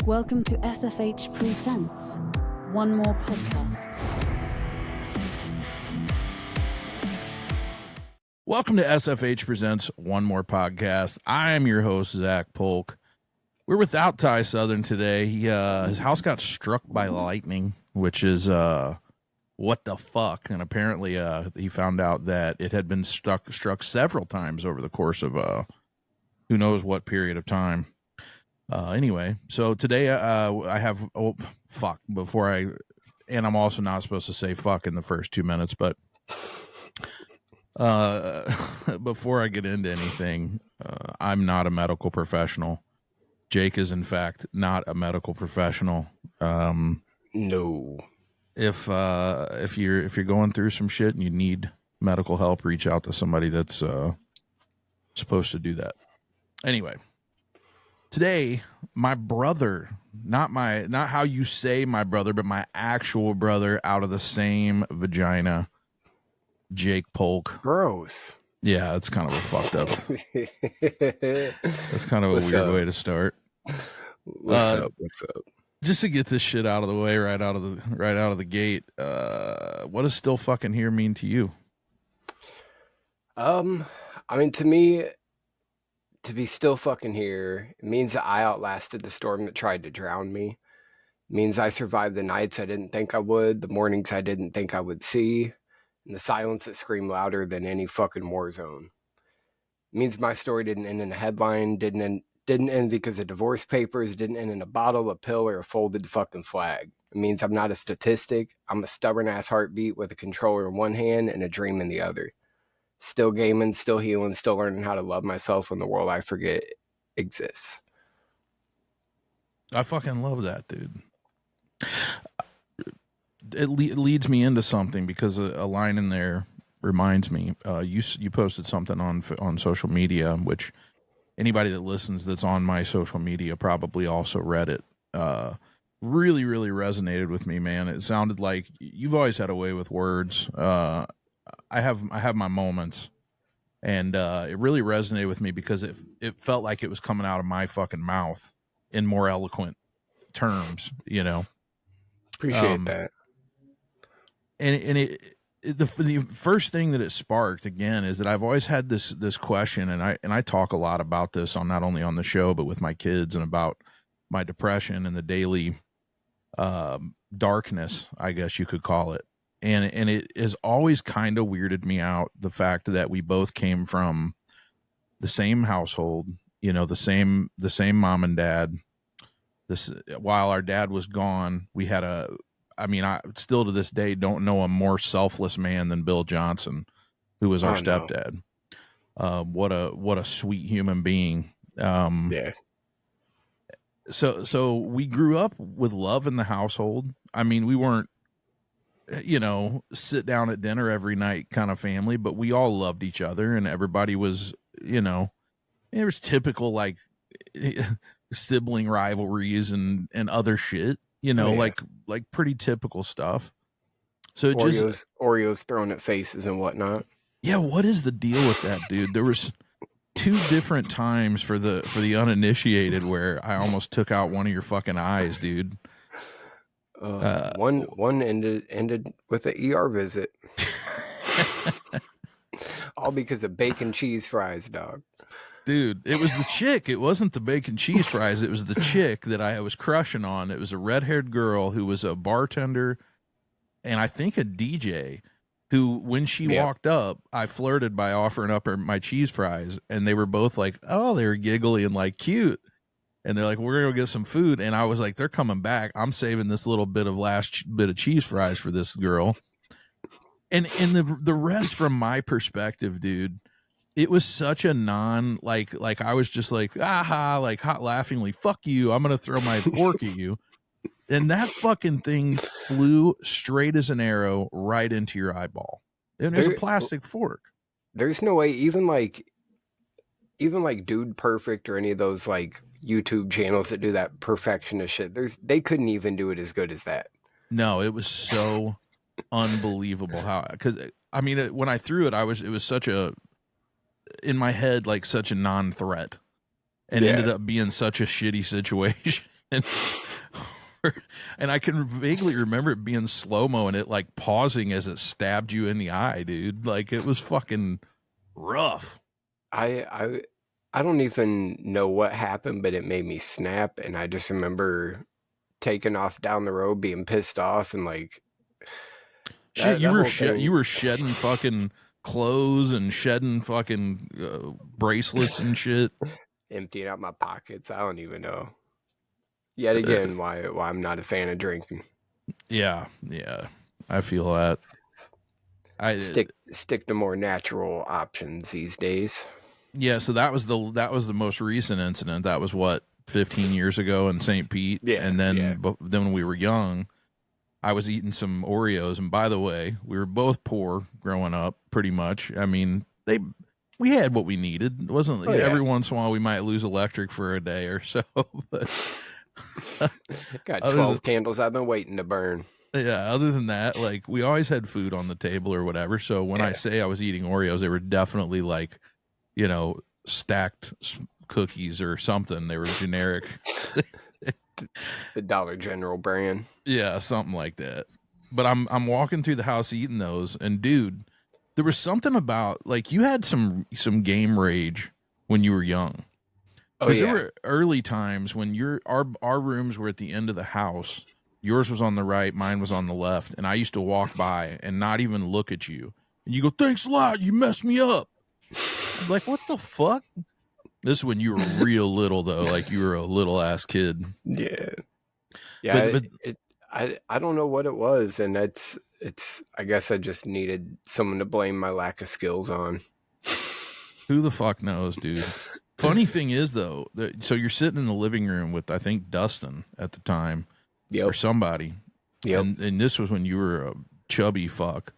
Welcome to SFH Presents One More Podcast. Welcome to SFH Presents One More Podcast. I am your host, Zach Polk. We're without Ty Southern today. His house got struck by lightning, which is what the fuck. And apparently he found out that it had been struck several times over the course of who knows what period of time. Anyway, so today I have, and I'm also not supposed to say fuck in the first 2 minutes, but before I get into anything, I'm not a medical professional. Jake is in fact not a medical professional. No. If you're going through some shit and you need medical help, reach out to somebody that's supposed to do that. Anyway, today my brother, not how you say my brother, but my actual brother out of the same vagina, Jake Polk. Gross. Yeah, that's kind of a fucked up. That's kind of a weird way to start. What's up? Just to get this shit out of the way right out of the gate. What does still fucking here mean to you? I mean, to me, to be still fucking here, it means that I outlasted the storm that tried to drown me. It means I survived the nights I didn't think I would, the mornings I didn't think I would see, and the silence that screamed louder than any fucking war zone. It means my story didn't end in a headline, didn't end because of divorce papers, didn't end in a bottle, a pill, or a folded fucking flag. It means I'm not a statistic. I'm a stubborn-ass heartbeat with a controller in one hand and a dream in the other. Still gaming, still healing, still learning how to love myself in the world I forget exists. I fucking love that, dude. It leads me into something because a line in there reminds me. You posted something on social media, which anybody that listens that's on my social media probably also read it. Really, really resonated with me, man. It sounded like you've always had a way with words. I have my moments, and it really resonated with me because it felt like it was coming out of my fucking mouth in more eloquent terms, you know. Appreciate that. And the first thing that it sparked again is that I've always had this question, and I talk a lot about this on not only on the show but with my kids and about my depression and the daily darkness, I guess you could call it. And it has always kind of weirded me out, the fact that we both came from the same household, you know, the same mom and dad. While our dad was gone, we had I still to this day don't know a more selfless man than Bill Johnson, who was our stepdad. No. What a sweet human being. Yeah. So we grew up with love in the household. I mean, we weren't, you know, sit down at dinner every night kind of family, but we all loved each other, and everybody was, you know, there was typical like sibling rivalries and other shit, you know, like pretty typical stuff. So Oreos thrown at faces and whatnot. Yeah, what is the deal with that, dude? There was 2 different times for the uninitiated where I almost took out one of your fucking eyes, dude. One ended with an ER visit. All because of bacon cheese fries, dog. Dude, it was the chick. It wasn't the bacon cheese fries. It was the chick that I was crushing on. It was a red-haired girl who was a bartender and I think a DJ who, when she walked up, I flirted by offering up her my cheese fries, and they were both like, oh, they were giggly and like cute. And they're like, we're going to get some food. And I was like, they're coming back. I'm saving this little bit of bit of cheese fries for this girl. And the rest from my perspective, dude, it was such a like I was just like, aha, like hot laughingly, fuck you. I'm going to throw my fork at you. And that fucking thing flew straight as an arrow right into your eyeball. And it was a plastic fork. There's no way, even like Dude Perfect or any of those like YouTube channels that do that perfectionist shit, they couldn't even do it as good as that. No, it was so unbelievable because I mean, when I threw it, it was such a, in my head, like such a non-threat, and ended up being such a shitty situation. and and I can vaguely remember it being slow-mo and it like pausing as it stabbed you in the eye, dude. Like it was fucking rough. I don't even know what happened, but it made me snap, and I just remember taking off down the road, being pissed off, and like Shit, that whole thing, you were shedding fucking clothes and shedding fucking bracelets and shit. emptying out my pockets. I don't even know. Yet again, why I'm not a fan of drinking. Yeah, I feel that. I Stick to more natural options these days. Yeah, so that was the most recent incident. That was what 15 years ago in St. Pete. Yeah, And then yeah. then when we were young, I was eating some Oreos. And by the way, we were both poor growing up, pretty much. I mean, we had what we needed. It wasn't every once in a while we might lose electric for a day or so. But got 12 candles I've been waiting to burn. Yeah, other than that, like we always had food on the table or whatever. So when I say I was eating Oreos, they were definitely like, stacked cookies or something. They were generic. The Dollar General brand. Yeah, something like that. But I'm walking through the house eating those, and dude, there was something about like you had some game rage when you were young. Oh yeah. There were early times when our rooms were at the end of the house. Yours was on the right, mine was on the left, and I used to walk by and not even look at you. And you go, "Thanks a lot, you messed me up." I'm like, what the fuck? This is when you were real little, though. Like you were a little ass kid. Yeah. I don't know what it was, and it's. I guess I just needed someone to blame my lack of skills on. Who the fuck knows, dude? Funny thing is, though, so you're sitting in the living room with I think Dustin at the time, or somebody. Yep. And this was when you were a chubby fuck.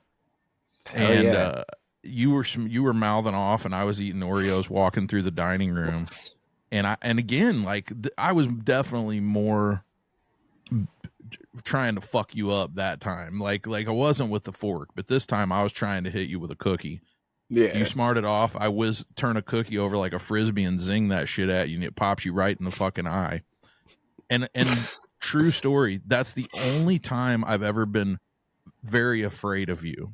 Hell and yeah. You were mouthing off, and I was eating Oreos, walking through the dining room, and again, like I was definitely more trying to fuck you up that time. Like I wasn't with the fork, but this time I was trying to hit you with a cookie. Yeah. You smarted off. I turn a cookie over like a frisbee and zing that shit at you, and it pops you right in the fucking eye. And true story, that's the only time I've ever been very afraid of you.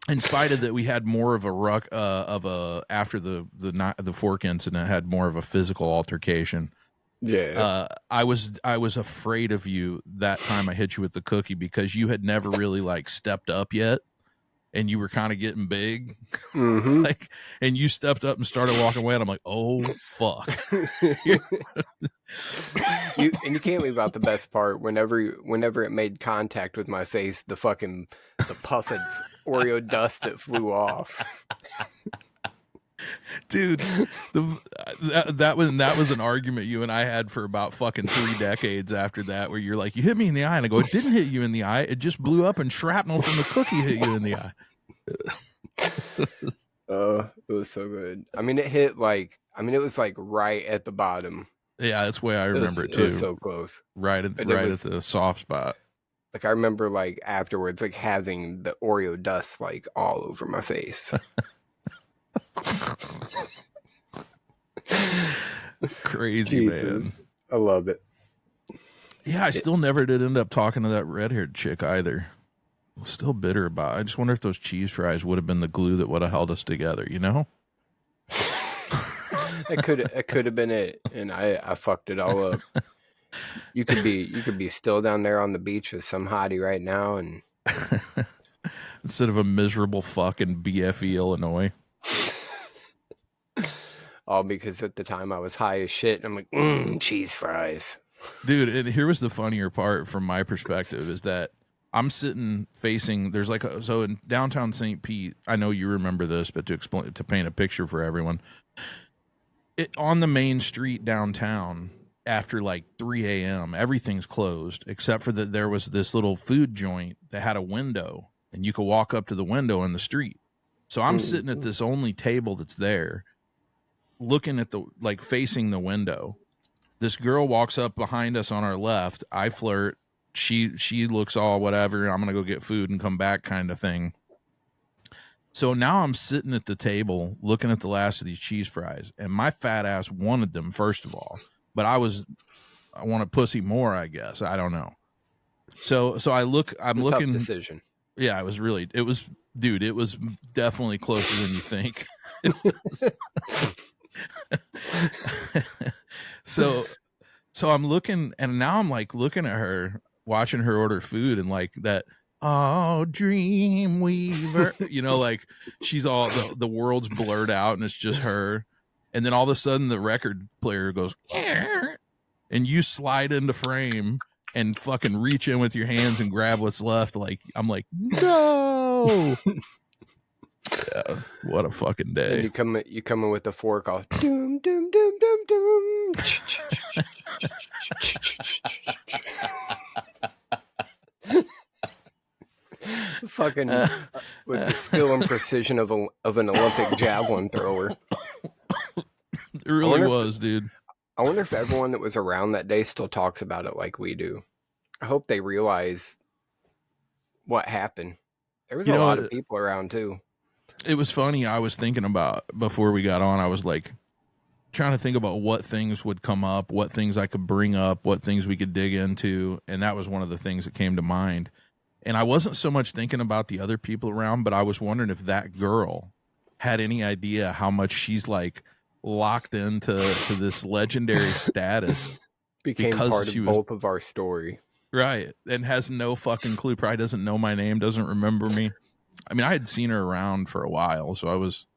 In spite of that, we had more of a after the fork incident had more of a physical altercation. Yeah. I was afraid of you that time I hit you with the cookie because you had never really like stepped up yet, and you were kind of getting big. Mm-hmm. Like, and you stepped up and started walking away, and I'm like, oh fuck. You can't leave out the best part. Whenever it made contact with my face, the puff of Oreo dust that flew off. Dude, that was an argument you and I had for about fucking 3 decades after that, where you're like, you hit me in the eye, and I go, it didn't hit you in the eye, it just blew up and shrapnel from the cookie hit you in the eye. It was so good. I mean, it was like right at the bottom. Yeah, that's the way I remember it too. It was so close. Right at the soft spot. Like I remember like afterwards, like having the Oreo dust like all over my face. Crazy, Jesus. Man. I love it. Yeah, I still never did end up talking to that red-haired chick either. I'm still bitter about it. I just wonder if those cheese fries would have been the glue that would have held us together, you know? It could have been it, and I fucked it all up. You could be still down there on the beach with some hottie right now, and instead of a miserable fuck in BFE, Illinois. All because at the time I was high as shit, and I'm like, cheese fries. Dude, and here was the funnier part from my perspective is that I'm sitting facing, there's like, so in downtown St. Pete, I know you remember this, but to paint a picture for everyone, on the main street downtown, after like 3 a.m., everything's closed, except for that there was this little food joint that had a window, and you could walk up to the window in the street. So I'm sitting at this only table that's there, looking at facing the window. This girl walks up behind us on our left. I flirt. She looks all whatever. I'm going to go get food and come back kind of thing. So now I'm sitting at the table looking at the last of these cheese fries, and my fat ass wanted them, first of all. but I want a pussy more, I guess. I don't know. So I'm looking. Tough decision. Yeah, it was dude, it was definitely closer than you think. So I'm looking, and now I'm like looking at her, watching her order food, and like that, oh, dream weaver, you know, like she's all the world's blurred out and it's just her. And then all of a sudden the record player goes, and you slide into frame and fucking reach in with your hands and grab what's left. Like, I'm like, no. Yeah, what a fucking day. And you come in with the fork off. Doom, doom, doom, doom, doom. Fucking with the skill and precision of an Olympic javelin thrower. It really was, dude. I wonder if everyone that was around that day still talks about it like we do. I hope they realize what happened. There was a lot of people around too. It was funny. I was thinking about, before we got on, I was like trying to think about what things would come up, what things I could bring up, what things we could dig into. And that was one of the things that came to mind. And I wasn't so much thinking about the other people around, but I was wondering if that girl had any idea how much she's like locked into this legendary status. Became part of both of our story. Right. And has no fucking clue. Probably doesn't know my name, doesn't remember me. I mean, I had seen her around for a while, so I was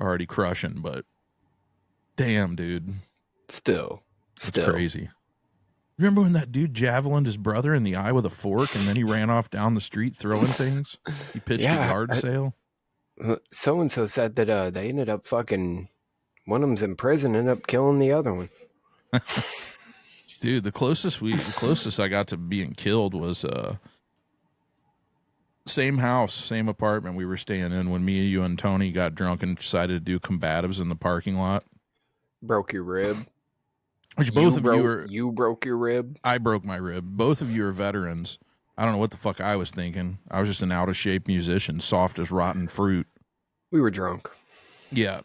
already crushing, but damn, dude. Still. It's crazy. Remember when that dude javelined his brother in the eye with a fork and then he ran off down the street throwing things? He pitched a yard sale. So-and-so said that they ended up fucking, one of them's in prison, ended up killing the other one. Dude, the closest I got to being killed was same house, same apartment we were staying in when me, you, and Tony got drunk and decided to do combatives in the parking lot. Broke your rib. Which you broke your rib. I broke my rib. Both of you are veterans. I don't know what the fuck I was thinking. I was just an out of shape musician, soft as rotten fruit. We were drunk. Yeah.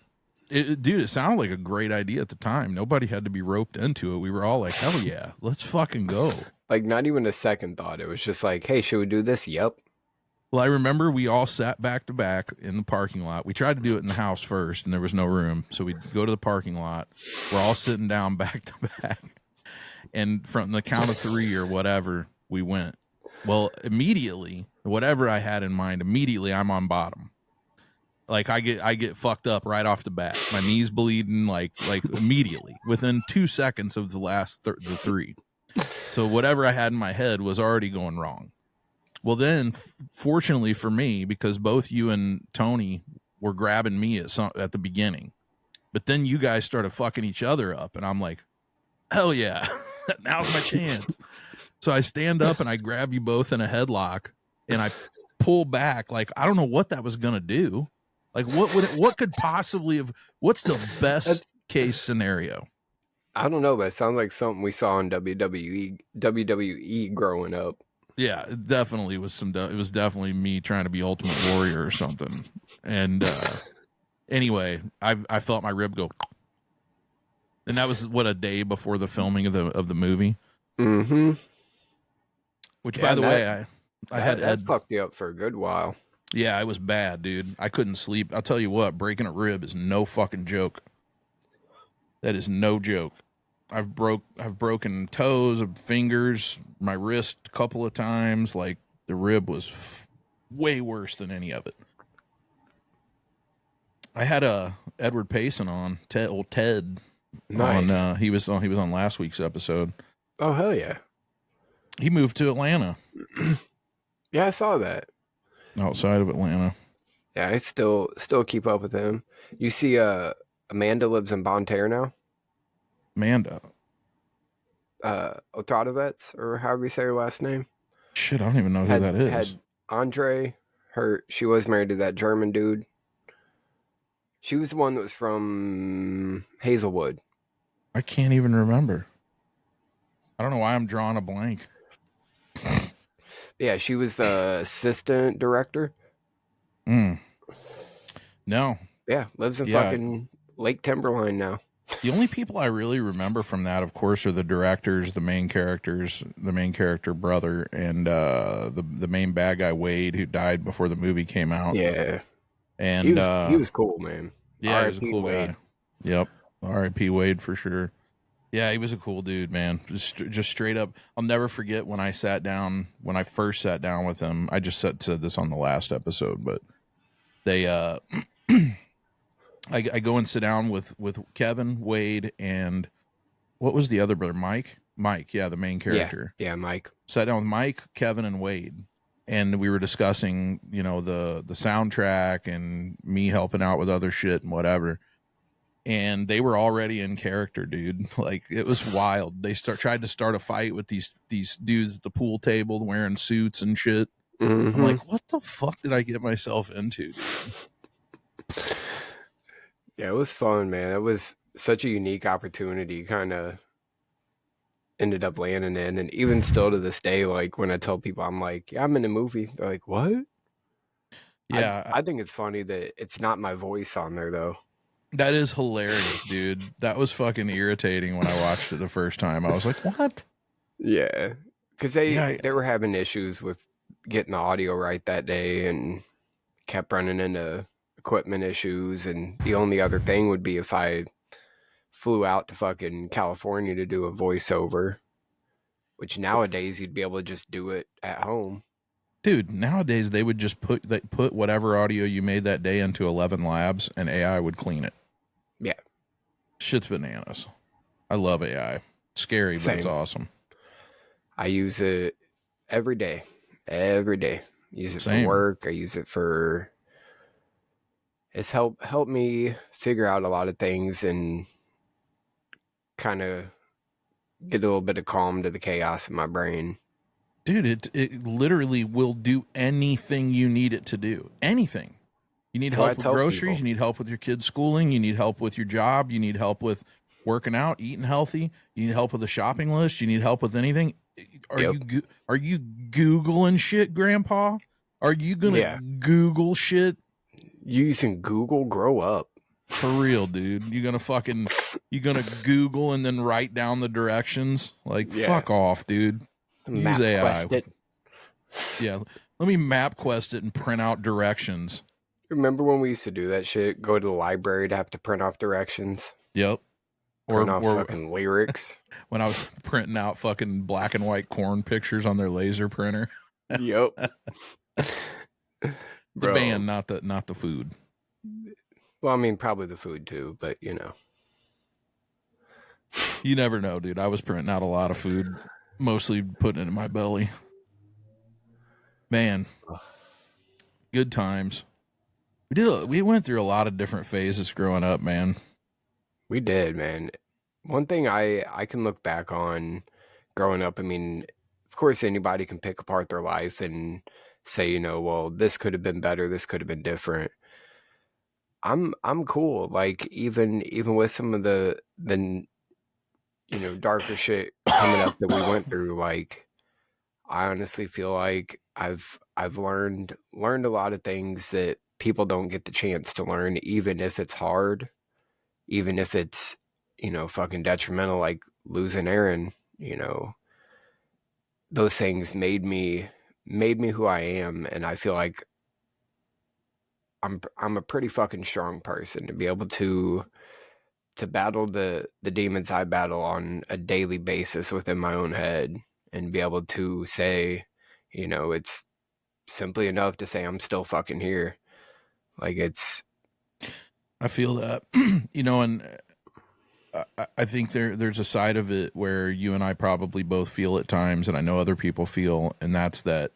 Dude, it sounded like a great idea at the time. Nobody had to be roped into it. We were all like, hell yeah, let's fucking go. Like, not even a second thought. It was just like, hey, should we do this? Yep. Well, I remember we all sat back to back in the parking lot. We tried to do it in the house first, and there was no room. So we'd go to the parking lot. We're all sitting down back to back. And from the count of 3 or whatever, we went. Well, immediately, whatever I had in mind, immediately I'm on bottom. Like I get fucked up right off the bat. My knees bleeding like immediately within 2 seconds of the last the three. So whatever I had in my head was already going wrong. Well, then, fortunately for me, because both you and Tony were grabbing me at the beginning, but then you guys started fucking each other up, and I'm like, hell yeah, now's my chance. So I stand up and I grab you both in a headlock, and I pull back. Like, I don't know what that was gonna do. Like, what could possibly have? What's the best case scenario? I don't know, but it sounds like something we saw in WWE growing up. Yeah, it definitely was it was definitely me trying to be Ultimate Warrior or something. And anyway, I felt my rib go, and that was a day before the filming of the movie. Mm-hmm. Which, by the way, I had that fucked you up for a good while. Yeah, it was bad, dude. I couldn't sleep. I'll tell you what, breaking a rib is no fucking joke. That is no joke. I've broken toes, fingers, my wrist a couple of times. Like, the rib was way worse than any of it. I had Edward Payson on, Ted. Nice. He was on last week's episode. Oh, hell yeah. He moved to Atlanta. Yeah, I saw that. Outside of Atlanta. Yeah, I still keep up with him. You see, Amanda lives in Bonne Terre now. Amanda. Otradovets, or however you say her last name. Shit, I don't even know who that is. Had Andre. She was married to that German dude. She was the one that was from Hazelwood. I can't even remember. I don't know why I'm drawing a blank. Yeah, she was the assistant director. No. Yeah, lives in fucking Lake Timberline now. The only people I really remember from that, of course, are the directors, the main character brother, and the main bad guy Wade, who died before the movie came out. Yeah, And he was cool, man. yeah, he was a R.I.P. cool Wade. guy. Yep, R.I.P. Wade for sure. Yeah, he was a cool dude, man. Just straight up. I'll never forget when I first sat down with him. I just said this on the last episode, but they I go and sit down with Kevin, Wade, and what was the other brother? Mike, yeah, the main character. Yeah, Mike. Sat down with Mike, Kevin, and Wade, and we were discussing, the soundtrack and me helping out with other shit and whatever. And they were already in character, dude. Like, it was wild. They tried to start a fight with these dudes at the pool table wearing suits and shit. Mm-hmm. I'm like, what the fuck did I get myself into, dude? Yeah, it was fun, man. It was such a unique opportunity, kind of ended up landing in. And even still to this day, like when I tell people, I'm like, yeah, I'm in a movie. They're like, what? Yeah, I think it's funny that it's not my voice on there, though. that is hilarious, dude. That was fucking irritating when I watched it the first time. I was like, what? Yeah, because they were having issues with getting the audio right that day and kept running into equipment issues. And the only other thing would be if I flew out to fucking California to do a voiceover, which nowadays you'd be able to just do it at home. Dude, nowadays they would just put whatever audio you made that day into 11 Labs and AI would clean it. Yeah. Shit's bananas. I love AI. It's scary, but it's Same. awesome. I use it every day. Use it Same. for work. I use it for... It's helped me figure out a lot of things and kind of get a little bit of calm to the chaos in my brain. Dude, it literally will do anything you need it to do. Anything. You need So help with groceries. You need help with your kids' schooling. You need help with your job. You need help with working out, eating healthy. You need help with a shopping list. You need help with anything. Are you Googling shit, Grandpa? Are you gonna Google shit? You using Google? Grow up. For real, dude. You gonna Google and then write down the directions? Like, fuck off, dude. Use AI. Yeah, let me MapQuest it and print out directions. Remember when we used to do that shit? Go to the library to have to print off directions? Yep. Print off fucking lyrics. When I was printing out fucking black and white corn pictures on their laser printer. Yep. The band, not the food. Well, I mean, probably the food too, but you know. You never know, dude. I was printing out a lot of food, mostly putting it in my belly. Man, good times. We went through a lot of different phases growing up, man. We did, man. One thing I can look back on growing up, I mean, of course anybody can pick apart their life and say, well, this could have been better, this could have been different. I'm cool. Like even with some of the darker shit coming up that we went through, like I honestly feel like I've learned a lot of things that people don't get the chance to learn, even if it's hard, even if it's, fucking detrimental, like losing Aaron, those things made me who I am. And I feel like I'm a pretty fucking strong person to be able to battle the demons I battle on a daily basis within my own head and be able to say, it's simply enough to say I'm still fucking here. Like I feel that, and I think there's a side of it where you and I probably both feel at times, and I know other people feel, and that's that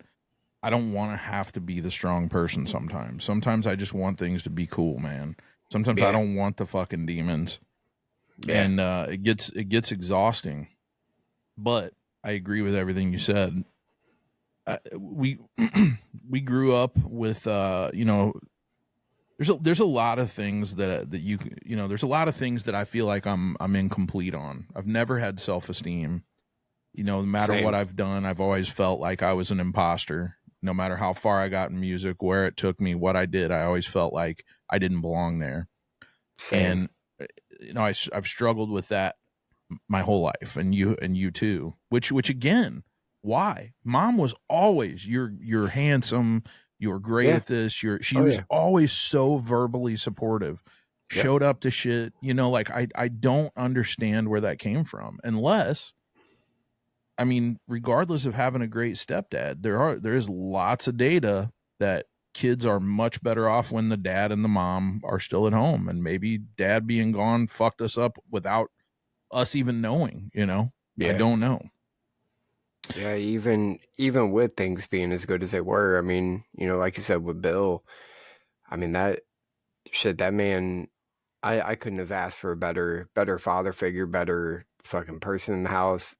I don't want to have to be the strong person sometimes. Sometimes I just want things to be cool, man. Sometimes I don't want the fucking demons. Yeah. And it gets exhausting. But I agree with everything you said. We grew up with there's a lot of things that there's a lot of things that I feel like I'm incomplete on. I've never had self-esteem. No matter what I've done, I've always felt like I was an imposter. No matter how far I got in music, where it took me, what I did, I always felt like I didn't belong there. Same. I've struggled with that my whole life, and you too. Which again, why? Mom was always, you're handsome, you're great Yeah. at this. She Oh was yeah. always so verbally supportive. Yep. Showed up to shit, like I don't understand where that came from, unless, I mean, regardless of having a great stepdad, there is lots of data that kids are much better off when the dad and the mom are still at home, and maybe dad being gone fucked us up without us even knowing. I Yeah. don't know. Yeah, even with things being as good as they were, I mean, like you said with Bill, I mean that man, I couldn't have asked for a better father figure, better fucking person in the house.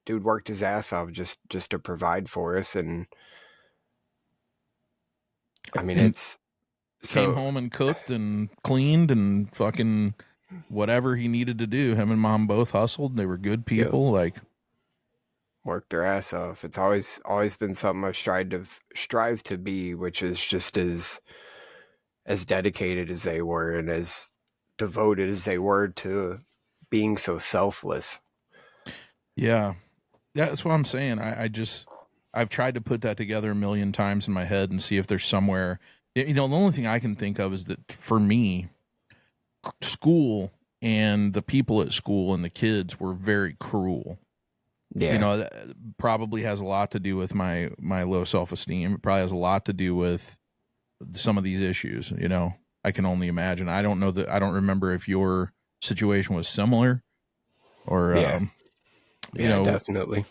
Dude worked his ass off just to provide for us, and I mean And it's came so home and cooked and cleaned and fucking whatever he needed to do. Him and mom both hustled. They were good yep, people. Like, worked their ass off. It's always been something I've strive to be, which is just as dedicated as they were and as devoted as they were to being so selfless. yeah, that's what I'm saying. I've tried to put that together a million times in my head and see if there's somewhere. The only thing I can think of is that for me, school and the people at school and the kids were very cruel. Yeah. That probably has a lot to do with my low self-esteem. It probably has a lot to do with some of these issues. I can only imagine. I don't know that. I don't remember if your situation was similar or, Yeah. Yeah, definitely.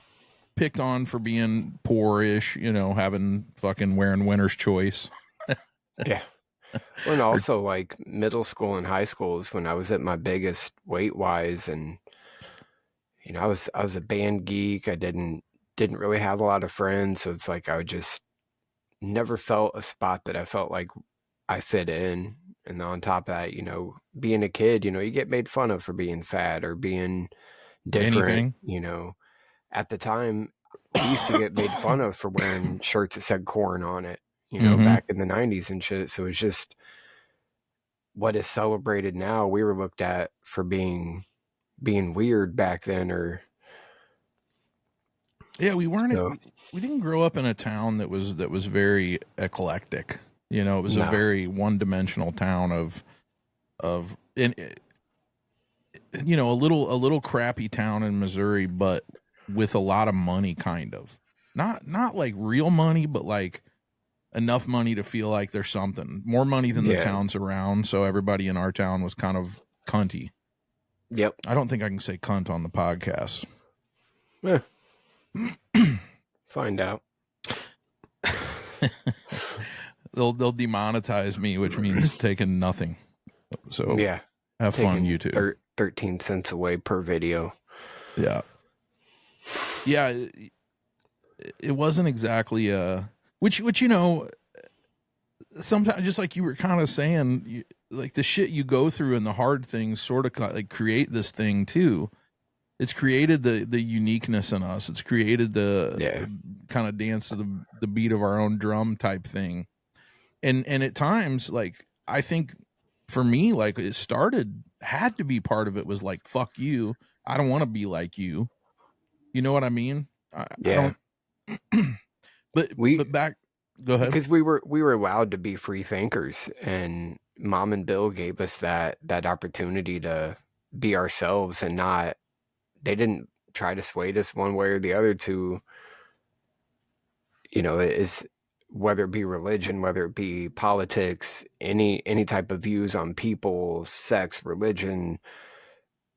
picked on for being poorish, having fucking wearing winter's choice. Yeah. Well, and Or also like middle school and high school is when I was at my biggest weight wise, and I was a band geek. I didn't really have a lot of friends, so it's like I would just never felt a spot that I felt like I fit in. And on top of that, being a kid, you get made fun of for being fat or being different. anything. At the time, we used to get made fun of for wearing shirts that said corn on it, Mm-hmm. back in the 90s and shit. So it's just what is celebrated now. We were looked at for being weird back then, or Yeah, we weren't. so. We didn't grow up in a town that was very eclectic. It was a No. very one-dimensional town and a little crappy town in Missouri, but with a lot of money, kind of. Not like real money, but like enough money to feel like there's something. More money than the Yeah. towns around, so everybody in our town was kind of cunty. Yep. I don't think I can say cunt on the podcast. Eh. Find out. They'll demonetize me, which means taking nothing. So Yeah. have fun, Taking you two. 13 cents away per video. Yeah. Yeah. It wasn't exactly which sometimes, just like you were kind of saying, like the shit you go through and the hard things sort of like create this thing too. It's created the uniqueness in us. It's created the kind of dance to the beat of our own drum type thing. And at times, like, I think for me, like, it had to be part of it was like, fuck you. I don't want to be like you. You know what I mean? I Yeah. don't. But back. Go ahead. Because we were allowed to be free thinkers, and Mom and Bill gave us that opportunity to be ourselves, and not, they didn't try to sway us one way or the other to, is whether it be religion, whether it be politics, any type of views on people, sex, religion,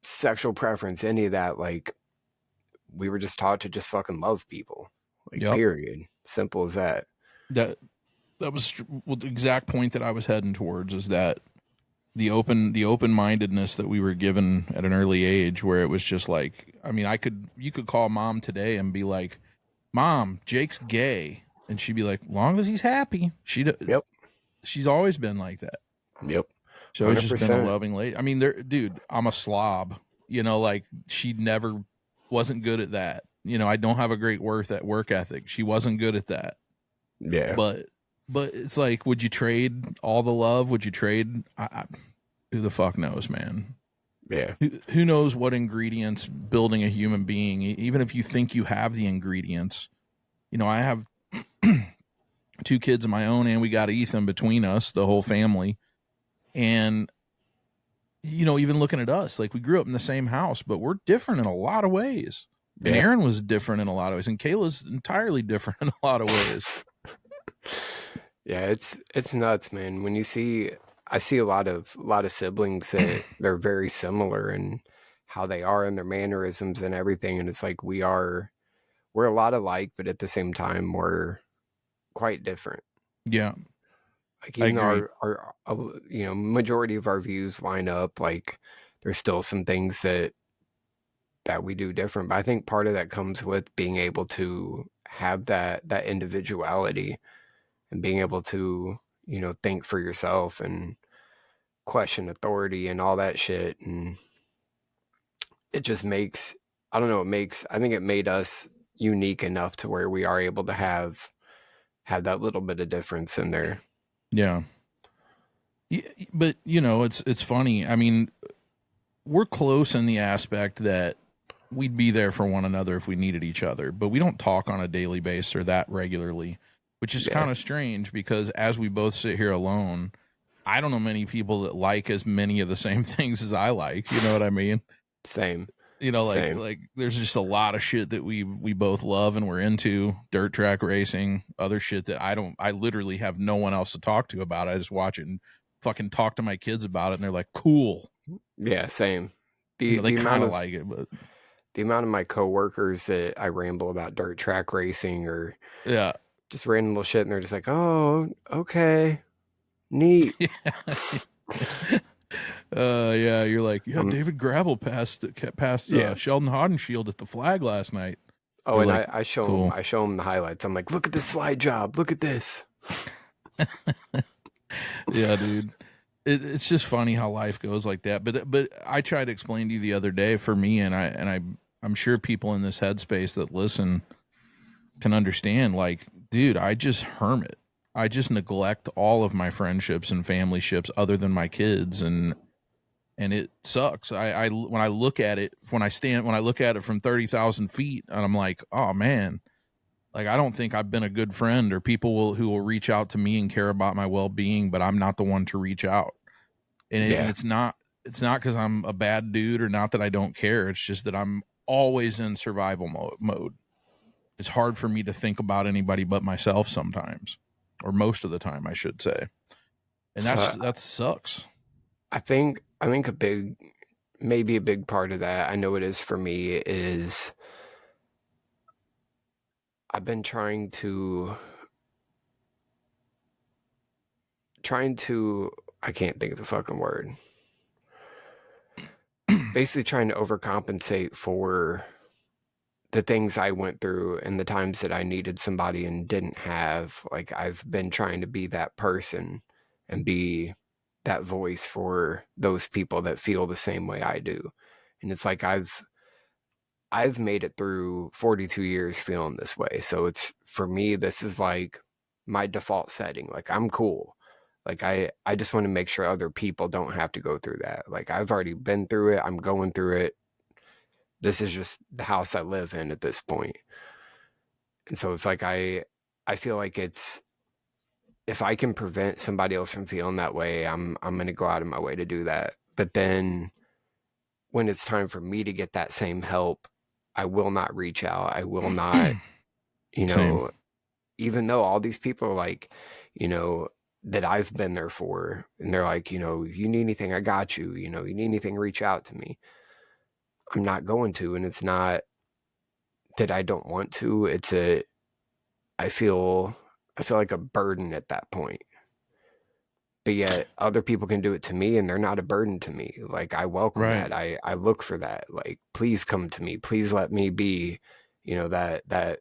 sexual preference, any of that. Like, we were just taught to just fucking love people, like, Yep. period. Simple as that. That was the exact point that I was heading towards, is that the open-mindedness that we were given at an early age, where it was just like, I mean, you could call Mom today and be like, Mom, Jake's gay. And she'd be like, long as he's happy. Yep. She's always been like that. Yep. She's always just been a 100%. loving lady. I mean, dude, I'm a slob. Like, she never wasn't good at that. I don't have a great work ethic. She wasn't good at that. Yeah. But it's like, would you trade all the love? Would you trade? Who the fuck knows, man? Yeah. Who knows what ingredients building a human being, even if you think you have the ingredients. You know, I have 2 kids of my own, and we got Ethan between us, the whole family. And, you know, even looking at us, like we grew up in the same house, but we're different in a lot of ways. And Yeah. Aaron was different in a lot of ways, and Kayla's entirely different in a lot of ways. Yeah, it's nuts, man. When you see, I see a lot of siblings that they're very similar in how they are and their mannerisms and everything, and it's like we're a lot alike, but at the same time we're quite different. Yeah, Like I even though agree. our you know, majority of our views line up, like there's still some things that we do different. But I think part of that comes with being able to have that individuality and being able to, you know, think for yourself and question authority and all that shit. And it just makes, I don't know, I think it made us unique enough to where we are able to have that little bit of difference in there. Yeah. Yeah, but you know, it's funny. I mean, we're close in the aspect that we'd be there for one another if we needed each other, but we don't talk on a daily basis or that regularly, which is Yeah. kind of strange because as we both sit here alone, I don't know many people that like as many of the same things as I like. You know what I mean? Same. You know, Same. like there's just a lot of shit that we both love and we're into, dirt track racing, other shit that I literally have no one else to talk to about. I just watch it and fucking talk to my kids about it, and they're like, cool. Yeah, same. You know, they The kind amount of of like it, but my coworkers that I ramble about dirt track racing or yeah. just random little shit, and they're just like, "Oh, okay, neat." Yeah, you're like, yeah, Um, David Gravel passed yeah. Sheldon Haudenshield at the flag last night. Oh, They're and like, I show them cool. the highlights. I'm like, "Look at this slide job. Look at this." Yeah, dude. It's just funny how life goes like that. But I tried to explain to you the other day for me, and I'm sure people in this headspace that listen can understand. Like, dude, I just hermit. I just neglect all of my friendships and family ships other than my kids, and it sucks. I when I look at it when I look at it from 30,000 feet, and I'm like, oh man, like I don't think I've been a good friend, or who will reach out to me and care about my well being, but I'm not the one to reach out. And Yeah. it's not because I'm a bad dude or not that I don't care. It's just that I'm always in survival mode. It's hard for me to think about anybody but myself sometimes, or most of the time, I should say. And So that sucks. I think maybe a big part of that, I know it is for me, is I've been trying to I can't think of the fucking word. Basically trying to overcompensate for the things I went through and the times that I needed somebody and didn't have. Like I've been trying to be that person and be that voice for those people that feel the same way I do. And it's like I've made it through 42 years feeling this way. So it's, for me, this is like my default setting. Like I'm cool. Like I just want to make sure other people don't have to go through that. Like I've already been through it. I'm going through it. This is just the house I live in at this point. And so it's like I feel like it's, if I can prevent somebody else from feeling that way, I'm going to go out of my way to do that. But then when it's time for me to get that same help, I will not reach out. I will not, you Same. know, even though all these people are like, you know, that I've been there for, and they're like, you know, if you need anything, I got you. You know, you need anything, reach out to me. I'm not going to, and it's not that I don't want to. It's I feel like a burden at that point. But yet other people can do it to me and they're not a burden to me. Like I welcome Right. that. I look for that. Like please come to me. Please let me be, you know, that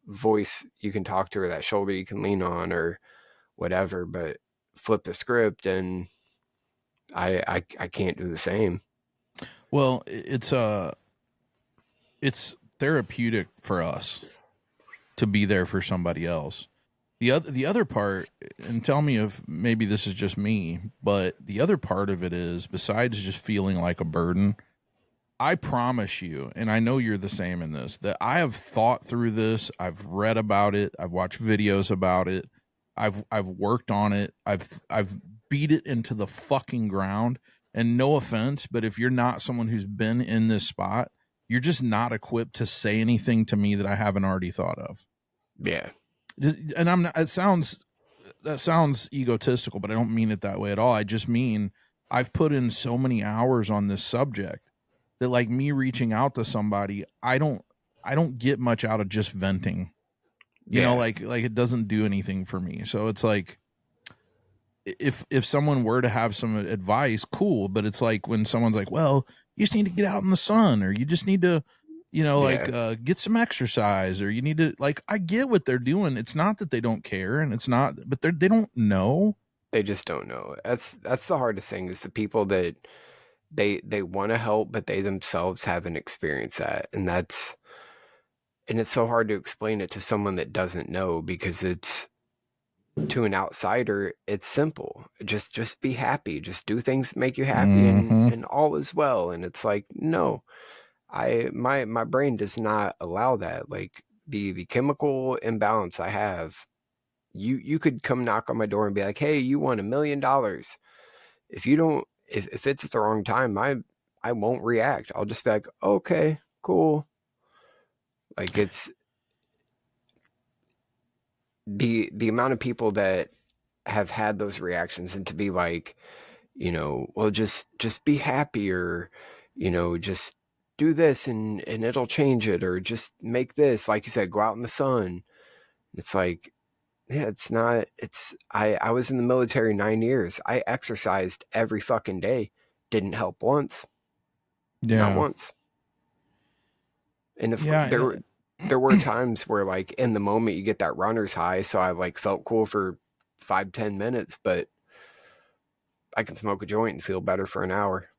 voice you can talk to, or that shoulder you can lean on, or whatever. But flip the script and I can't do the same. Well, it's therapeutic for us to be there for somebody else. The other part, and tell me if maybe this is just me, but the other part of it is, besides just feeling like a burden, I promise you, and I know you're the same in this, that I have thought through this. I've read about it. I've watched videos about it. I've worked on it. I've beat it into the fucking ground. And no offense, but if you're not someone who's been in this spot, you're just not equipped to say anything to me that I haven't already thought of. Yeah. And I'm not, that sounds egotistical, but I don't mean it that way at all. I just mean I've put in so many hours on this subject that, like, me reaching out to somebody, I don't get much out of just venting. Yeah. Like it doesn't do anything for me. So it's like, if someone were to have some advice, cool, but it's like when someone's like, well, you just need to get out in the sun, or you just need to get some exercise, or you need to, like, I get what they're doing. It's not that they don't care, and it's not, but they don't know. They just don't know. That's the hardest thing, is the people that they want to help, but they themselves haven't experienced that. And it's so hard to explain it to someone that doesn't know, because it's, to an outsider, it's simple. Just be happy. Just do things that make you happy, and all is well. And it's like, no, my brain does not allow that. Like, the chemical imbalance I have, you could come knock on my door and be like, hey, you won $1 million. If you don't, if it's at the wrong time, I won't react. I'll just be like, okay, cool. Like, it's the amount of people that have had those reactions, and to be like, well, just be happy, or, just do this, and it'll change it, or just make this, like you said, go out in the sun. It's like, yeah, it's not, I was in the military 9 years. I exercised every fucking day. Didn't help once. Not Yeah. once. And if Yeah. there were times where, like, in the moment you get that runner's high, so I, like, felt cool for 5-10 minutes, but I can smoke a joint and feel better for an hour.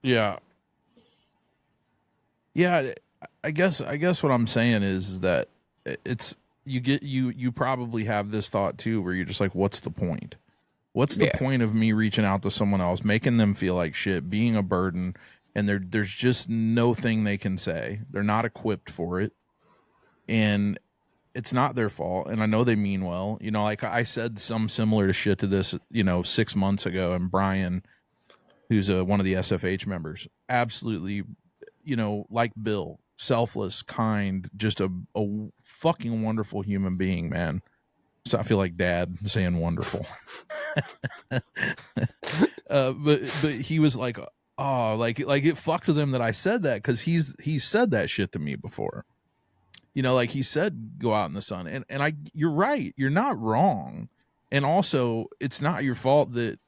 Yeah. Yeah. I guess what I'm saying is that it's, you probably have this thought too, where you're just like, what's the point? What's the point of me reaching out to someone else, making them feel like shit, being a burden, and there's just no thing they can say. They're not equipped for it, and it's not their fault. And I know they mean well. Like I said some similar shit to this, 6 months ago, and Brian, who's one of the SFH members, absolutely, like Bill, selfless, kind, just a fucking wonderful human being, man. So I feel like dad saying wonderful. But he was like, oh, like it fucked with him that I said that, because he's said that shit to me before. Like he said, go out in the sun, and you're right, you're not wrong, and also it's not your fault that.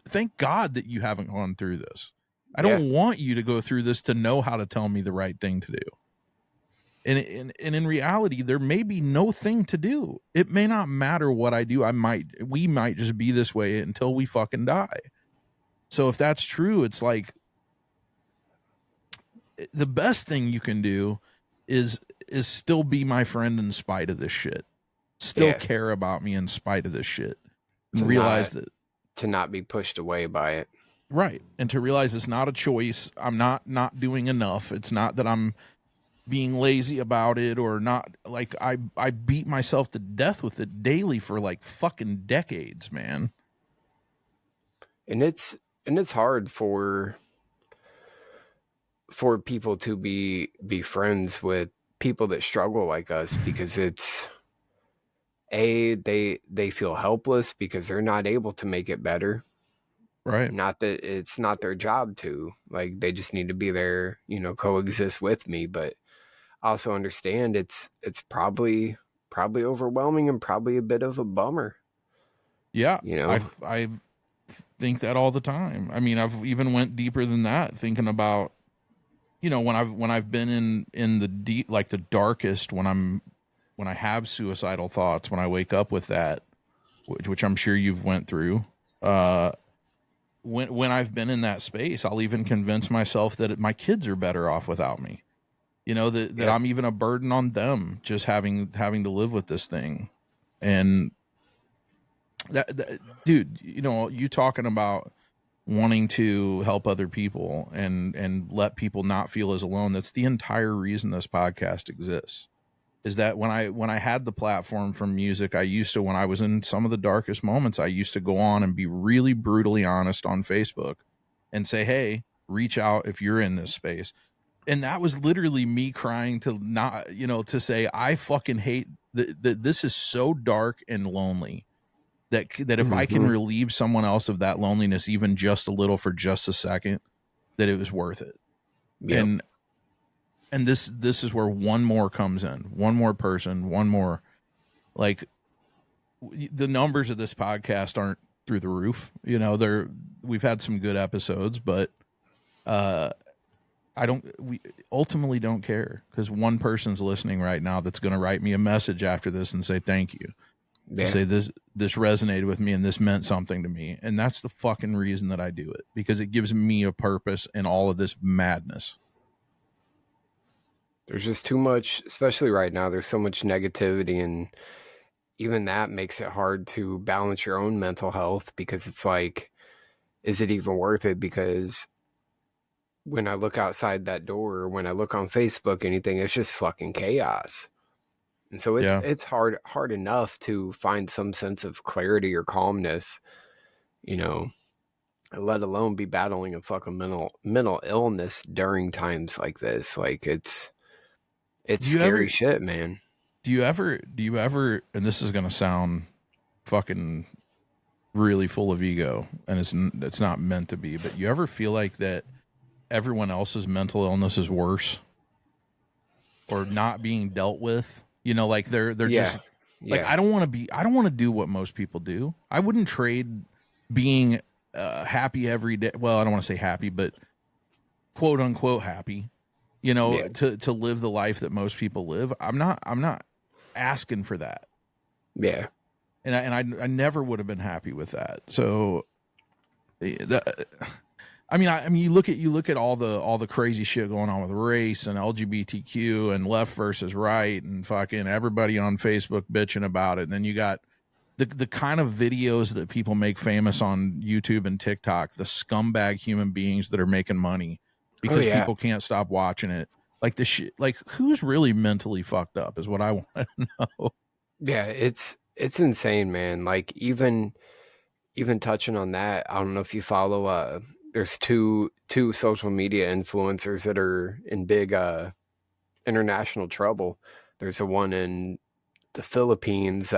Thank God that you haven't gone through this. I don't want you to go through this to know how to tell me the right thing to do. And in reality, there may be no thing to do. It may not matter what I do. We might just be this way until we fucking die. So if that's true, it's like, the best thing you can do is still be my friend in spite of this shit. Still care about me in spite of this shit. And realize that, to not be pushed away by it. Right. And to realize it's not a choice. I'm not doing enough. It's not that I'm being lazy about it, or not. Like, I beat myself to death with it daily for like fucking decades, man. And it's hard for people to be friends with people that struggle like us, because it's they feel helpless because they're not able to make it better. Right. Not that it's not their job to, like, they just need to be there, coexist with me. But I also understand it's probably overwhelming, and probably a bit of a bummer. Yeah. I think that all the time. I mean, I've even went deeper than that, thinking about, when I've been in the deep, like the darkest, when I have suicidal thoughts, when I wake up with that, which I'm sure you've went through, when I've been in that space, I'll even convince myself that my kids are better off without me. That I'm even a burden on them, just having to live with this thing. And Dude, you know, you talking about wanting to help other people and let people not feel as alone. That's the entire reason this podcast exists. Is that when I had the platform from music, I used to, when I was in some of the darkest moments, I used to go on and be really brutally honest on Facebook and say, hey, reach out if you're in this space. And that was literally me crying to not, you know, to say, I fucking hate that this is so dark and lonely that if I can Mm-hmm. relieve someone else of that loneliness, even just a little for just a second, that it was worth it. Yep. And this is where one more comes in, one more person, one more, like, the numbers of this podcast aren't through the roof. You know, we've had some good episodes, but we ultimately don't care, because one person's listening right now that's going to write me a message after this and say thank you. Yeah. Say this resonated with me and this meant something to me, and that's the fucking reason that I do it, because it gives me a purpose in all of this madness. There's just too much, especially right now. There's so much negativity, and even that makes it hard to balance your own mental health, because it's like, is it even worth it? Because when I look outside that door, or when I look on Facebook, anything, it's just fucking chaos. And so Yeah. it's hard enough to find some sense of clarity or calmness, you know, let alone be battling a fucking mental illness during times like this. Like, it's Do you scary ever shit, man. do you ever, and this is going to sound fucking really full of ego, and it's not meant to be, but you ever feel like that everyone else's mental illness is worse or not being dealt with? You know, like they're Yeah. just like, Yeah. I don't want to do what most people do. I wouldn't trade being happy every day. Well, I don't want to say happy, but quote unquote happy, you know, Yeah. to live the life that most people live. I'm not asking for that. Yeah. And I never would have been happy with that. So that, I mean, you look at all the crazy shit going on with race and LGBTQ and left versus right and fucking everybody on Facebook bitching about it. And then you got the kind of videos that people make famous on YouTube and TikTok, the scumbag human beings that are making money Oh, because yeah. people can't stop watching it. Like the shit, like who's really mentally fucked up is what I want to know. Yeah. It's insane, man. Like, even touching on that, I don't know if you follow, there's two social media influencers that are in big international trouble. There's a one in the Philippines.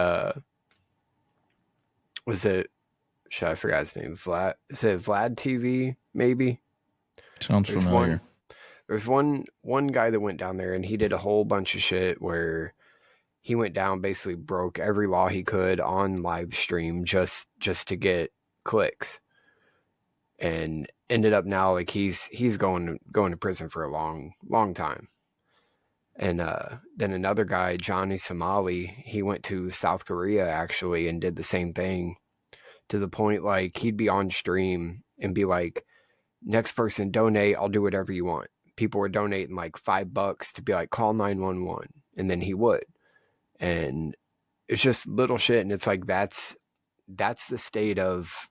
Was it? Shit, I forgot his name. Vlad. Is it Vlad TV? Maybe. Sounds There's familiar. one. There's one guy that went down there and he did a whole bunch of shit where he went down, basically broke every law he could on live stream just to get clicks, and ended up now like he's going to prison for a long time. And then another guy, Johnny Somali, he went to South Korea actually and did the same thing, to the point like he'd be on stream and be like, next person donate, I'll do whatever you want. People were donating like $5 to be like, call 911, and then he would. And it's just little shit, and it's like that's the state of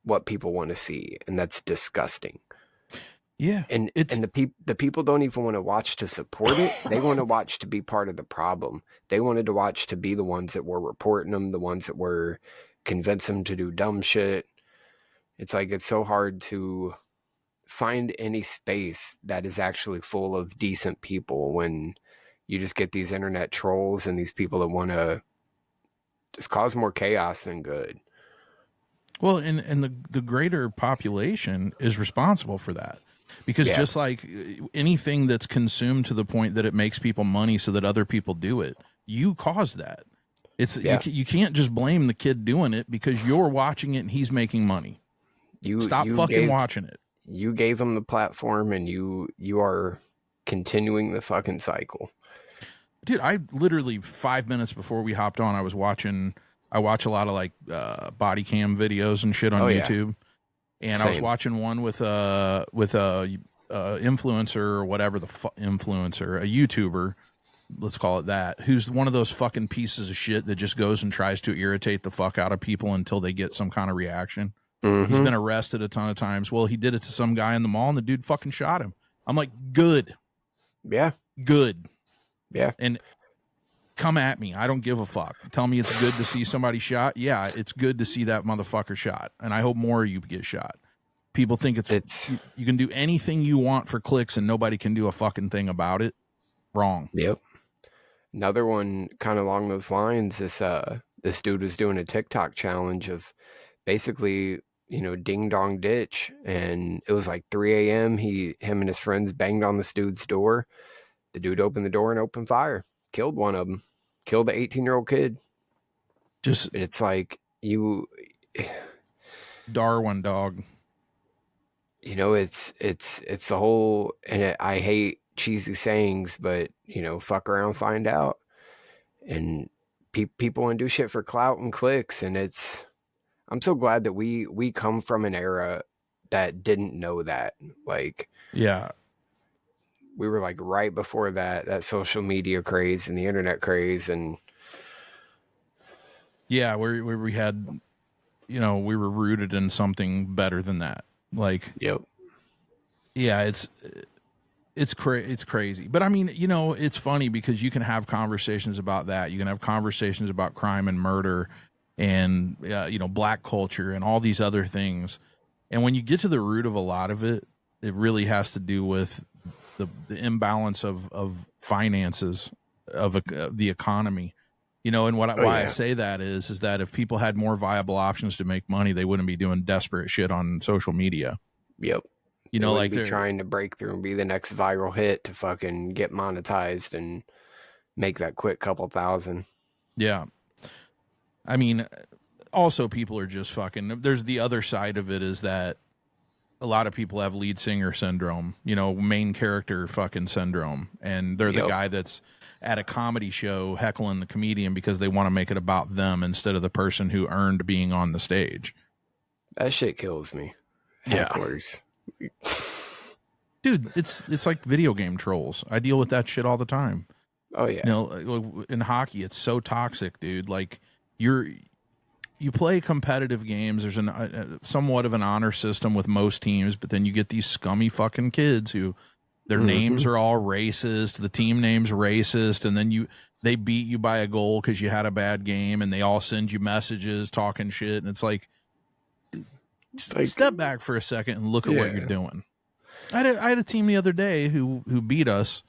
what people want to see, and that's disgusting. Yeah, And it's the people don't even want to watch to support it. They want to watch to be part of the problem. They wanted to watch to be the ones that were reporting them, the ones that were convincing them to do dumb shit. It's like, it's so hard to find any space that is actually full of decent people when you just get these internet trolls and these people that want to just cause more chaos than good. well, and the greater population is responsible for that. Because Yeah. just like anything that's consumed to the point that it makes people money so that other people do it, you caused that. Yeah. You can't just blame the kid doing it because you're watching it and he's making money. Stop You fucking gave watching it. them the platform, and you are continuing the fucking cycle. Dude, I literally 5 minutes before we hopped on, I watch a lot of like body cam videos and shit on Oh, yeah. YouTube. And I was Same. watching one with a influencer or whatever influencer, a YouTuber, let's call it that, who's one of those fucking pieces of shit that just goes and tries to irritate the fuck out of people until they get some kind of reaction. He's been arrested a ton of times. Well, he did it to some guy in the mall and the dude fucking shot him. I'm like, good. Yeah. Good. Yeah. And come at me. I don't give a fuck. Tell me it's good to see somebody shot. Yeah, it's good to see that motherfucker shot. And I hope more of you get shot. People think it's you can do anything you want for clicks and nobody can do a fucking thing about it. Wrong. Yep. Another one kind of along those lines is this dude was doing a TikTok challenge of basically, you know, ding dong ditch, and it was like 3 a.m. Him and his friends banged on this dude's door. The dude opened the door and opened fire. Killed one of them. Killed the 18-year-old kid. Just it's like Darwin, dog. You know, it's the whole, and I hate cheesy sayings, but you know, fuck around, find out, and people want to do shit for clout and clicks, and I'm so glad that we come from an era that didn't know that. Like, yeah, we were like right before that social media craze and the internet craze, and yeah, where we had, you know, we were rooted in something better than that. Like, yep, yeah, it's crazy. But I mean, you know, it's funny because you can have conversations about that. You can have conversations about crime and murder and, you know, black culture and all these other things. And when you get to the root of a lot of it, it really has to do with the imbalance of finances of the economy, you know. And why I say that is that if people had more viable options to make money, they wouldn't be doing desperate shit on social media. Yep. You know, like they're trying to break through and be the next viral hit to fucking get monetized and make that quick couple thousand. Yeah. I mean, also people are just fucking, there's the other side of it is that a lot of people have lead singer syndrome, you know, main character fucking syndrome. And they're the guy that's at a comedy show heckling the comedian because they want to make it about them instead of the person who earned being on the stage. That shit kills me. Hecklers. Yeah. Dude, it's like video game trolls. I deal with that shit all the time. Oh yeah. You know, in hockey, it's so toxic, dude. Like you play competitive games. There's somewhat of an honor system with most teams, but then you get these scummy fucking kids who their names are all racist. The team name's racist, and then they beat you by a goal because you had a bad game, and they all send you messages talking shit, and it's like step back for a second and look at what you're doing. I had a team the other day who beat us,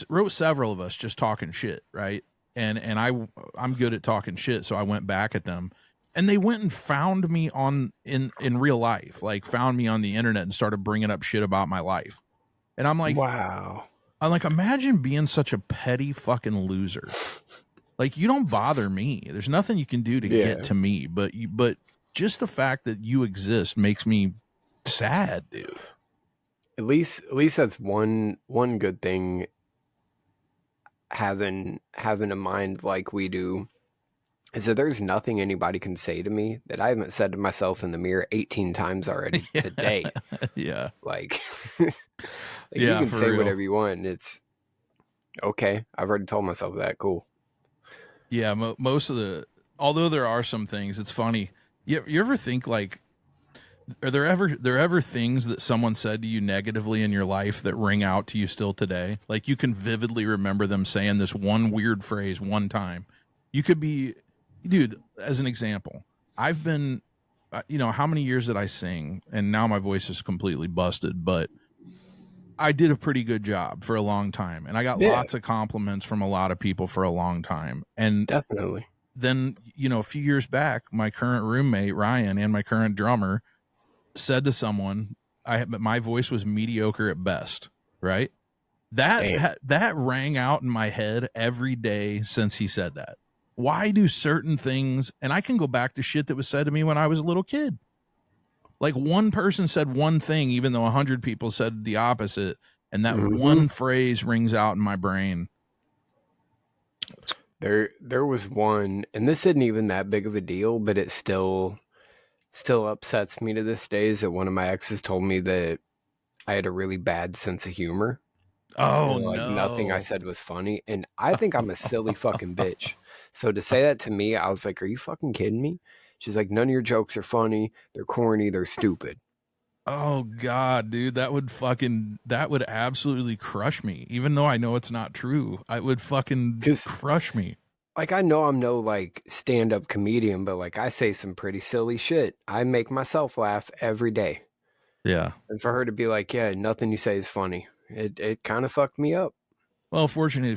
wrote several of us just talking shit, right? And I'm good at talking shit, so I went back at them, and they went and found me in real life, like found me on the internet and started bringing up shit about my life. And I'm like, wow. I'm like, imagine being such a petty fucking loser. Like, you don't bother me. There's nothing you can do to get to me, but just the fact that you exist makes me sad, dude. At least that's one good thing. Having a mind like we do is that there's nothing anybody can say to me that I haven't said to myself in the mirror 18 times already today. Yeah. Like, you can say real. whatever you want, and it's okay. I've already told myself that. Cool. Yeah. Most of although there are some things, it's funny. You ever think, like, are there ever things that someone said to you negatively in your life that ring out to you still today? Like, you can vividly remember them saying this one weird phrase one time. You could be, dude, as an example, I've been, you know, how many years did I sing? And now my voice is completely busted, but I did a pretty good job for a long time. And I got lots of compliments from a lot of people for a long time. And definitely. Then, you know, a few years back, my current roommate, Ryan, and my current drummer said to someone, my voice was mediocre at best, right? That rang out in my head every day since he said that. Why do certain things, and I can go back to shit that was said to me when I was a little kid. Like, one person said one thing, even though 100 people said the opposite, and that one phrase rings out in my brain. There was one, and this isn't even that big of a deal, but it still upsets me to this day, is that one of my exes told me that I had a really bad sense of humor. Oh And like nothing I no. said was funny. And I think I'm a silly fucking bitch. So to say that to me, I was like, are you fucking kidding me? She's like, none of your jokes are funny. They're corny. They're stupid. Oh God, dude, that would absolutely crush me. Even though I know it's not true, it would fucking Because crush me. like I know I'm no like stand-up comedian, but like I say some pretty silly shit. I make myself laugh every day. Yeah. And for her to be like, yeah, nothing you say is funny, it kind of fucked me up. Well, fortunately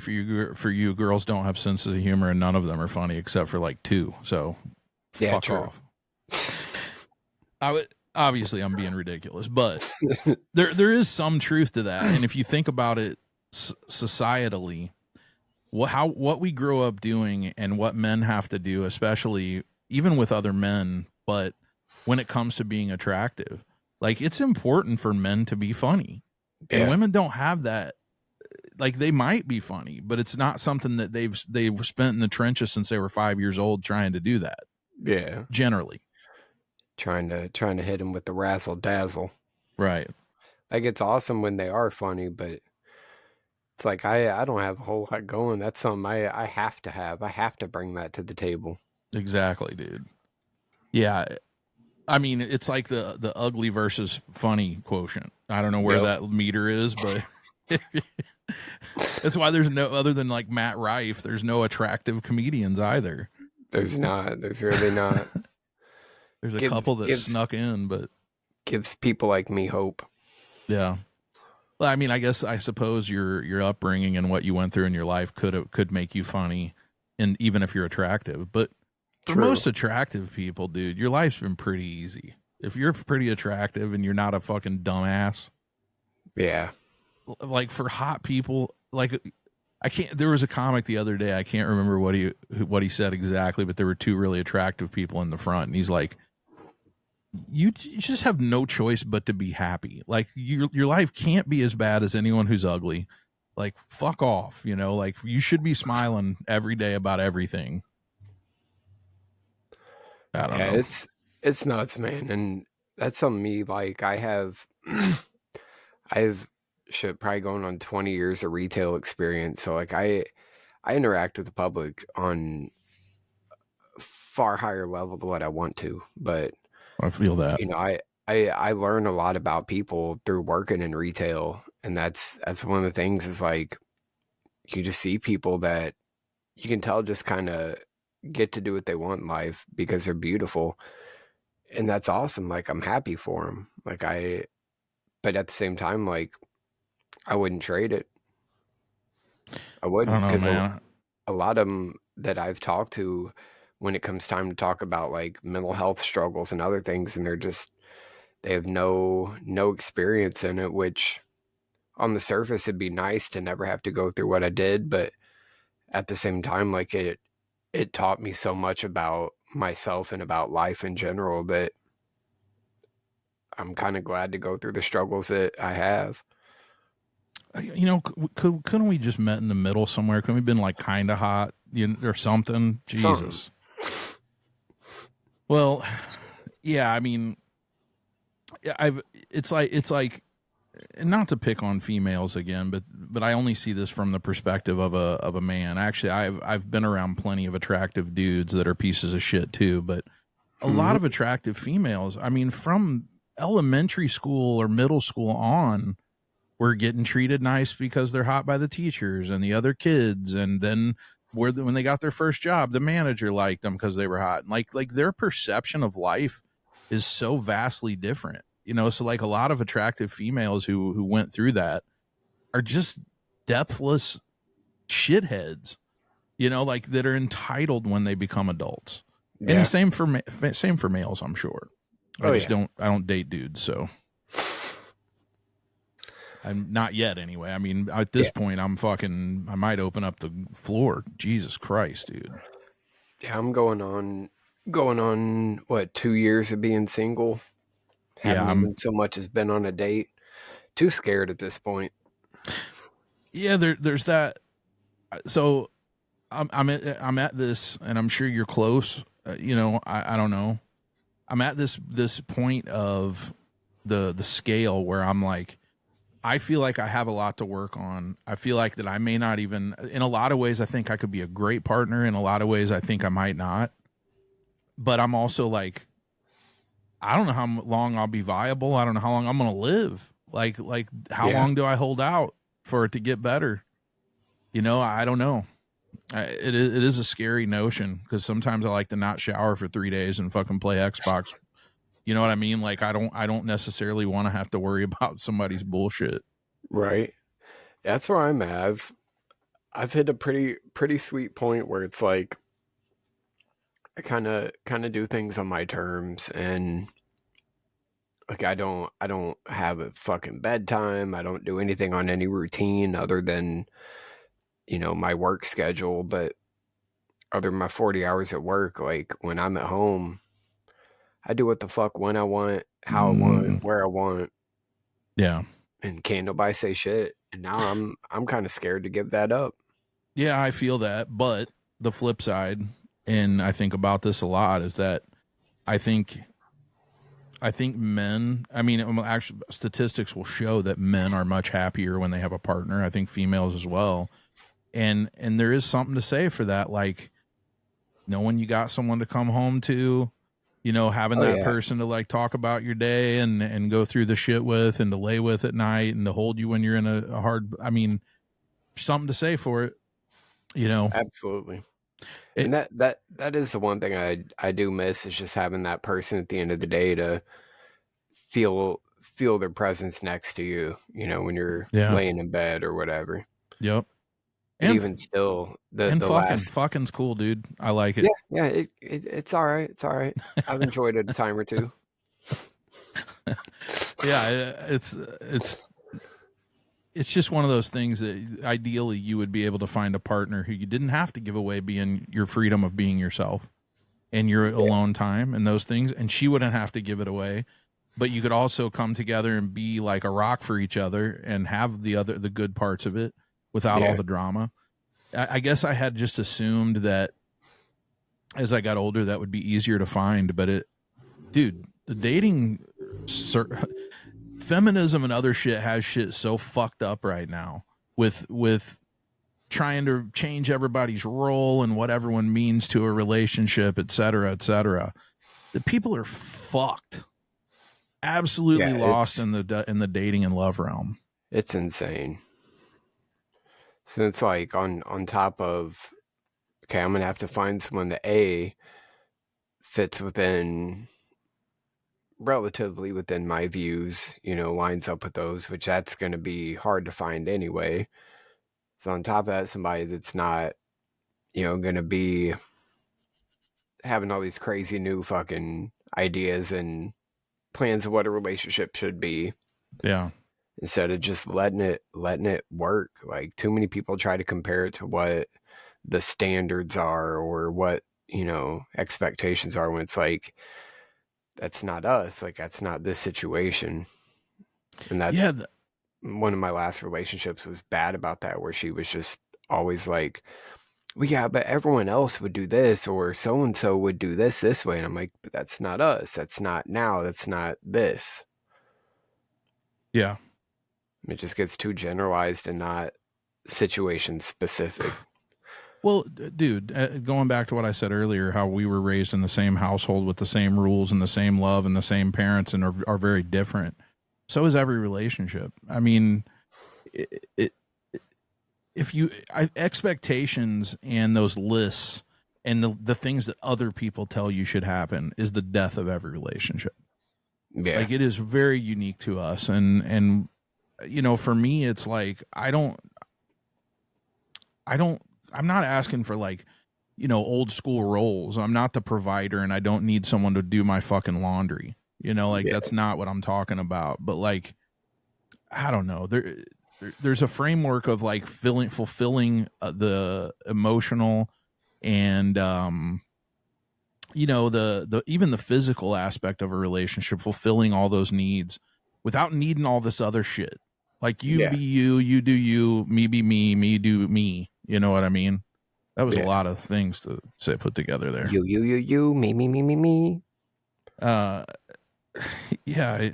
for you, girls don't have senses of humor, and none of them are funny except for like two. So, Yeah, fuck true. off. I would obviously I'm being ridiculous, but there is some truth to that. And if you think about it societally, what we grow up doing and what men have to do, especially even with other men, but when it comes to being attractive, like it's important for men to be funny, and Yeah, women don't have that. Like they might be funny, but it's not something that they've spent in the trenches since they were 5 years old trying to do that. yeah. Generally, Trying to hit him with the razzle dazzle. right? Like it's awesome when they are funny, but it's like I don't have a whole lot going. That's something I have to have. I have to bring that to the table. Exactly, dude. Yeah, I mean, it's like the ugly versus funny quotient. I don't know where Yep. that meter is, but that's why there's no other than like Matt Rife. There's no attractive comedians either. There's not. There's really not. There's a Gives couple that gives snuck in, but gives people like me hope. yeah. Well, I mean, I suppose your upbringing and what you went through in your life could make you funny, and even if you're attractive. But for True. most attractive people, dude, your life's been pretty easy. If you're pretty attractive and you're not a fucking dumbass, Yeah. like for hot people, like I can't. There was a comic the other day. I can't remember what he said exactly, but there were two really attractive people in the front, and he's like, you just have no choice but to be happy. Like your life can't be as bad as anyone who's ugly. Like fuck off, you know. Like you should be smiling every day about everything. I don't Yeah, know. it's nuts, man. And that's something me like I've shit probably going on 20 years of retail experience. So like I interact with the public on a far higher level than what I want to. But I feel that. you know, I learn a lot about people through working in retail. And that's one of the things is like you just see people that you can tell just kind of get to do what they want in life because they're beautiful. And that's awesome. Like I'm happy for them. But at the same time, like I wouldn't trade it. I I don't wouldn't know, because man. a lot of them that I've talked to when it comes time to talk about like mental health struggles and other things, and they have no experience in it, which on the surface it'd be nice to never have to go through what I did, but at the same time, like it taught me so much about myself and about life in general that I'm kind of glad to go through the struggles that I have. You know, couldn't we just met in the middle somewhere? Couldn't we been like kind of hot, or something? Something. Jesus. Well, yeah. I mean, I've it's like not to pick on females again, but I only see this from the perspective of a man. Actually, I've been around plenty of attractive dudes that are pieces of shit too, but a lot Mhm. of attractive females. I mean, from elementary school or middle school on, were getting treated nice because they're hot by the teachers and the other kids, and then when they got their first job, the manager liked them because they were hot. And like their perception of life is so vastly different, you know. So like a lot of attractive females who went through that are just depthless shitheads, you know, like that are entitled when they become adults. And the Yeah. same for males, I'm sure. Oh yeah. I don't date dudes, so I'm not yet anyway. I mean, at this Yeah. point, I might open up the floor. Jesus Christ, dude. Yeah, I'm going on what 2 years of being single. Yeah, Haven't even so much as been on a date. Too scared at this point. there's that. So I'm at this, and I'm sure you're close. You know, I don't know. I'm at this point of the scale where I'm like, I feel like I have a lot to work on. I feel like that I may not even, in a lot of ways, I think I could be a great partner. In a lot of ways, I think I might not. But I'm also like, I don't know how long I'll be viable. I don't know how long I'm going to live. Like how Yeah. long do I hold out for it to get better? You know, I don't know. It is a scary notion because sometimes I like to not shower for 3 days and fucking play Xbox. You know what I mean? Like I don't necessarily want to have to worry about somebody's bullshit. Right. That's where I'm at. I've hit a pretty sweet point where it's like I kind of do things on my terms, and like I don't have a fucking bedtime. I don't do anything on any routine other than, my work schedule, but other than my 40 hours at work, like when I'm at home, I do what the fuck when I want, how I want, where I want, Yeah. and can't nobody say shit. And now I'm kind of scared to give that up. Yeah, I feel that. But the flip side, and I think about this a lot, is that I think men, I mean, actually, statistics will show that men are much happier when they have a partner. I think females as well. And there is something to say for that. Like, knowing you got someone to come home to, having Oh that yeah. person to like talk about your day and go through the shit with and to lay with at night and to hold you when you're in a hard, I mean, something to say for it, Absolutely. it, And that is the one thing I do miss, is just having that person at the end of the day to feel their presence next to you, when you're yeah. laying in bed or whatever. Yep. But And, even still, the and the last fucking's cool, dude. I like it. yeah, it's all right. It's all right. I've enjoyed it a time or two. Yeah. It's just one of those things that ideally you would be able to find a partner who you didn't have to give away being your freedom of being yourself and your Yeah. alone time and those things. And she wouldn't have to give it away, but you could also come together and be like a rock for each other and have the good parts of it without all Yeah. the drama. I guess I had just assumed that as I got older, that would be easier to find, but dude, the dating, feminism and other shit has shit so fucked up right now with trying to change everybody's role and what everyone means to a relationship, et cetera, et cetera. The people are fucked, absolutely Yeah, lost in the dating and love realm. it's insane. So it's like on top of, okay, I'm gonna have to find someone that fits relatively within my views, lines up with those, which that's gonna be hard to find anyway. So on top of that, somebody that's not, gonna be having all these crazy new fucking ideas and plans of what a relationship should be, Yeah. instead of just letting it work. Like, too many people try to compare it to what the standards are or what, expectations are, when it's like, that's not us. Like, that's not this situation. And Yeah. that's one of my last relationships was bad about that, where she was just always like, well, yeah, but everyone else would do this, or so and so would do this way. And I'm like, but that's not us. That's not now. That's not this. Yeah. It just gets too generalized and not situation specific. Well, dude, going back to what I said earlier, how we were raised in the same household with the same rules and the same love and the same parents and are very different. So is every relationship. I mean, if you expectations and those lists and the things that other people tell you should happen is the death of every relationship. Yeah. Like, it is very unique to us. And for me, it's like, I'm not asking for like, old school roles. I'm not the provider and I don't need someone to do my fucking laundry. Like, Yeah. that's not what I'm talking about. But like, I don't know. There's a framework of like fulfilling the emotional and the even the physical aspect of a relationship, fulfilling all those needs without needing all this other shit. Like, you Yeah. be you, you do you, me be me do me. You know what I mean? That was a Yeah. lot of things to put together there. You, me. Uh, Yeah,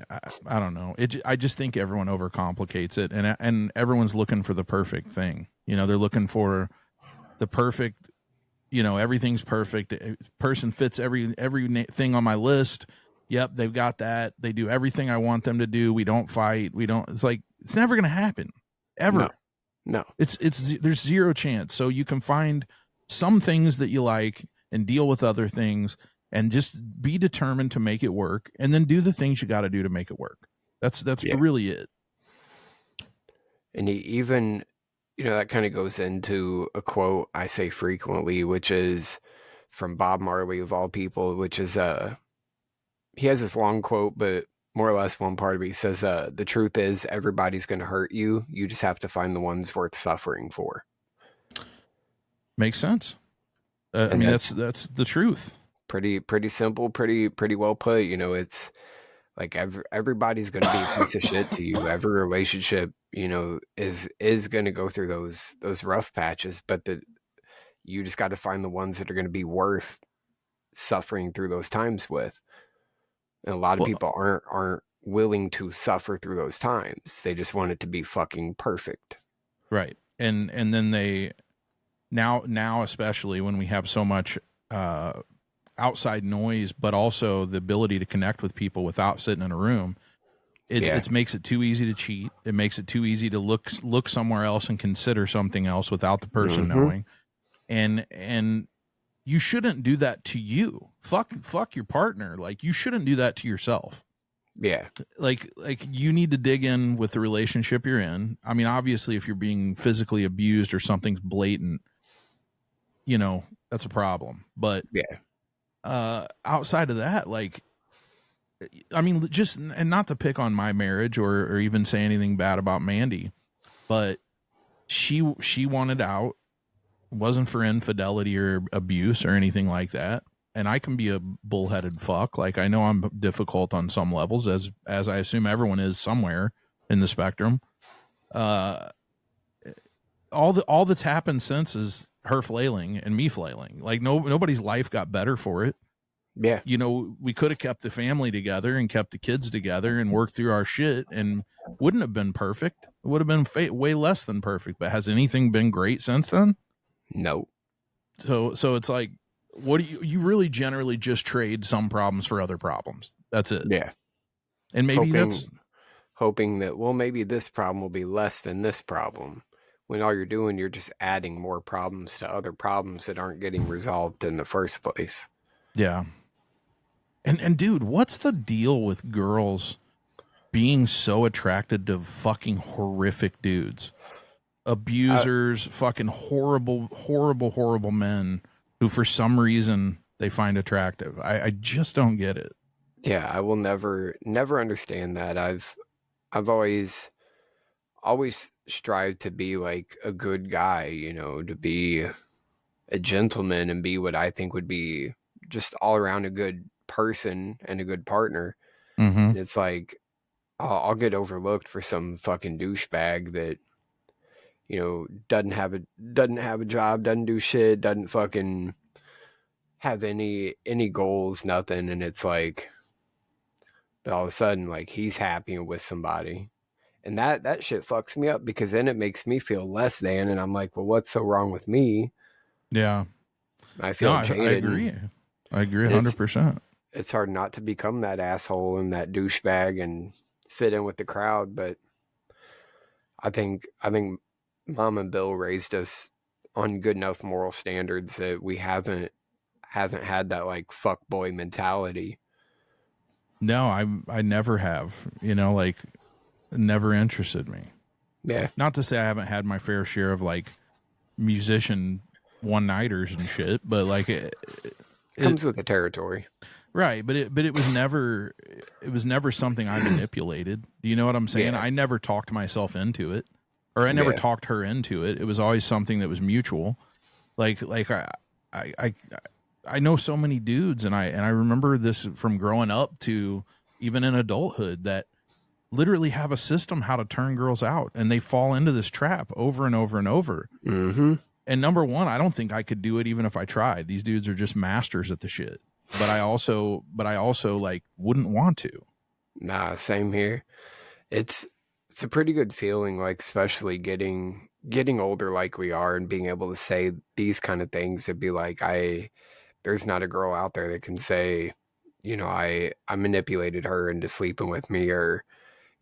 I don't know. I just think everyone overcomplicates it, and everyone's looking for the perfect thing. You know, they're looking for the perfect. You know, everything's perfect. Person fits every thing on my list. Yep, they've got that. They do everything I want them to do. We don't fight. We don't. It's like it's never going to happen, No, ever. no. It's there's zero chance. So you can find some things that you like and deal with other things and just be determined to make it work and then do the things you got to do to make it work. That's Yeah. really it. And even, that kind of goes into a quote I say frequently, which is from Bob Marley of all people, which is he has this long quote, but more or less one part of it, he says, the truth is everybody's going to hurt you. You just have to find the ones worth suffering for. Makes sense. I mean, that's the truth. Pretty simple, pretty well put. It's like everybody's going to be a piece of shit to you. Every relationship, is going to go through those rough patches, but you just got to find the ones that are going to be worth suffering through those times with. And a lot of people aren't willing to suffer through those times. They just want it to be fucking perfect. Right. And then they now especially when we have so much outside noise, but also the ability to connect with people without sitting in a room, it makes it too easy to cheat. It makes it too easy to look somewhere else and consider something else without the person knowing. And you shouldn't do that to you. Fuck your partner. Like, you shouldn't do that to yourself. Yeah. Like you need to dig in with the relationship you're in. I mean, obviously if you're being physically abused or something's blatant, that's a problem. But outside of that, like, I mean, just, and not to pick on my marriage or even say anything bad about Mandy, but she wanted out. Wasn't for infidelity or abuse or anything like that. And I can be a bullheaded fuck. Like, I know I'm difficult on some levels, as I assume everyone is somewhere in the spectrum. All that's happened since is her flailing and me flailing. Like, nobody's life got better for it. Yeah. We could have kept the family together and kept the kids together and worked through our shit, and wouldn't have been perfect. It would have been way less than perfect. But has anything been great since then? No. So it's like, what do you really generally just trade some problems for other problems? That's it. Yeah. And maybe hoping that, well, maybe this problem will be less than this problem. When all you're doing, you're just adding more problems to other problems that aren't getting resolved in the first place. Yeah. And dude, what's the deal with girls being so attracted to fucking horrific dudes? Abusers, fucking horrible men who for some reason they find attractive. I just don't get it. Yeah, I will never understand that. I've always strived to be like a good guy, to be a gentleman and be what I think would be just all around a good person and a good partner. And it's like, I'll get overlooked for some fucking douchebag that, doesn't have a job, doesn't do shit, doesn't fucking have any goals, nothing. And it's like, but all of a sudden, like, he's happy with somebody. And that shit fucks me up, because then it makes me feel less than, and I'm like, well, what's so wrong with me? Yeah. I feel jaded. I agree 100%. It's hard not to become that asshole and that douchebag and fit in with the crowd, but I think Mom and Bill raised us on good enough moral standards that we haven't had that like fuck boy mentality. No, I never have. Like, never interested me. Yeah. Not to say I haven't had my fair share of like musician one-nighters and shit, but like it comes with the territory. Right, but it was never something I manipulated. Do you know what I'm saying? Yeah. I never talked myself into it, or I never talked her into it. It was always something that was mutual. Like I know so many dudes, and I remember this from growing up to even in adulthood, that literally have a system how to turn girls out, and they fall into this trap over and over and over. Mm-hmm. And number one, I don't think I could do it even if I tried. These dudes are just masters at the shit. But I also like wouldn't want to. Nah, same here. It's it's a pretty good feeling, like especially getting older like we are and being able to say these kind of things to be like, there's not a girl out there that can say, I manipulated her into sleeping with me or,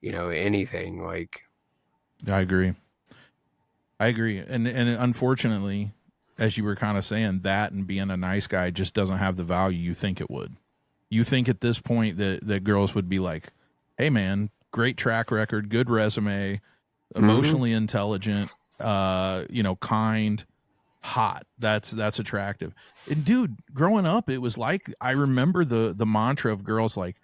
anything like. I agree. And unfortunately, as you were kind of saying, that and being a nice guy just doesn't have the value you think it would. You think at this point that girls would be like, "Hey man, great track record, good resume, Mm-hmm. emotionally intelligent, kind, hot. That's attractive." And dude, growing up, it was like I remember the mantra of girls like,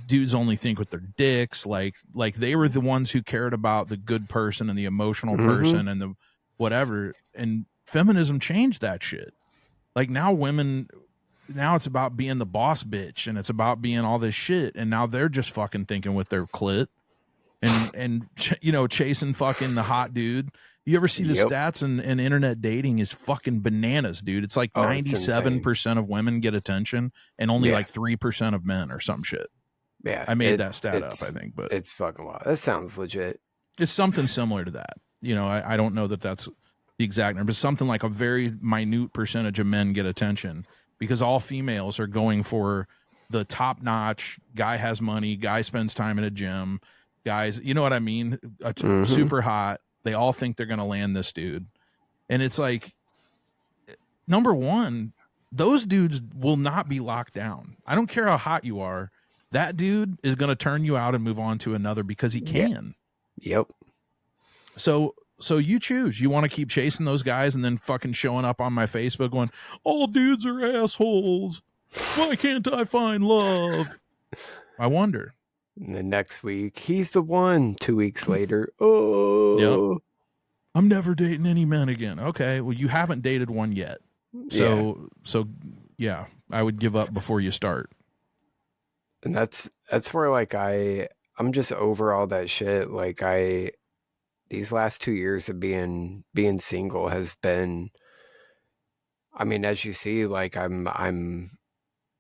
dudes only think with their dicks, like they were the ones who cared about the good person and the emotional Mm-hmm. person and the whatever. And feminism changed that shit. Like now it's about being the boss bitch and it's about being all this shit, and now they're just fucking thinking with their clit and chasing fucking the hot dude. You ever see the Yep. stats and internet dating is fucking bananas, dude. It's like Oh, it's insane. 97% of women get attention and only Yeah. like 3% of men or some shit. Yeah. I made It that stat up, I it's think, but it's fucking wild. That sounds legit. it's something similar to that. I don't know that that's the exact number, but something like a very minute percentage of men get attention because all females are going for the top notch guy, has money, guy spends time in a gym, guys, you know what I mean? Mm-hmm. Super hot. They all think they're going to land this dude. And it's like, number one, those dudes will not be locked down. I don't care how hot you are. That dude is going to turn you out and move on to another because he Yeah. can. Yep. So you choose. You want to keep chasing those guys and then fucking showing up on my Facebook going, all dudes are assholes. Why can't I find love? I wonder. And the next week, he's the one. 2 weeks later, Yep. oh, I'm never dating any men again. Okay. Well, you haven't dated one yet. yeah. So yeah, I would give up before you start. And that's where like I'm just over all that shit. Like these last 2 years of being single has been. I mean, as you see, like I'm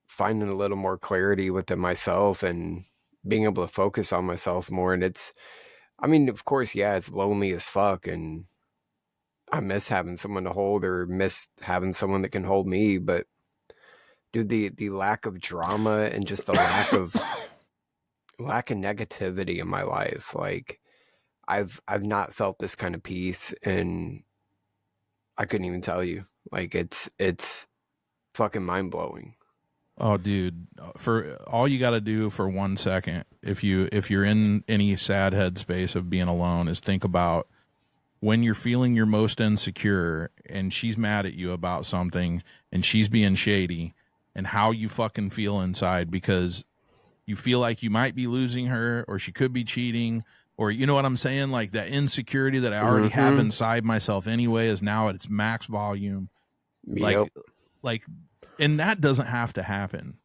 finding a little more clarity within myself and being able to focus on myself more. And I mean, of course, yeah, it's lonely as fuck, and I miss having someone to hold or miss having someone that can hold me. But dude, the lack of drama and just the lack of negativity in my life, like I've not felt this kind of peace, and I couldn't even tell you. Like it's fucking mind blowing. Oh, dude, for all you got to do for 1 second, if you're in any sad headspace of being alone, is think about when you're feeling your most insecure and she's mad at you about something and she's being shady, and how you fucking feel inside because you feel like you might be losing her or she could be cheating, or you know what I'm saying, like that insecurity that I already have Mm-hmm. inside myself anyway is now at its max volume. Yep. Like like and that doesn't have to happen.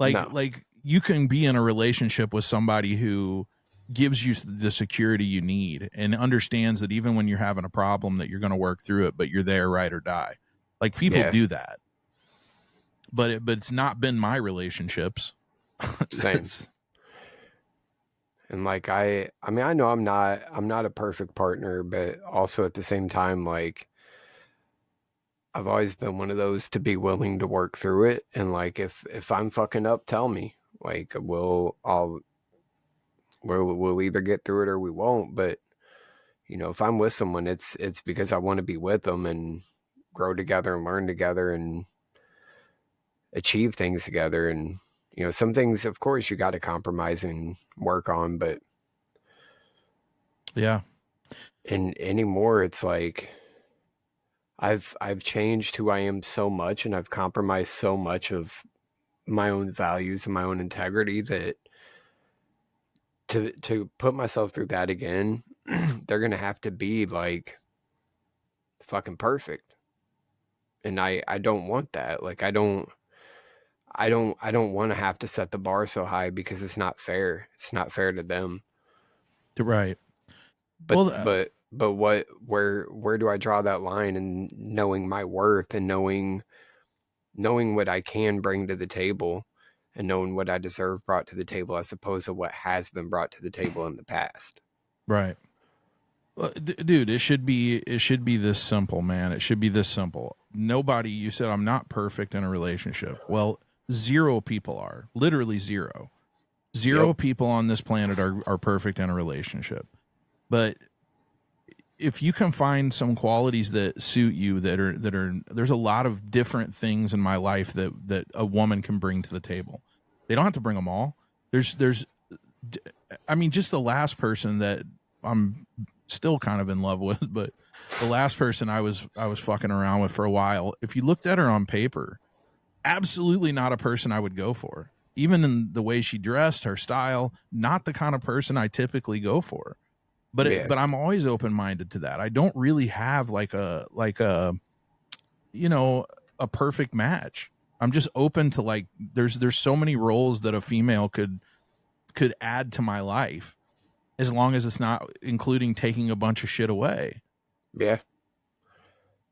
No. Like you can be in a relationship with somebody who gives you the security you need and understands that even when you're having a problem that you're going to work through it, but you're there, ride or die. Like people Yeah. do that, but it's not been my relationships. Same. And like I mean I know I'm not a perfect partner, but also at the same time, like I've always been one of those to be willing to work through it. And like if I'm fucking up, tell me. Like we'll either get through it or we won't. But if I'm with someone, it's because I want to be with them and grow together and learn together and achieve things together. And some things, of course, you got to compromise and work on. But Yeah. anymore, it's like I've changed who I am so much, and I've compromised so much of my own values and my own integrity that to put myself through that again, they're gonna have to be like fucking perfect. And I don't want that. Like I don't want to have to set the bar so high because it's not fair. It's not fair to them. Right. But Well, but where do I draw that line in knowing my worth and knowing what I can bring to the table and knowing what I deserve brought to the table as opposed to what has been brought to the table in the past. Right. Well, dude, it should be this simple, man. It should be this simple. Nobody, you said I'm not perfect in a relationship. Well, 0 people are. Literally 0. 0 Yep. people on this planet are perfect in a relationship. But if you can find some qualities that suit you that are there's a lot of different things in my life that a woman can bring to the table. They don't have to bring them all. I mean, just the last person that I'm still kind of in love with, but the last person I was fucking around with for a while, if you looked at her on paper, absolutely not a person I would go for. Even in the way she dressed, her style, not the kind of person I typically go for. Yeah. But I'm always open-minded to that. I don't really have like a a perfect match. I'm just open to like there's so many roles that a female could add to my life, as long as it's not including taking a bunch of shit away. Yeah.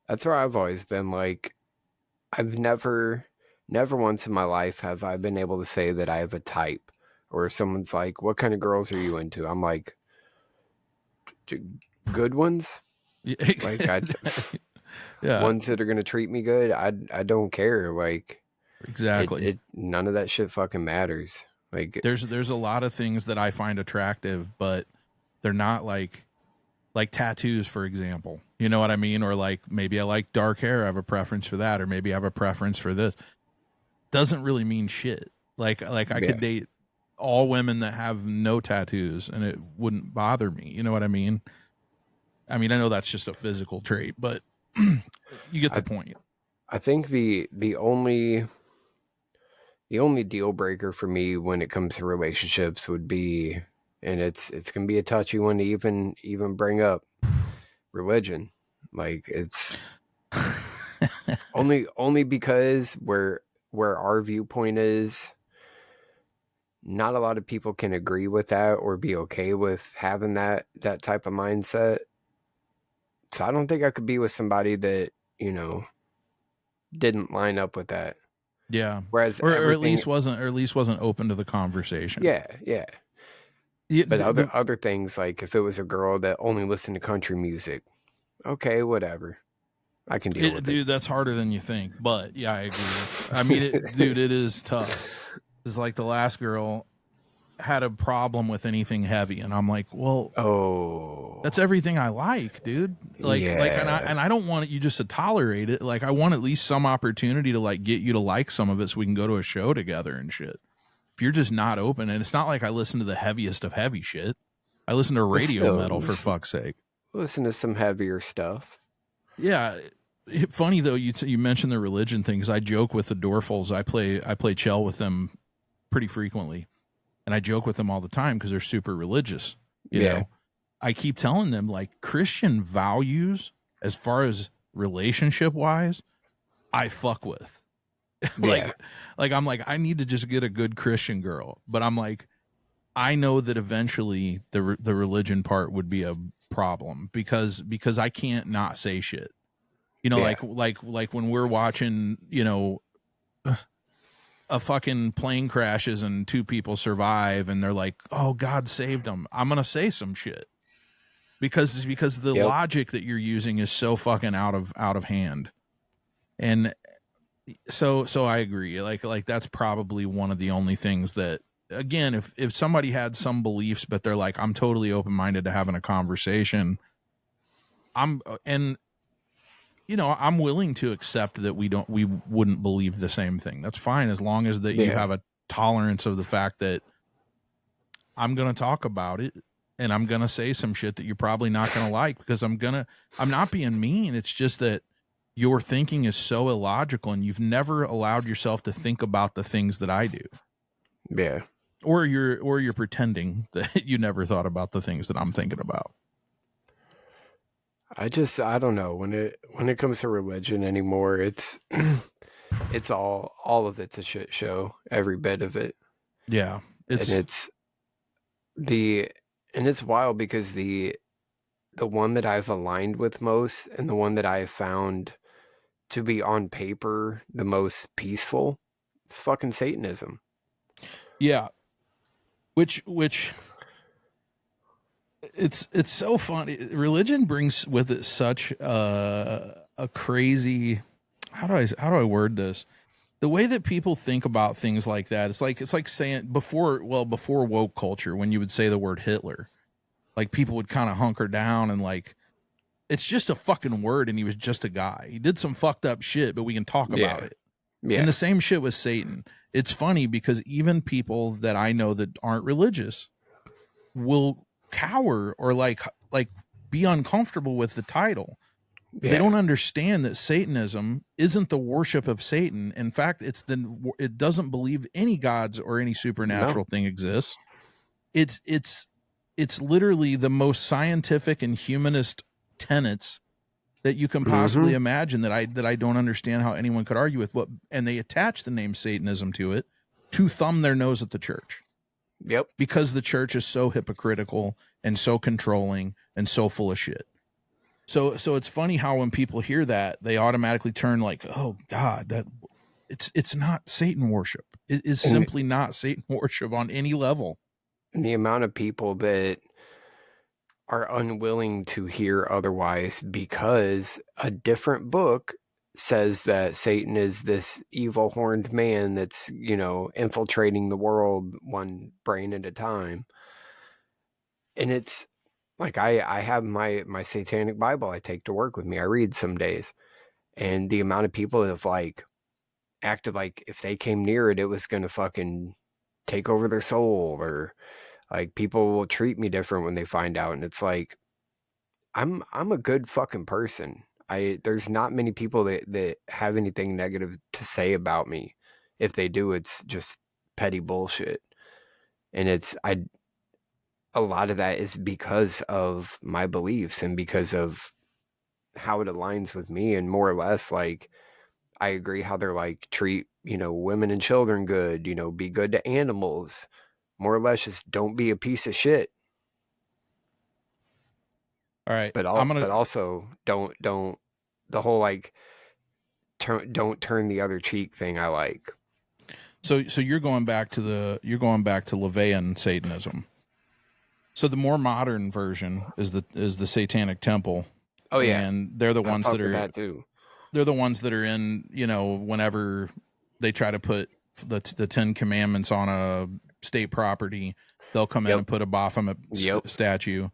That's where I've always been. Like, I've never once in my life have I been able to say that I have a type. Or if someone's like, what kind of girls are you into? I'm like, good ones. Like, Yeah, ones that are going to treat me good. I don't care. Like, exactly. None of that shit fucking matters. Like, There's a lot of things that I find attractive, but they're not like tattoos, for example. You know what I mean? Or like maybe I like dark hair, I have a preference for that, or maybe I have a preference for this. Doesn't really mean shit. Like I could date all women that have no tattoos and it wouldn't bother me. You know what I mean? I mean, I know that's just a physical trait, but you get the point. I think the only deal breaker for me when it comes to relationships would be, and it's gonna be a touchy one to even bring up, religion. Like, it's only because where our viewpoint is, not a lot of people can agree with that or be okay with having that type of mindset. So I don't think I could be with somebody that, didn't line up with that. Yeah. Whereas Or at least wasn't open to the conversation. yeah. Yeah, But other things, like if it was a girl that only listened to country music, okay, whatever. I can deal with it. Dude, that's harder than you think. But yeah, I agree. I mean, dude, it is tough. It's like the last girl had a problem with anything heavy, and I'm like, well, that's everything I like, dude. And I don't want you just to tolerate it. Like, I want at least some opportunity to like get you to like some of it, so we can go to a show together and shit. If you're just not open, and it's not like I listen to the heaviest of heavy shit. I listen to radio metal, for fuck's sake. Listen to some heavier stuff. Yeah. Funny though, you mentioned the religion thing, because I joke with the Dorfels. I play chell with them pretty frequently, and I joke with them all the time because they're super religious. You know, I keep telling them, like, Christian values, as far as relationship wise, I fuck with. like I'm like, I need to just get a good Christian girl, but I'm like, I know that eventually the religion part would be a problem because I can't not say shit. You know, like when we're watching, a fucking plane crashes and 2 people survive and they're like, "Oh, God saved them." I'm going to say some shit. Because the logic that you're using is so fucking out of hand. And so I agree. Like that's probably one of the only things that, again, if somebody had some beliefs but they're like, I'm totally open-minded to having a conversation, I'm willing to accept that we wouldn't believe the same thing. That's fine, as long as that you have a tolerance of the fact that I'm going to talk about it and I'm going to say some shit that you're probably not going to like, because I'm not being mean. It's just that your thinking is so illogical and you've never allowed yourself to think about the things that I do. Yeah. Or you're pretending that you never thought about the things that I'm thinking about. I don't know, when it comes to religion anymore, it's it's all of it's a shit show, every bit of it. Yeah. It's wild because the one that I've aligned with most and the one that I have found to be on paper the most peaceful, it's fucking Satanism. Yeah. Which it's so funny. Religion brings with it such a crazy, how do I word this? The way that people think about things like that, it's like saying before woke culture, when you would say the word Hitler, like people would kind of hunker down and like, it's just a fucking word and he was just a guy. He did some fucked up shit, but we can talk about Yeah. it. Yeah. And the same shit with Satan. It's funny because even people that I know that aren't religious will cower or like be uncomfortable with the title. They don't understand that Satanism isn't the worship of Satan. In fact, it doesn't believe any gods or any supernatural thing exists. It's literally the most scientific and humanist tenets that you can possibly imagine that I don't understand how anyone could argue with. And they attach the name Satanism to it to thumb their nose at the church. Yep. Because the church is so hypocritical and so controlling and so full of shit. So it's funny how when people hear that, they automatically turn like, oh God, that it's not Satan worship. It is simply not Satan worship on any level. And the amount of people that are unwilling to hear otherwise because a different book says that Satan is this evil horned man that's, infiltrating the world one brain at a time. And it's like I have my satanic Bible I take to work with me. I read some days. And the amount of people that have like acted like if they came near it, it was gonna fucking take over their soul, or like people will treat me different when they find out. And it's like I'm a good fucking person. There's not many people that have anything negative to say about me. If they do, it's just petty bullshit. And a lot of that is because of my beliefs and because of how it aligns with me, and more or less like I agree how they're like treat, women and children good, be good to animals. More or less just don't be a piece of shit. All right. But also don't the whole like don't turn the other cheek thing I like. So you're going back to LaVeyan Satanism. So the more modern version is the Satanic Temple. Oh yeah. And they're the ones that are that too. They're the ones that are in, whenever they try to put the 10 commandments on a state property, they'll come in and put a Baphomet statue.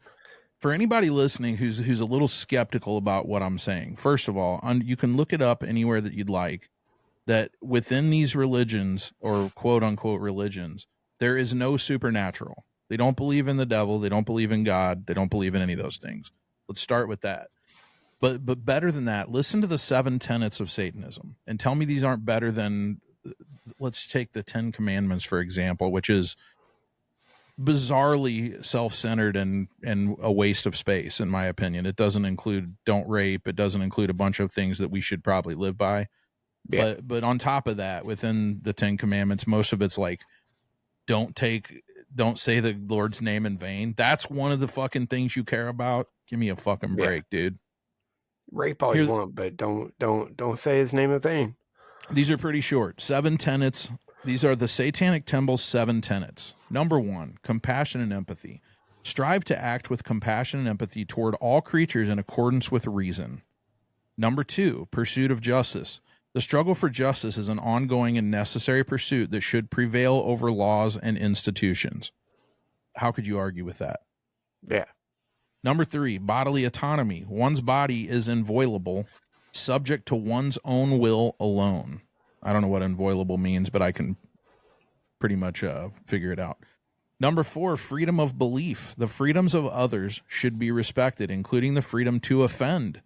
For anybody listening who's a little skeptical about what I'm saying, first of all, you can look it up anywhere that you'd like, that within these religions or quote unquote religions, there is no supernatural. They don't believe in the devil. They don't believe in God. They don't believe in any of those things. Let's start with that. But better than that, listen to the 7 tenets of Satanism and tell me these aren't better than, let's take the 10 commandments, for example, which is bizarrely self-centered and a waste of space, in my opinion. It doesn't include don't rape. It doesn't include a bunch of things that we should probably live by. Yeah. But on top of that, within the 10 commandments, most of it's like, don't say the Lord's name in vain. That's one of the fucking things you care about. Give me a fucking break, dude. Rape all you want, but don't say his name in vain. These are pretty short. 7 tenets. These are the Satanic Temple's 7 tenets. Number 1, compassion and empathy. Strive to act with compassion and empathy toward all creatures in accordance with reason. Number 2, pursuit of justice. The struggle for justice is an ongoing and necessary pursuit that should prevail over laws and institutions. How could you argue with that? Yeah. Number 3, bodily autonomy. One's body is inviolable, subject to one's own will alone. I don't know what inviolable means, but I can pretty much figure it out. Number 4, freedom of belief. The freedoms of others should be respected, including the freedom to offend,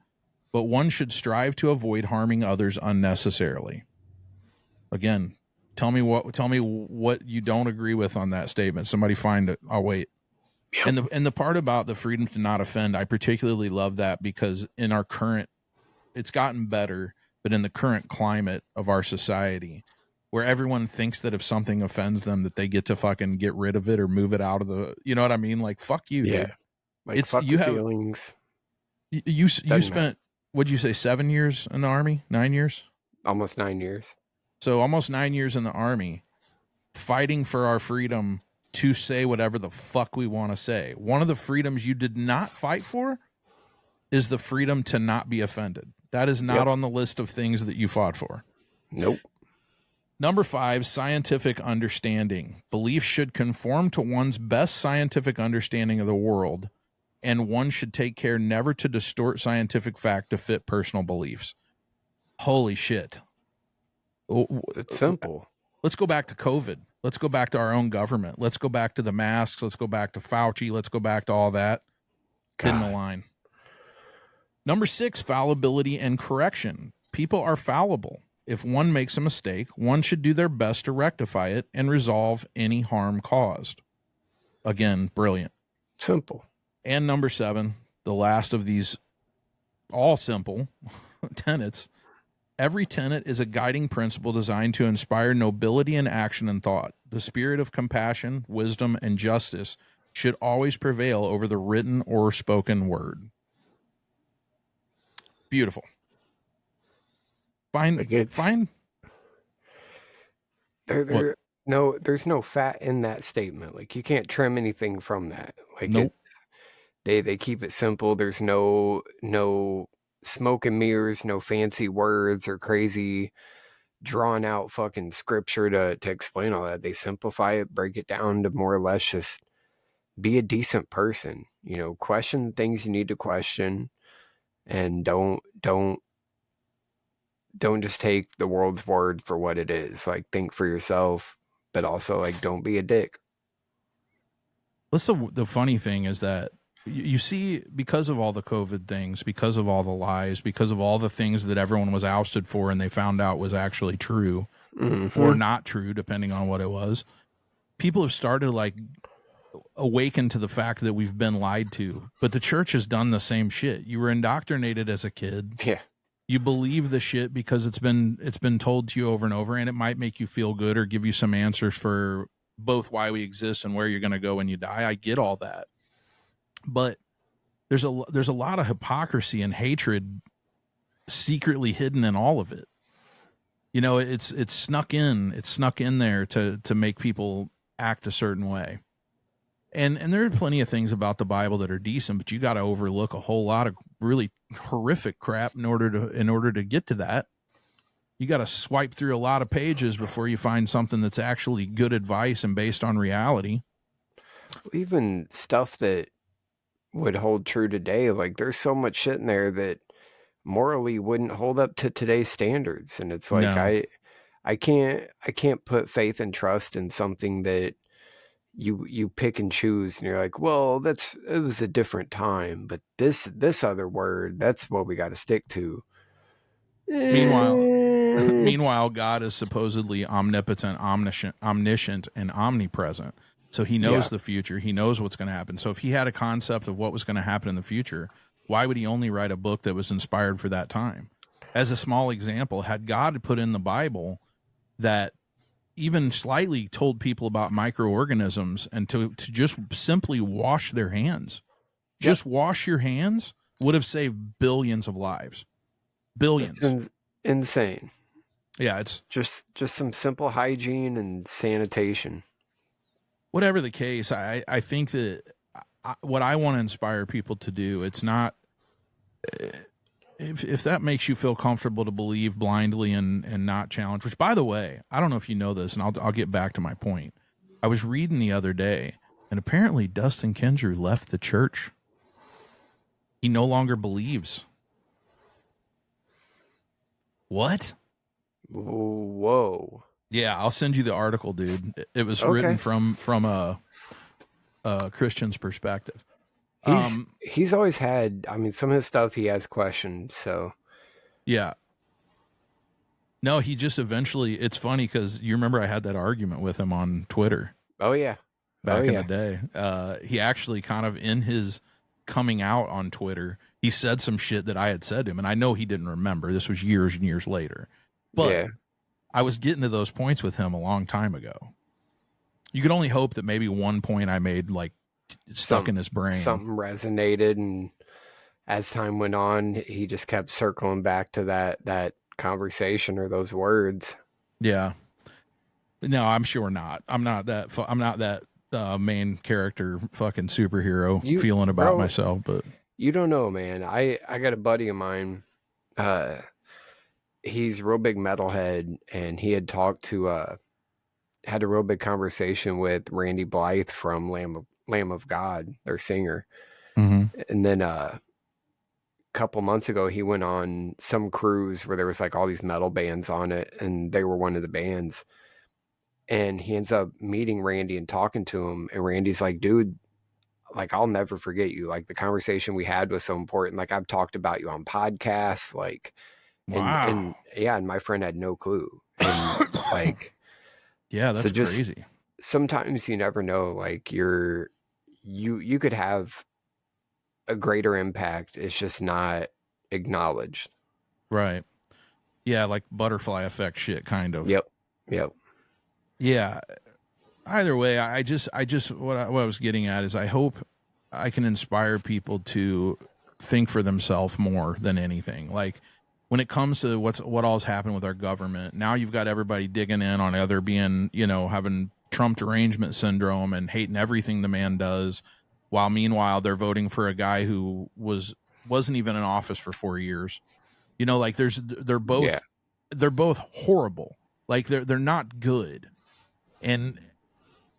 but one should strive to avoid harming others unnecessarily. Again, tell me what you don't agree with on that statement. Somebody find it. I'll wait. Yep. And the part about the freedom to not offend, I particularly love that because in our current, it's gotten better, but in the current climate of our society, where everyone thinks that if something offends them, that they get to fucking get rid of it or move it out of the, you know what I mean? Like, fuck you, dude. Like, fuck you have feelings. You spent, what'd you say, 7 years in the Army? 9 years? Almost 9 years. So almost 9 years in the Army. fighting for our freedom to say whatever the fuck we want to say. One of the freedoms you did not fight for is the freedom to not be offended. That is not on the list of things that you fought for. Nope. Number 5, scientific understanding. Beliefs should conform to one's best scientific understanding of the world, and one should take care never to distort scientific fact to fit personal beliefs. Holy shit. It's simple. Let's go back to COVID. Let's go back to our own government. Let's go back to the masks. Let's go back to Fauci. Let's go back to all that. Didn't align. Number 6, fallibility and correction. People are fallible. If one makes a mistake, one should do their best to rectify it and resolve any harm caused. Again, brilliant. Simple. And number 7, the last of these all simple tenets. Every tenet is a guiding principle designed to inspire nobility in action and thought. The spirit of compassion, wisdom, and justice should always prevail over the written or spoken word. Beautiful. Fine. There's no fat in that statement. Like, you can't trim anything from that. Like, nope. They keep it simple. There's no smoke and mirrors, no fancy words or crazy drawn out fucking scripture to explain all that. They simplify it, break it down to more or less just be a decent person. You know, question things you need to question, and don't just take the world's word for what it is. Like, think for yourself, but also, like, don't be a dick. What's the funny thing is that you see, because of all the COVID things, because of all the lies, because of all the things that everyone was ousted for and they found out was actually true or not true, depending on what it was, people have started like awaken to the fact that we've been lied to. But the church has done the same shit. You were indoctrinated as a kid. Yeah. You believe the shit because it's been told to you over and over, and it might make you feel good or give you some answers for both why we exist and where you're going to go when you die. I get all that. But there's a lot of hypocrisy and hatred secretly hidden in all of it. You know, it's snuck in there to make people act a certain way. And there are plenty of things about the Bible that are decent, but you got to overlook a whole lot of really horrific crap in order to get to that. You got to swipe through a lot of pages before you find something that's actually good advice and based on reality. Even stuff that would hold true today, like, there's so much shit in there that morally wouldn't hold up to today's standards. And it's like, no. I can't put faith and trust in something that you pick and choose, and you're like, well, it was a different time, but this other word, that's what we got to stick to. Meanwhile, God is supposedly omnipotent, omniscient, and omnipresent. So he knows the future. He knows what's going to happen. So if he had a concept of what was going to happen in the future, why would he only write a book that was inspired for that time? As a small example, had God put in the Bible that even slightly told people about microorganisms and to just simply wash their hands, just wash your hands, would have saved billions of lives. Billions. It's insane. Yeah, it's just some simple hygiene and sanitation. Whatever the case, I think that what I want to inspire people to do, it's not, if that makes you feel comfortable to believe blindly and not challenge, which, by the way, I don't know if you know this, and I'll get back to my point. I was reading the other day, and apparently Dustin Kendrew left the church. He no longer believes. What? Whoa. Yeah, I'll send you the article, dude. It was written from a Christian's perspective. He's always had, I mean, some of his stuff he has questioned, so. Yeah. No, he just eventually, it's funny because you remember I had that argument with him on Twitter. Oh, yeah. Back in the day. He actually kind of, in his coming out on Twitter, he said some shit that I had said to him, and I know he didn't remember. This was years and years later. But I was getting to those points with him a long time ago. You could only hope that maybe one point I made, like, stuck in his brain. Something resonated, and as time went on, he just kept circling back to that conversation or those words. Yeah. No, I'm sure not. I'm not that. I'm not that main character fucking superhero You, feeling about bro, myself. But you don't know, man. I got a buddy of mine. Uh, he's a real big metalhead, and he had talked to had a real big conversation with Randy Blythe from Lamb of God, their singer. Mhm. And then a couple months ago, he went on some cruise where there was like all these metal bands on it, and they were one of the bands. And he ends up meeting Randy and talking to him, and Randy's like, "Dude, like I'll never forget you. Like the conversation we had was so important. Like I've talked about you on podcasts, like and wow, yeah, and my friend had no clue. And like yeah, so that's just crazy. sometimes you never know, like you could have a greater impact. It's just not acknowledged. Right? Yeah, like butterfly effect shit, kind of. Yep. Yep. Yeah. Either way, I just what I was getting at is I hope I can inspire people to think for themselves more than anything. Like when it comes to what all's happened with our government, now you've got everybody digging in on either being, having Trump derangement syndrome and hating everything the man does, while meanwhile they're voting for a guy who wasn't even in office for 4 years. Like Yeah. they're both horrible. Like they're not good. And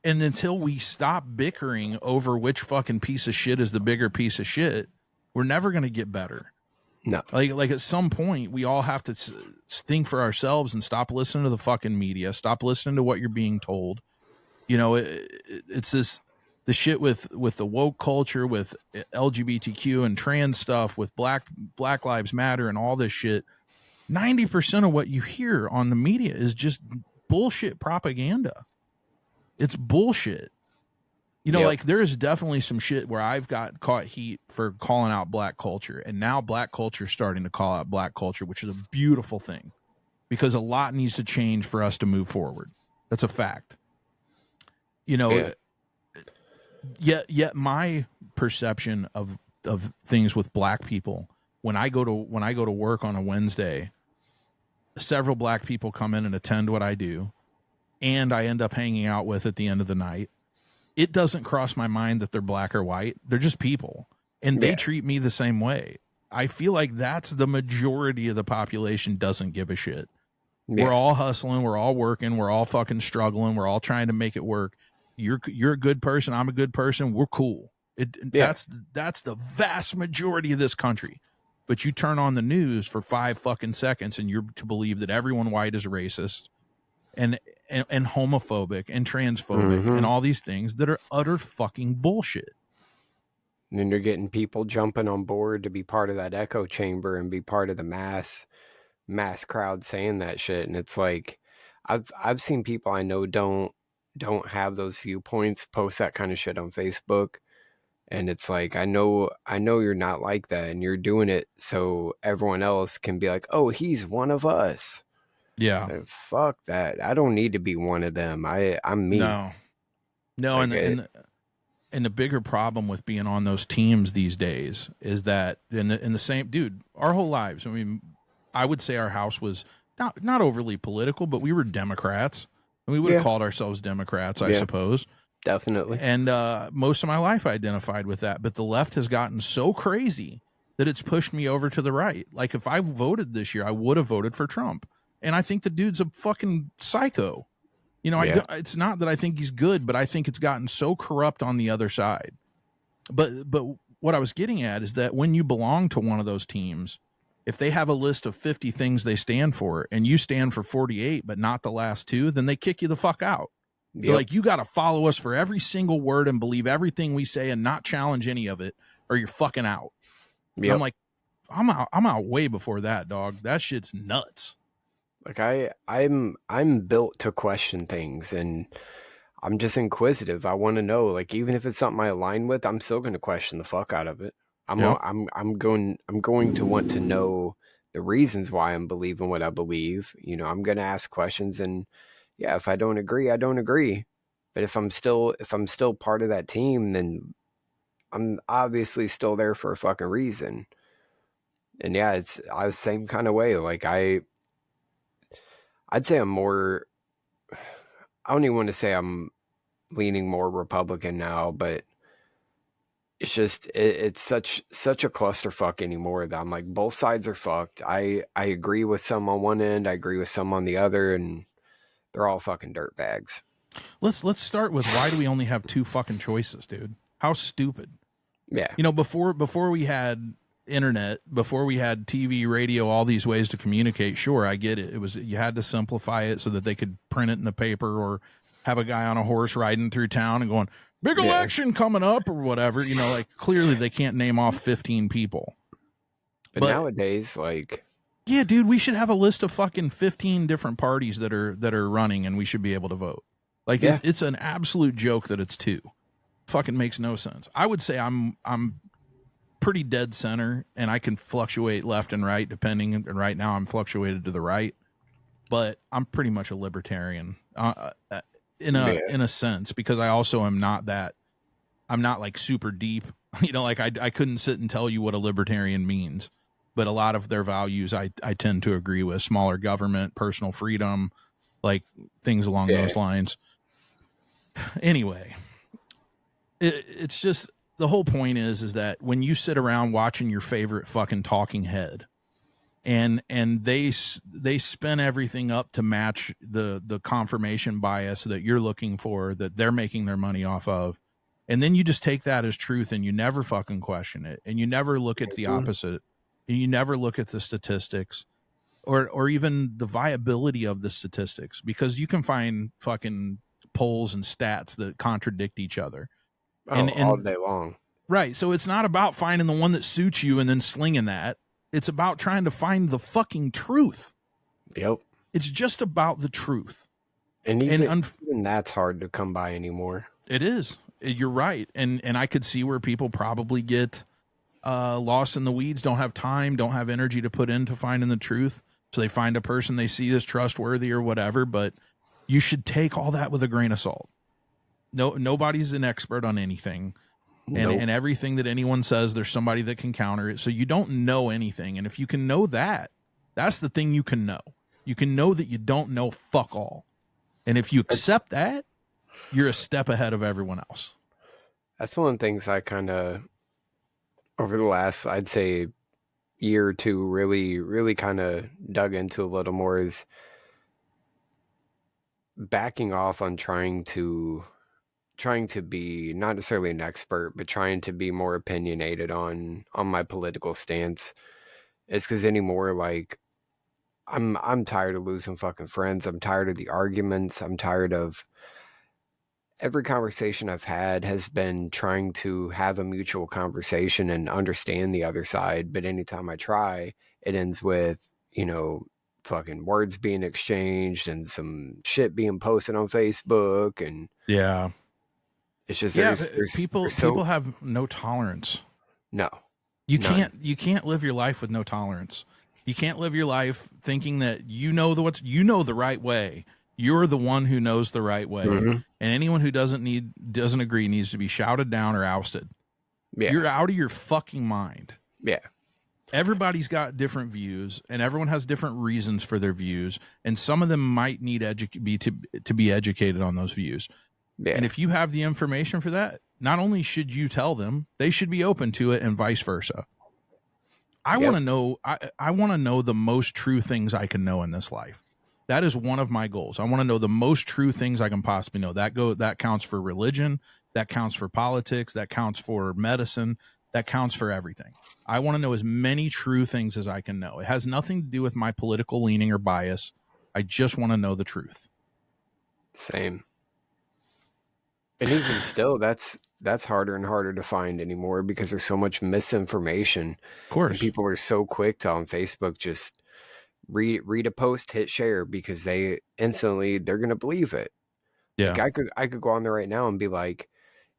until we stop bickering over which fucking piece of shit is the bigger piece of shit, we're never going to get better. No. Like at some point, we all have to think for ourselves and stop listening to the fucking media, stop listening to what you're being told. It's the shit with the woke culture, with LGBTQ and trans stuff, with Black Lives Matter and all this shit. 90% of what you hear on the media is just bullshit propaganda. It's bullshit. Yep. Like there is definitely some shit where I've got caught heat for calling out black culture, and now black culture is starting to call out black culture, which is a beautiful thing because a lot needs to change for us to move forward. That's a fact. You Yeah. know, yet my perception of things with black people when I go to work on a Wednesday, several black people come in and attend what I do, and I end up hanging out with at the end of the night. It doesn't cross my mind that they're black or white. They're just people, and they Yeah. treat me the same way. I feel like that's the majority of the population doesn't give a shit. We're Yeah. all hustling, we're all working, we're all fucking struggling, we're all trying to make it work. You're a good person, I'm a good person, we're cool. Yeah. That's the vast majority of this country. But you turn on the news for 5 fucking seconds and you're to believe that everyone white is racist and and homophobic and transphobic and Mm-hmm. all these things that are utter fucking bullshit. And then you're getting people jumping on board to be part of that echo chamber and be part of the mass crowd saying that shit. And it's like I've seen people I know don't have those viewpoints post that kind of shit on Facebook. And it's like I know you're not like that, and you're doing it so everyone else can be like, oh, he's one of us. Yeah. Fuck that. I don't need to be one of them. I'm me. No. No, Like and the bigger problem with being on those teams these days is that in the same dude, our whole lives. I mean, I would say our house was not overly political, but we were Democrats. And we would have Yeah. called ourselves Democrats, I Yeah. suppose. Definitely. And most of my life I identified with that. But the left has gotten so crazy that it's pushed me over to the right. Like if I voted this year, I would have voted for Trump. And I think the dude's a fucking psycho. Yeah. It's not that I think he's good, but I think it's gotten so corrupt on the other side. But what I was getting at is that when you belong to one of those teams, if they have a list of 50 things they stand for and you stand for 48 but not the last two, then they kick you the fuck out. They're Yep. like, you got to follow us for every single word and believe everything we say and not challenge any of it or you're fucking out. And I'm Yep. like, I'm out way before that, dog. That shit's nuts. Like I'm built to question things, and I'm just inquisitive. I want to know, like, even if it's something I align with, I'm still going to question the fuck out of it. Yep. I'm going to want to know the reasons why I'm believing what I believe. I'm going to ask questions, and yeah, if I don't agree, I don't agree. But if I'm still part of that team, then I'm obviously still there for a fucking reason. And yeah, I was the same kind of way. Like I'd say I'm more I don't even want to say I'm leaning more Republican now, but it's just it's such a clusterfuck anymore that I'm like, both sides are fucked. I agree with some on one end, I agree with some on the other, and they're all fucking dirtbags. Let's start with, why do we only have two fucking choices, dude? How stupid. Yeah. You know, before we had internet, before we had TV, radio, all these ways to communicate, sure, I get it. It was, you had to simplify it so that they could print it in the paper, or have a guy on a horse riding through town and going, big election coming up, or whatever. You know, like, clearly they can't name off 15 people. But nowadays, like, yeah, dude, we should have a list of fucking 15 different parties that are running, and we should be able to vote. Like, Yeah. it's an absolute joke that it's two. Fucking makes no sense. I would say I'm pretty dead center, and I can fluctuate left and right depending. And right now I'm fluctuated to the right, but I'm pretty much a libertarian in a sense, because I also am not that. I'm not like super deep. You know, like I couldn't sit and tell you what a libertarian means, but a lot of their values I tend to agree with: smaller government, personal freedom, like things along those lines. Anyway, it's just, the whole point is that when you sit around watching your favorite fucking talking head, and they spin everything up to match the confirmation bias that you're looking for, that they're making their money off of, and then you just take that as truth, and you never fucking question it, and you never look at the opposite, and you never look at the statistics, or even the viability of the statistics, because you can find fucking polls and stats that contradict each other. and all day long. Right. So it's not about finding the one that suits you and then slinging that. It's about trying to find the fucking truth. Yep. It's just about the truth. And even that's hard to come by anymore. It is. You're right. And I could see where people probably get lost in the weeds, don't have time, don't have energy to put into finding the truth. So they find a person they see as trustworthy or whatever, but you should take all that with a grain of salt. Nobody's an expert on anything. And everything that anyone says, there's somebody that can counter it. So you don't know anything. And if you can know that, that's the thing you can know. You can know that you don't know fuck all. And if you accept that, you're a step ahead of everyone else. That's one of the things I kind of, over the last, I'd say, year or two, really kind of dug into a little more, is backing off on trying to be not necessarily an expert, but trying to be more opinionated on my political stance. It's because anymore, like, I'm tired of losing fucking friends. I'm tired of the arguments. I'm tired of every conversation I've had has been trying to have a mutual conversation and understand the other side. But anytime I try, it ends with, fucking words being exchanged and some shit being posted on Facebook. And yeah, it's just, people have no tolerance. No, you can't live your life with no tolerance. You can't live your life thinking that you know the right way. You're the one who knows the right way. Mm-hmm. And anyone who doesn't agree needs to be shouted down or ousted. Yeah. You're out of your fucking mind. Yeah. Everybody's got different views, and everyone has different reasons for their views, and some of them might need to be educated on those views. Yeah. And if you have the information for that, not only should you tell them, they should be open to it, and vice versa. I want to know. I want to know the most true things I can know in this life. That is one of my goals. I want to know the most true things I can possibly know. That counts for religion. That counts for politics. That counts for medicine. That counts for everything. I want to know as many true things as I can know. It has nothing to do with my political leaning or bias. I just want to know the truth. Same. And even still, that's harder and harder to find anymore because there's so much misinformation. Of course. And people are so quick to, on Facebook, just read a post, hit share, because they're going to believe it. Yeah. Like I could go on there right now and be like,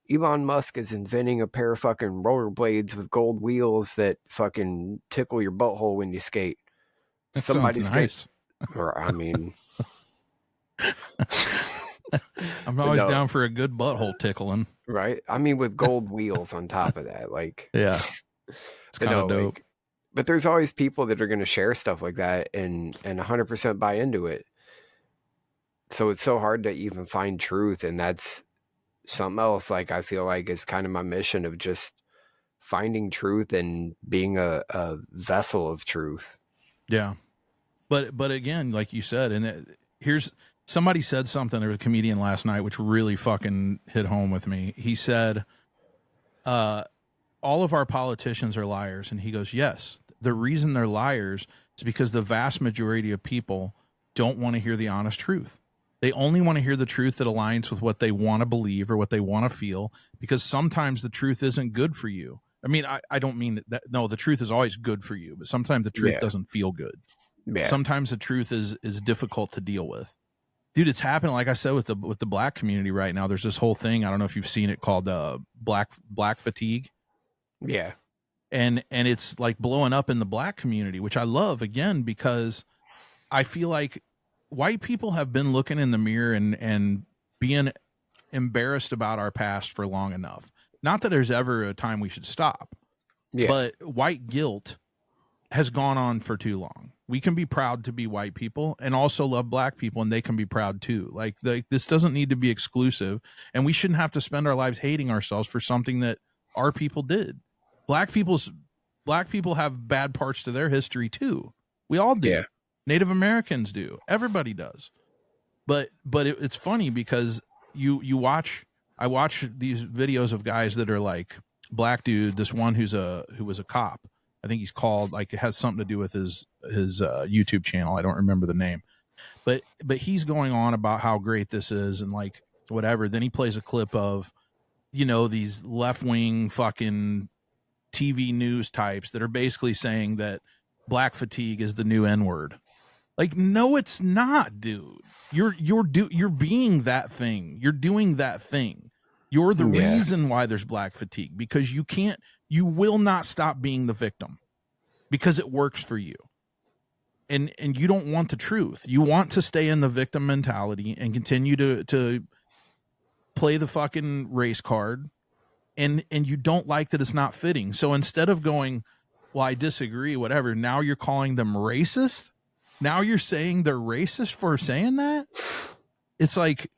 Elon Musk is inventing a pair of fucking rollerblades with gold wheels that fucking tickle your butthole when you skate. That sounds nice. Or, I mean, I'm always down for a good butthole tickling. Right? I mean, with gold wheels on top of that, like, yeah, it's kind of dope. But there's always people that are going to share stuff like that and 100% buy into it. So it's so hard to even find truth, and that's something else. Like I feel like is kind of my mission of just finding truth and being a vessel of truth. Yeah. But again, like you said, here's somebody said something. There was a comedian last night which really fucking hit home with me. He said, all of our politicians are liars, and he goes, yes, the reason they're liars is because the vast majority of people don't want to hear the honest truth. They only want to hear the truth that aligns with what they want to believe or what they want to feel, because sometimes the truth isn't good for you. I mean, I don't mean that. No, the truth is always good for you, but sometimes the truth doesn't feel good. Yeah. Sometimes the truth is difficult to deal with. Dude, it's happening. Like I said, with the black community right now, there's this whole thing. I don't know if you've seen it called black fatigue. Yeah. And it's like blowing up in the black community, which I love, again, because I feel like white people have been looking in the mirror and being embarrassed about our past for long enough. Not that there's ever a time we should stop, but white guilt has gone on for too long. We can be proud to be white people and also love black people, and they can be proud too. Like this doesn't need to be exclusive, and we shouldn't have to spend our lives hating ourselves for something that our people did. Black people have bad parts to their history too. We all do. Yeah. Native Americans do. Everybody does. But it's funny because I watch these videos of guys that are like, black dude, this one who was a cop. I think he's called, like, it has something to do with his YouTube channel. I don't remember the name, but he's going on about how great this is and like whatever. Then he plays a clip of, these left wing fucking TV news types that are basically saying that black fatigue is the new N word. Like, no, it's not, dude. You're being that thing. You're doing that thing. You're the reason why there's black fatigue, because you will not stop being the victim because it works for you. And you don't want the truth. You want to stay in the victim mentality and continue to play the fucking race card. And you don't like that it's not fitting. So instead of going, well, I disagree, whatever, now you're calling them racist. Now you're saying they're racist for saying that. It's like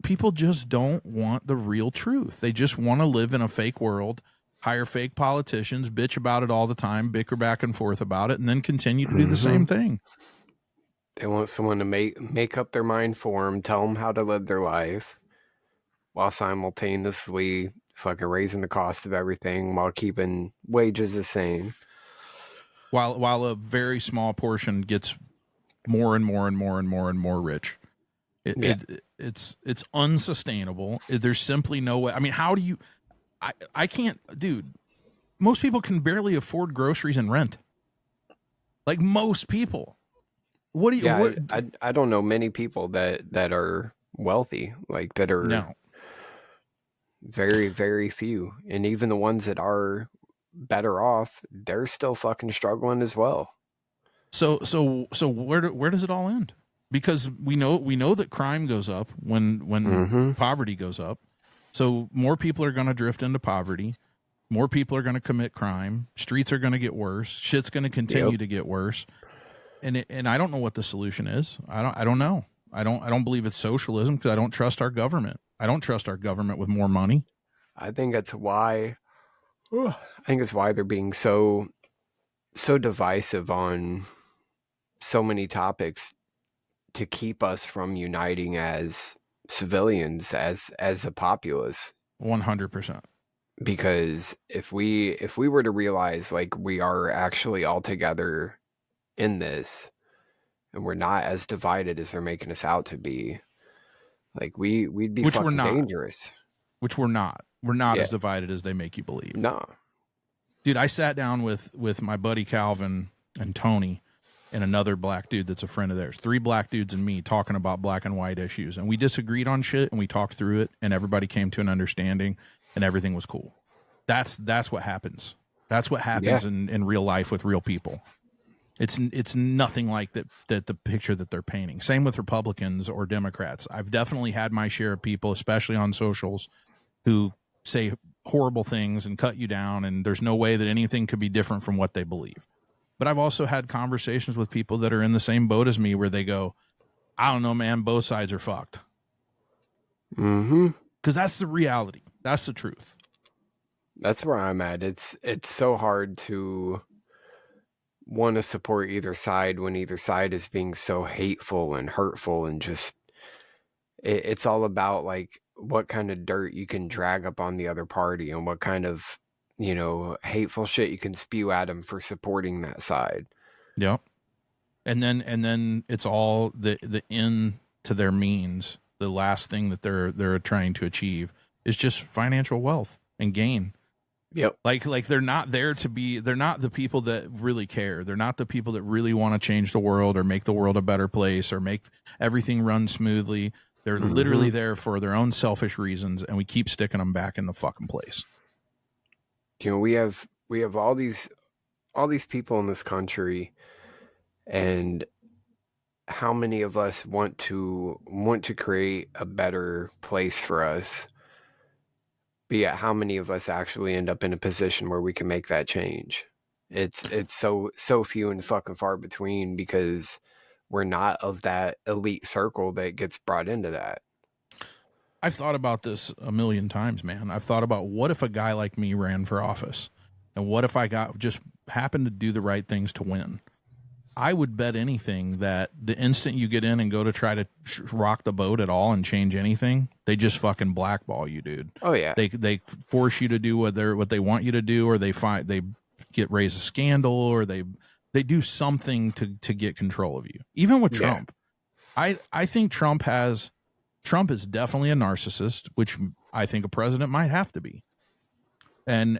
people just don't want the real truth. They just want to live in a fake world, hire fake politicians, bitch about it all the time, bicker back and forth about it, and then continue to do the same thing. They want someone to make up their mind for them, tell them how to live their life, while simultaneously fucking raising the cost of everything while keeping wages the same. While a very small portion gets more and more and more and more and more rich. It's unsustainable. There's simply no way. I mean, how do you, I can't, dude, most people can barely afford groceries and rent. Like most people. What do you, I don't know many people that are wealthy, like that are very, very few. And even the ones that are better off, they're still fucking struggling as well. So where does it all end? Because we know that crime goes up when poverty goes up. So more people are going to drift into poverty. More people are going to commit crime. Streets are going to get worse. Shit's going to continue to get worse. And I don't know what the solution is. I don't know. I don't believe it's socialism because I don't trust our government. I don't trust our government with more money. I think that's why. I think it's why they're being so divisive on so many topics, to keep us from uniting as civilians, as a populace. 100%. Because if we were to realize like we are actually all together in this, and we're not as divided as they're making us out to be, like we'd be fucking dangerous. Which we're not. We're not as divided as they make you believe. No. Dude, I sat down with my buddy Calvin and Tony and another black dude that's a friend of theirs. 3 black dudes and me talking about black and white issues. And we disagreed on shit and we talked through it and everybody came to an understanding and everything was cool. That's what happens. That's what happens in real life with real people. It's nothing like that the picture that they're painting. Same with Republicans or Democrats. I've definitely had my share of people, especially on socials, who say horrible things and cut you down, and there's no way that anything could be different from what they believe. But I've also had conversations with people that are in the same boat as me where they go, I don't know, man. Both sides are fucked. Mm-hmm. Because that's the reality. That's the truth. That's where I'm at. It's so hard to want to support either side when either side is being so hateful and hurtful, and just it's all about like what kind of dirt you can drag up on the other party and what kind of, hateful shit you can spew at them for supporting that side. Yep. And then it's all the end to their means. The last thing that they're trying to achieve is just financial wealth and gain. Yep. Like they're not there to be, they're not the people that really care. They're not the people that really want to change the world or make the world a better place or make everything run smoothly. They're literally there for their own selfish reasons, and we keep sticking them back in the fucking place. We have all these people in this country, and how many of us want to create a better place for us? But yet, how many of us actually end up in a position where we can make that change? It's so few and fucking far between, because we're not of that elite circle that gets brought into that. I've thought about this a million times, man. I've thought about, what if a guy like me ran for office, and what if I just happened to do the right things to win? I would bet anything that the instant you get in and go to try to rock the boat at all and change anything, they just fucking blackball you, dude. Oh yeah. They force you to do what they want you to do, or they raise a scandal, or they do something to get control of you. Even with Trump, I think Trump is definitely a narcissist, which I think a president might have to be. And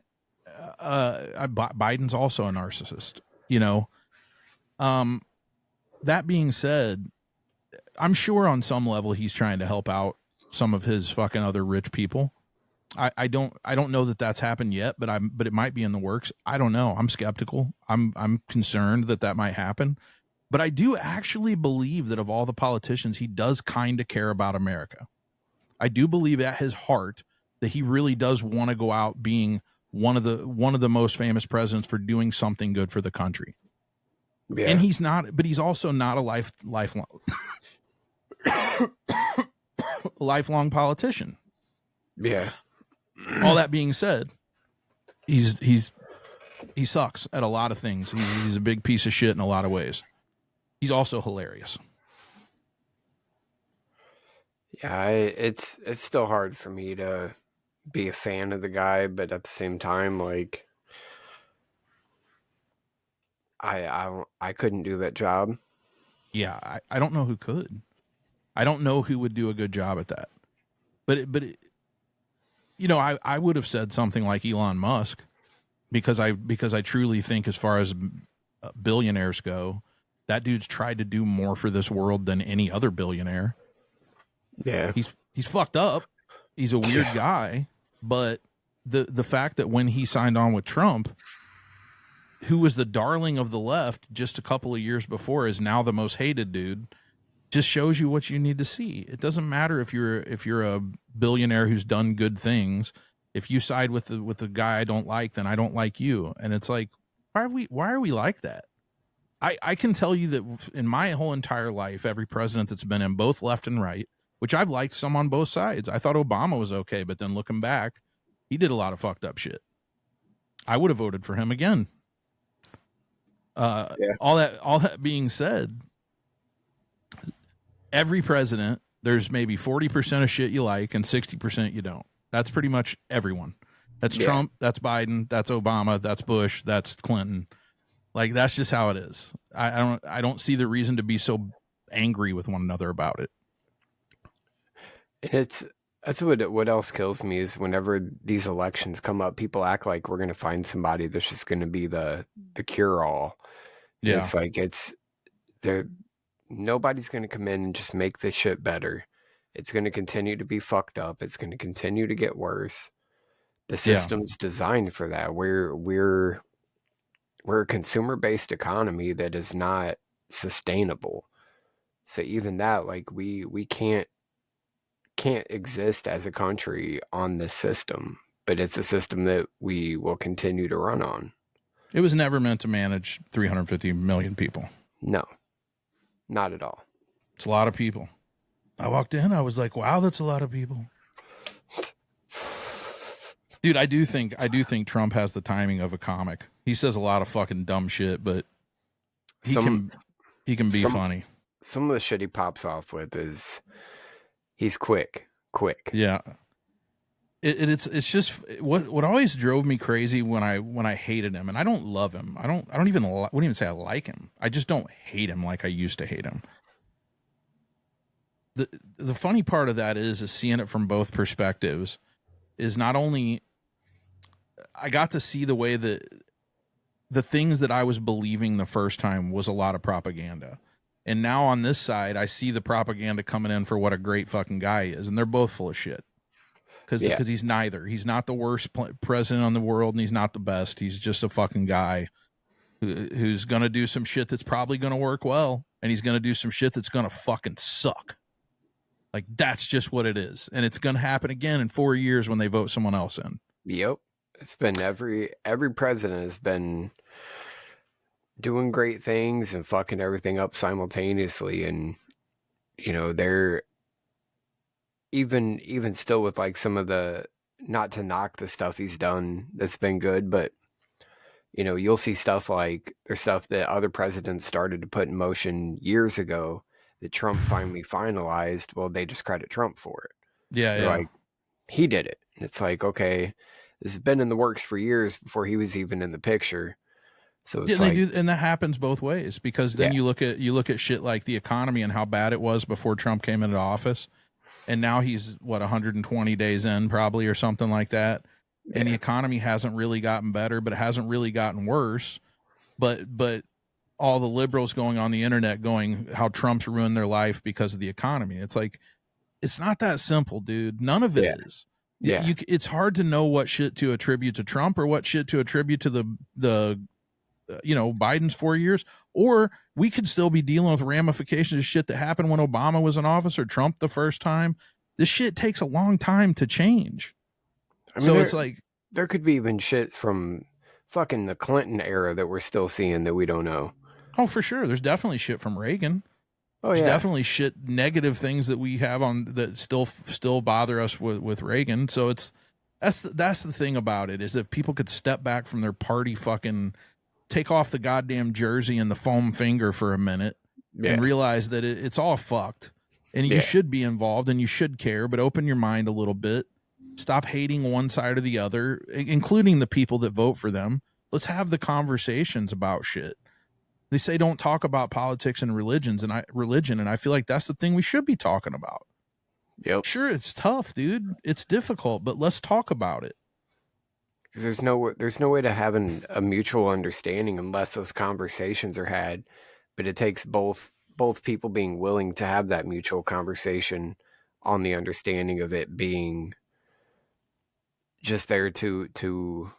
Biden's also a narcissist, that being said, I'm sure on some level he's trying to help out some of his fucking other rich people. I don't know that that's happened yet, but it might be in the works. I don't know. I'm skeptical. I'm concerned that might happen. But I do actually believe that of all the politicians, he does kind of care about America. I do believe at his heart that he really does want to go out being one of the most famous presidents for doing something good for the country. Yeah. And he's not, but he's also not a lifelong politician. Yeah. All that being said, he sucks at a lot of things. He's a big piece of shit in a lot of ways. He's also hilarious. Yeah, it's still hard for me to be a fan of the guy, but at the same time, like, I couldn't do that job. Yeah, I don't know who could. I don't know who would do a good job at that. But I would have said something like Elon Musk, because I truly think, as far as billionaires go, that dude's tried to do more for this world than any other billionaire. Yeah, he's fucked up. He's a weird guy, but the fact that when he signed on with Trump, who was the darling of the left just a couple of years before, is now the most hated dude, just shows you what you need to see. It doesn't matter if you're a billionaire who's done good things. If you side with the guy I don't like, then I don't like you. And it's like, why are we like that? I can tell you that in my whole entire life, every president that's been in, both left and right, which I've liked some on both sides. I thought Obama was okay, but then looking back, he did a lot of fucked up shit. I would have voted for him again. All that being said, every president, there's maybe 40% of shit you like and 60% you don't. That's pretty much everyone. That's Trump, that's Biden, that's Obama, that's Bush, that's Clinton. Like, that's just how it is. I don't see the reason to be so angry with one another about it. That's what else kills me is whenever these elections come up, people act like we're going to find somebody that's just going to be the cure-all. Yeah. It's like nobody's going to come in and just make this shit better. It's going to continue to be fucked up. It's going to continue to get worse. The system's designed for that. We're a consumer-based economy that is not sustainable. So even that, like, we can't exist as a country on this system, but it's a system that we will continue to run on. It was never meant to manage 350 million people. No, not at all. It's a lot of people. I walked in, I was like, wow, that's a lot of people. Dude, I do think Trump has the timing of a comic. He says a lot of fucking dumb shit, but he can be funny. Some of the shit he pops off with is he's quick. Yeah. It's just what always drove me crazy when I hated him, and I don't love him. I wouldn't even say I like him. I just don't hate him like I used to hate him. The funny part of that is seeing it from both perspectives. Is not only I got to see the way that the things that I was believing the first time was a lot of propaganda. And now on this side, I see the propaganda coming in for what a great fucking guy is. And they're both full of shit. Because he's neither. He's not the worst president in the world, and he's not the best. He's just a fucking guy who's going to do some shit that's probably going to work well. And he's going to do some shit that's going to fucking suck. Like, that's just what it is. And it's going to happen again in 4 years when they vote someone else in. Yep. It's been every president has been doing great things and fucking everything up simultaneously. And, you know, they're even still with like some of the, not to knock the stuff he's done that's been good, but, you know, you'll see stuff like there's stuff that other presidents started to put in motion years ago that Trump finally finalized. Well, they just credit Trump for it. They're like, he did it. And it's like, okay, this has been in the works for years before he was even in the picture. So it's and that happens both ways, because then you look at shit like the economy and how bad it was before Trump came into office, and now he's 120 days in probably or something like that, and the economy hasn't really gotten better, but it hasn't really gotten worse. But all the liberals going on the internet going how Trump's ruined their life because of the economy. It's like, it's not that simple, dude. None of it is. Yeah, it's hard to know what shit to attribute to Trump or what shit to attribute to the Biden's 4 years, or we could still be dealing with ramifications of shit that happened when Obama was in office or Trump the first time. This shit takes a long time to change. I mean, so it's like there could be even shit from fucking the Clinton era that we're still seeing that we don't know. Oh, for sure. There's definitely shit from Reagan. There's definitely shit, negative things that we have on that still bother us with Reagan. So that's the thing about it, is if people could step back from their party, fucking take off the goddamn jersey and the foam finger for a minute and realize that it's all fucked, and you should be involved and you should care, but open your mind a little bit. Stop hating one side or the other, including the people that vote for them. Let's have the conversations about shit. They say don't talk about politics and religion, and I feel like that's the thing we should be talking about. Yep. Sure, it's tough, dude. It's difficult, but let's talk about it. There's no way to have a mutual understanding unless those conversations are had. But it takes both people being willing to have that mutual conversation on the understanding of it being just there to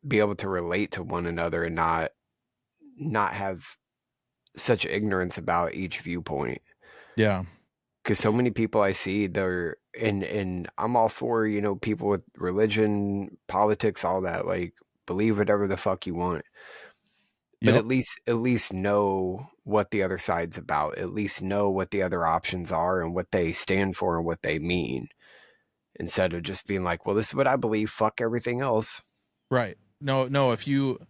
be able to relate to one another and not have such ignorance about each viewpoint. Yeah. Because so many people I see, they're and I'm all for, people with religion, politics, all that, like, believe whatever the fuck you want. But at least know what the other side's about. At least know what the other options are and what they stand for and what they mean. Instead of just being like, well, this is what I believe, fuck everything else. Right. No, if you're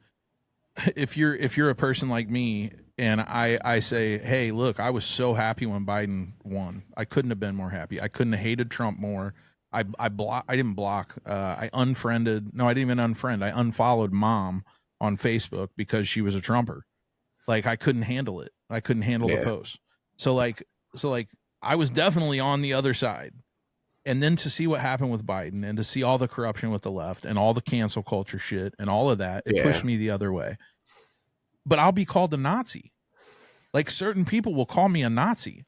a person like me and I say, hey, look, I was so happy when Biden won. I couldn't have been more happy. I couldn't have hated Trump more. I didn't block. I unfriended. No, I didn't even unfriend. I unfollowed Mom on Facebook because she was a Trumper. Like, I couldn't handle it. I couldn't handle the post. So like I was definitely on the other side. And then to see what happened with Biden and to see all the corruption with the left and all the cancel culture shit and all of that, it pushed me the other way. But I'll be called a Nazi. Like, certain people will call me a Nazi.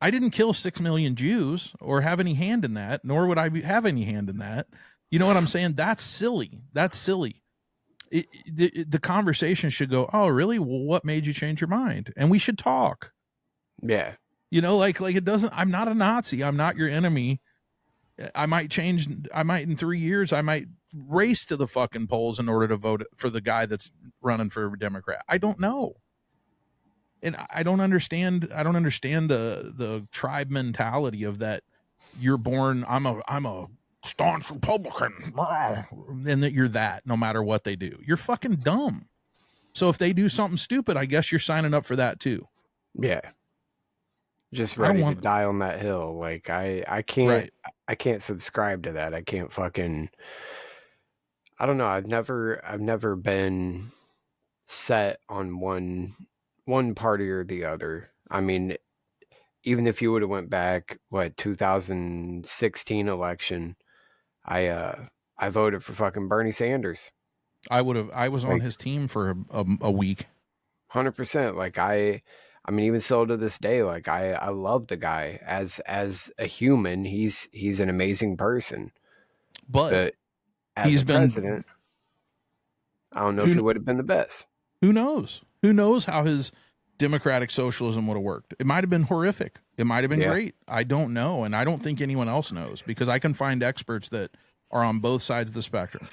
I didn't kill 6 million Jews or have any hand in that, nor would I have any hand in that. You know what I'm saying? That's silly. That's silly. The conversation should go, oh, really? Well, what made you change your mind? And we should talk. Yeah. Like it doesn't, I'm not a Nazi. I'm not your enemy. I might change. I might in 3 years, I might race to the fucking polls in order to vote for the guy that's running for Democrat. I don't know. and I don't understand the tribe mentality of that. You're born, I'm a staunch Republican, and that you're that no matter what they do. You're fucking dumb. So if they do something stupid, I guess you're signing up for that too. Yeah. Just I don't ready to want die on that hill. Like I right. can't subscribe to that. I can't fucking, I don't know. I've never been set on one party or the other. I mean, even if you would have went back, 2016 election, I voted for fucking Bernie Sanders. I was on Like his team for a week. 100%. Like I mean, even still to this day, like I love the guy as a human. He's an amazing person. But But as he's a been president, I don't know if he who would have been the best. who knows? Who knows how his democratic socialism would have worked? It might have been horrific. It might have been Yeah. great. I don't know, and I don't think anyone else knows because I can find experts that are on both sides of the spectrum.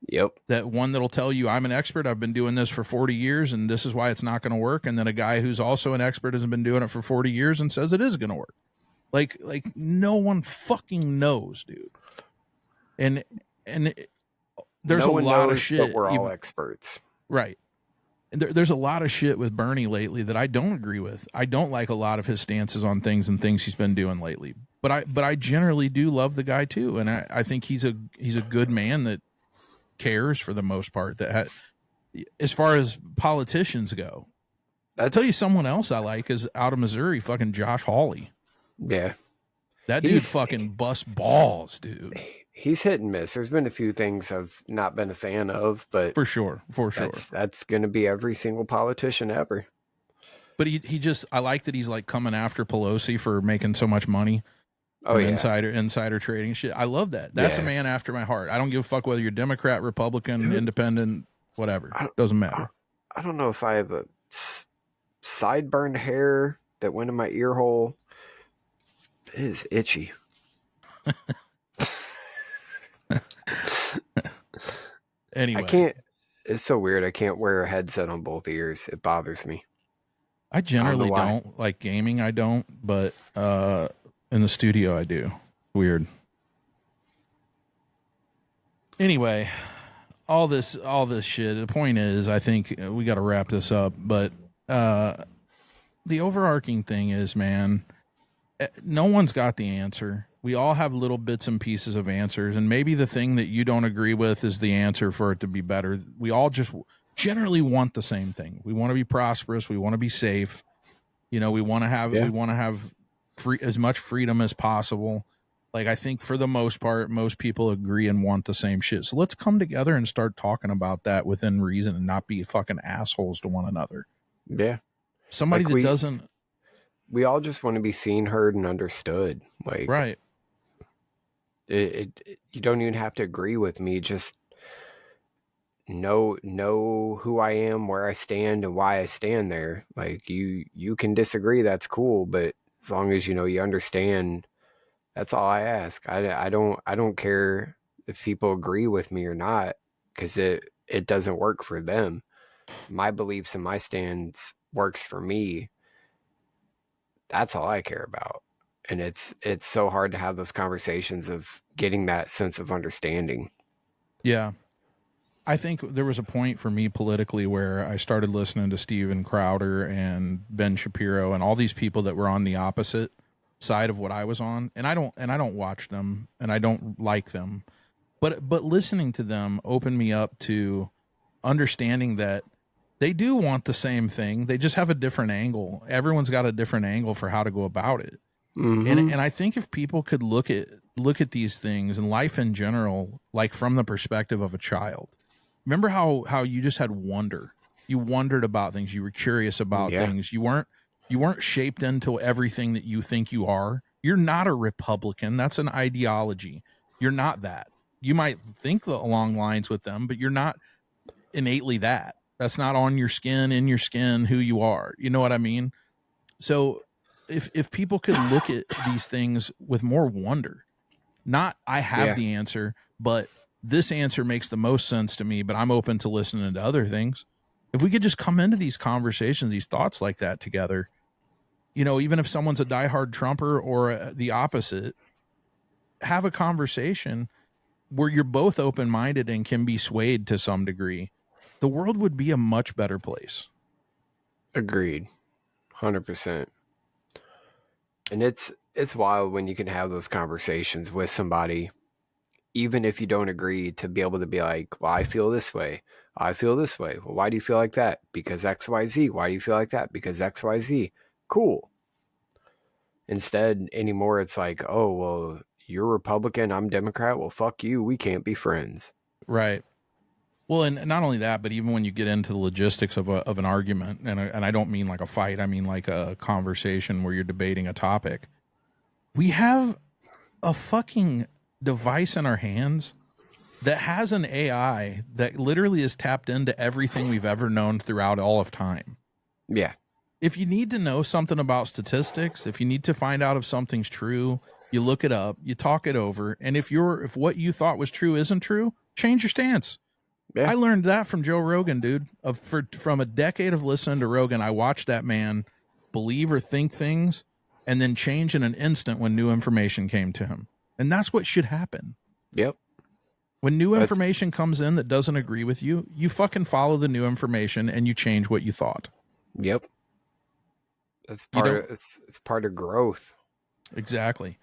Yep. That one that'll tell you I'm an expert, I've been doing this for 40 years and this is why it's not going to work, and then a guy who's also an expert has been doing it for 40 years and says it is going to work. Like no one fucking knows, dude. And there's No a one lot knows, of shit. but we're all even, experts. right. And there's a lot of shit with Bernie lately that I don't agree with. I don't like a lot of his stances on things and things he's been doing lately. But I generally do love the guy too, and I think he's a good man that cares for the most part. As far as politicians go, I'll tell you someone else I like is out of Missouri, fucking Josh Hawley. Yeah. That dude fucking busts balls, dude. He's hit and miss. There's been a few things I've not been a fan of, but For sure. that's going to be every single politician ever. But he just, I like that he's like coming after Pelosi for making so much money. Oh yeah, insider trading shit. I love that. That's a man after my heart. I don't give a fuck whether you're Democrat, Republican, Dude, independent, whatever. Doesn't matter. I don't know if I have a sideburn hair that went in my ear hole. It is itchy. Anyway, I can't. It's so weird. I can't wear a headset on both ears. It bothers me. I generally don't like gaming. I don't, but in the studio I do. Weird. Anyway, all this shit. The point is, I think we got to wrap this up. But the overarching thing is, man, no one's got the answer. We all have little bits and pieces of answers, and maybe the thing that you don't agree with is the answer for it to be better. We all just generally want the same thing. We want to be prosperous. We want to be safe. You know, we want to have as much freedom as possible. Like, I think for the most part, most people agree and want the same shit. So let's come together and start talking about that within reason and not be fucking assholes to one another. Yeah. Somebody like that doesn't. We all just want to be seen, heard, and understood. Like, right. You don't even have to agree with me. Just know who I am, where I stand, and why I stand there. Like, you can disagree. That's cool. But as long as, you understand, that's all I ask. I don't care if people agree with me or not, because it doesn't work for them. My beliefs and my stands works for me. That's all I care about. And it's so hard to have those conversations of getting that sense of understanding. Yeah. I think there was a point for me politically where I started listening to Steven Crowder and Ben Shapiro and all these people that were on the opposite side of what I was on. And I don't watch them and I don't like them. But listening to them opened me up to understanding that they do want the same thing. They just have a different angle. Everyone's got a different angle for how to go about it. Mm-hmm. And I think if people could look at these things and life in general, like from the perspective of a child, remember how you just had wonder. You wondered about things. You were curious about things. You weren't shaped into everything that you think you are. You're not a Republican. That's an ideology. You're not that. You might think along lines with them, but you're not innately that. That's not on your skin, in your skin, who you are. You know what I mean? So if people could look at these things with more wonder, not I have the answer, but this answer makes the most sense to me, but I'm open to listening to other things. If we could just come into these conversations, these thoughts like that together, you know, even if someone's a diehard Trumper or the opposite, have a conversation where you're both open-minded and can be swayed to some degree, the world would be a much better place. Agreed. 100%. And it's wild when you can have those conversations with somebody, even if you don't agree, to be able to be like, well, I feel this way. I feel this way. Well, why do you feel like that? Because XYZ. Why do you feel like that? Because XYZ. Cool. Instead, anymore, it's like, oh, well, you're Republican, I'm Democrat. Well, fuck you. We can't be friends. Right. Well, and not only that, but even when you get into the logistics of an argument, and I don't mean like a fight, I mean like a conversation where you're debating a topic. We have a fucking device in our hands that has an AI that literally is tapped into everything we've ever known throughout all of time. Yeah. If you need to know something about statistics, if you need to find out if something's true, you look it up, you talk it over, and if what you thought was true isn't true, change your stance. Yeah. I learned that from Joe Rogan, dude. From a decade of listening to Rogan, I watched that man believe or think things and then change in an instant when new information came to him. And that's what should happen. Yep. When new information comes in that doesn't agree with you, you fucking follow the new information and you change what you thought. Yep. That's it's part of growth. Exactly.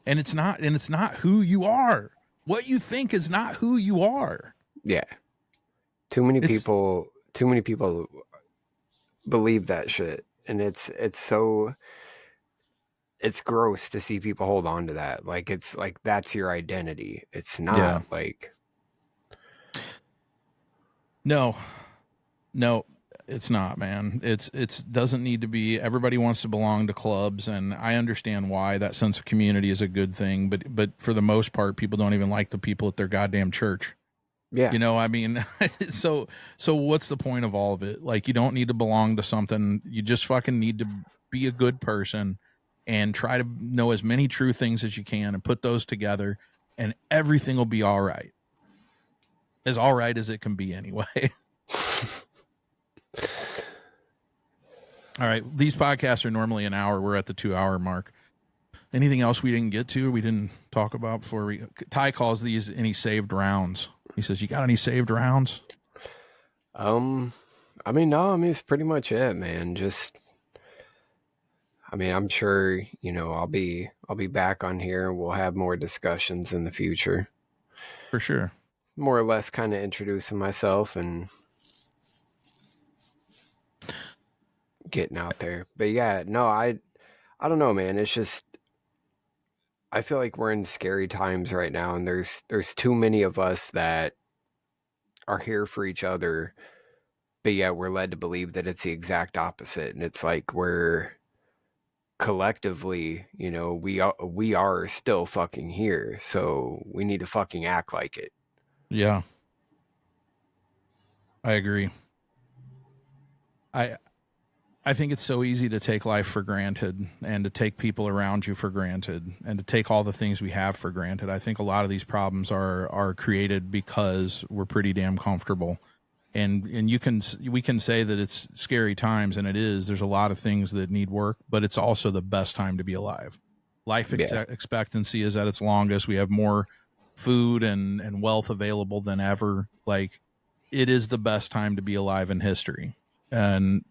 And it's not who you are. What you think is not who you are. Yeah. Too many people believe that shit. And it's gross to see people hold on to that. Like, it's like, that's your identity. It's not like. No, it's not, man. It's doesn't need to be. Everybody wants to belong to clubs, and I understand why that sense of community is a good thing. But for the most part, people don't even like the people at their goddamn church. Yeah. You know, I mean, so what's the point of all of it? Like, you don't need to belong to something. You just fucking need to be a good person and try to know as many true things as you can and put those together, and everything will be all right. As all right as it can be anyway. All right. These podcasts are normally an hour. We're at the 2-hour mark. Anything else we didn't get to or we didn't talk about before Ty calls these any saved rounds. He says, you got any saved rounds? I mean, no, I mean, it's pretty much it, man. Just, I mean, I'm sure, you know, I'll be back on here. We'll have more discussions in the future. For sure. More or less kind of introducing myself and getting out there. But yeah, no, I don't know, man. It's just, I feel like we're in scary times right now, and there's too many of us that are here for each other, but yeah, we're led to believe that it's the exact opposite. And it's like, we're collectively, you know, we are still fucking here, so we need to fucking act like it. Yeah, I agree. I think it's so easy to take life for granted and to take people around you for granted and to take all the things we have for granted. I think a lot of these problems are created because we're pretty damn comfortable. And we can say that it's scary times, and it is. There's a lot of things that need work, but it's also the best time to be alive. Life expectancy is at its longest. We have more food and wealth available than ever. Like, it is the best time to be alive in history. And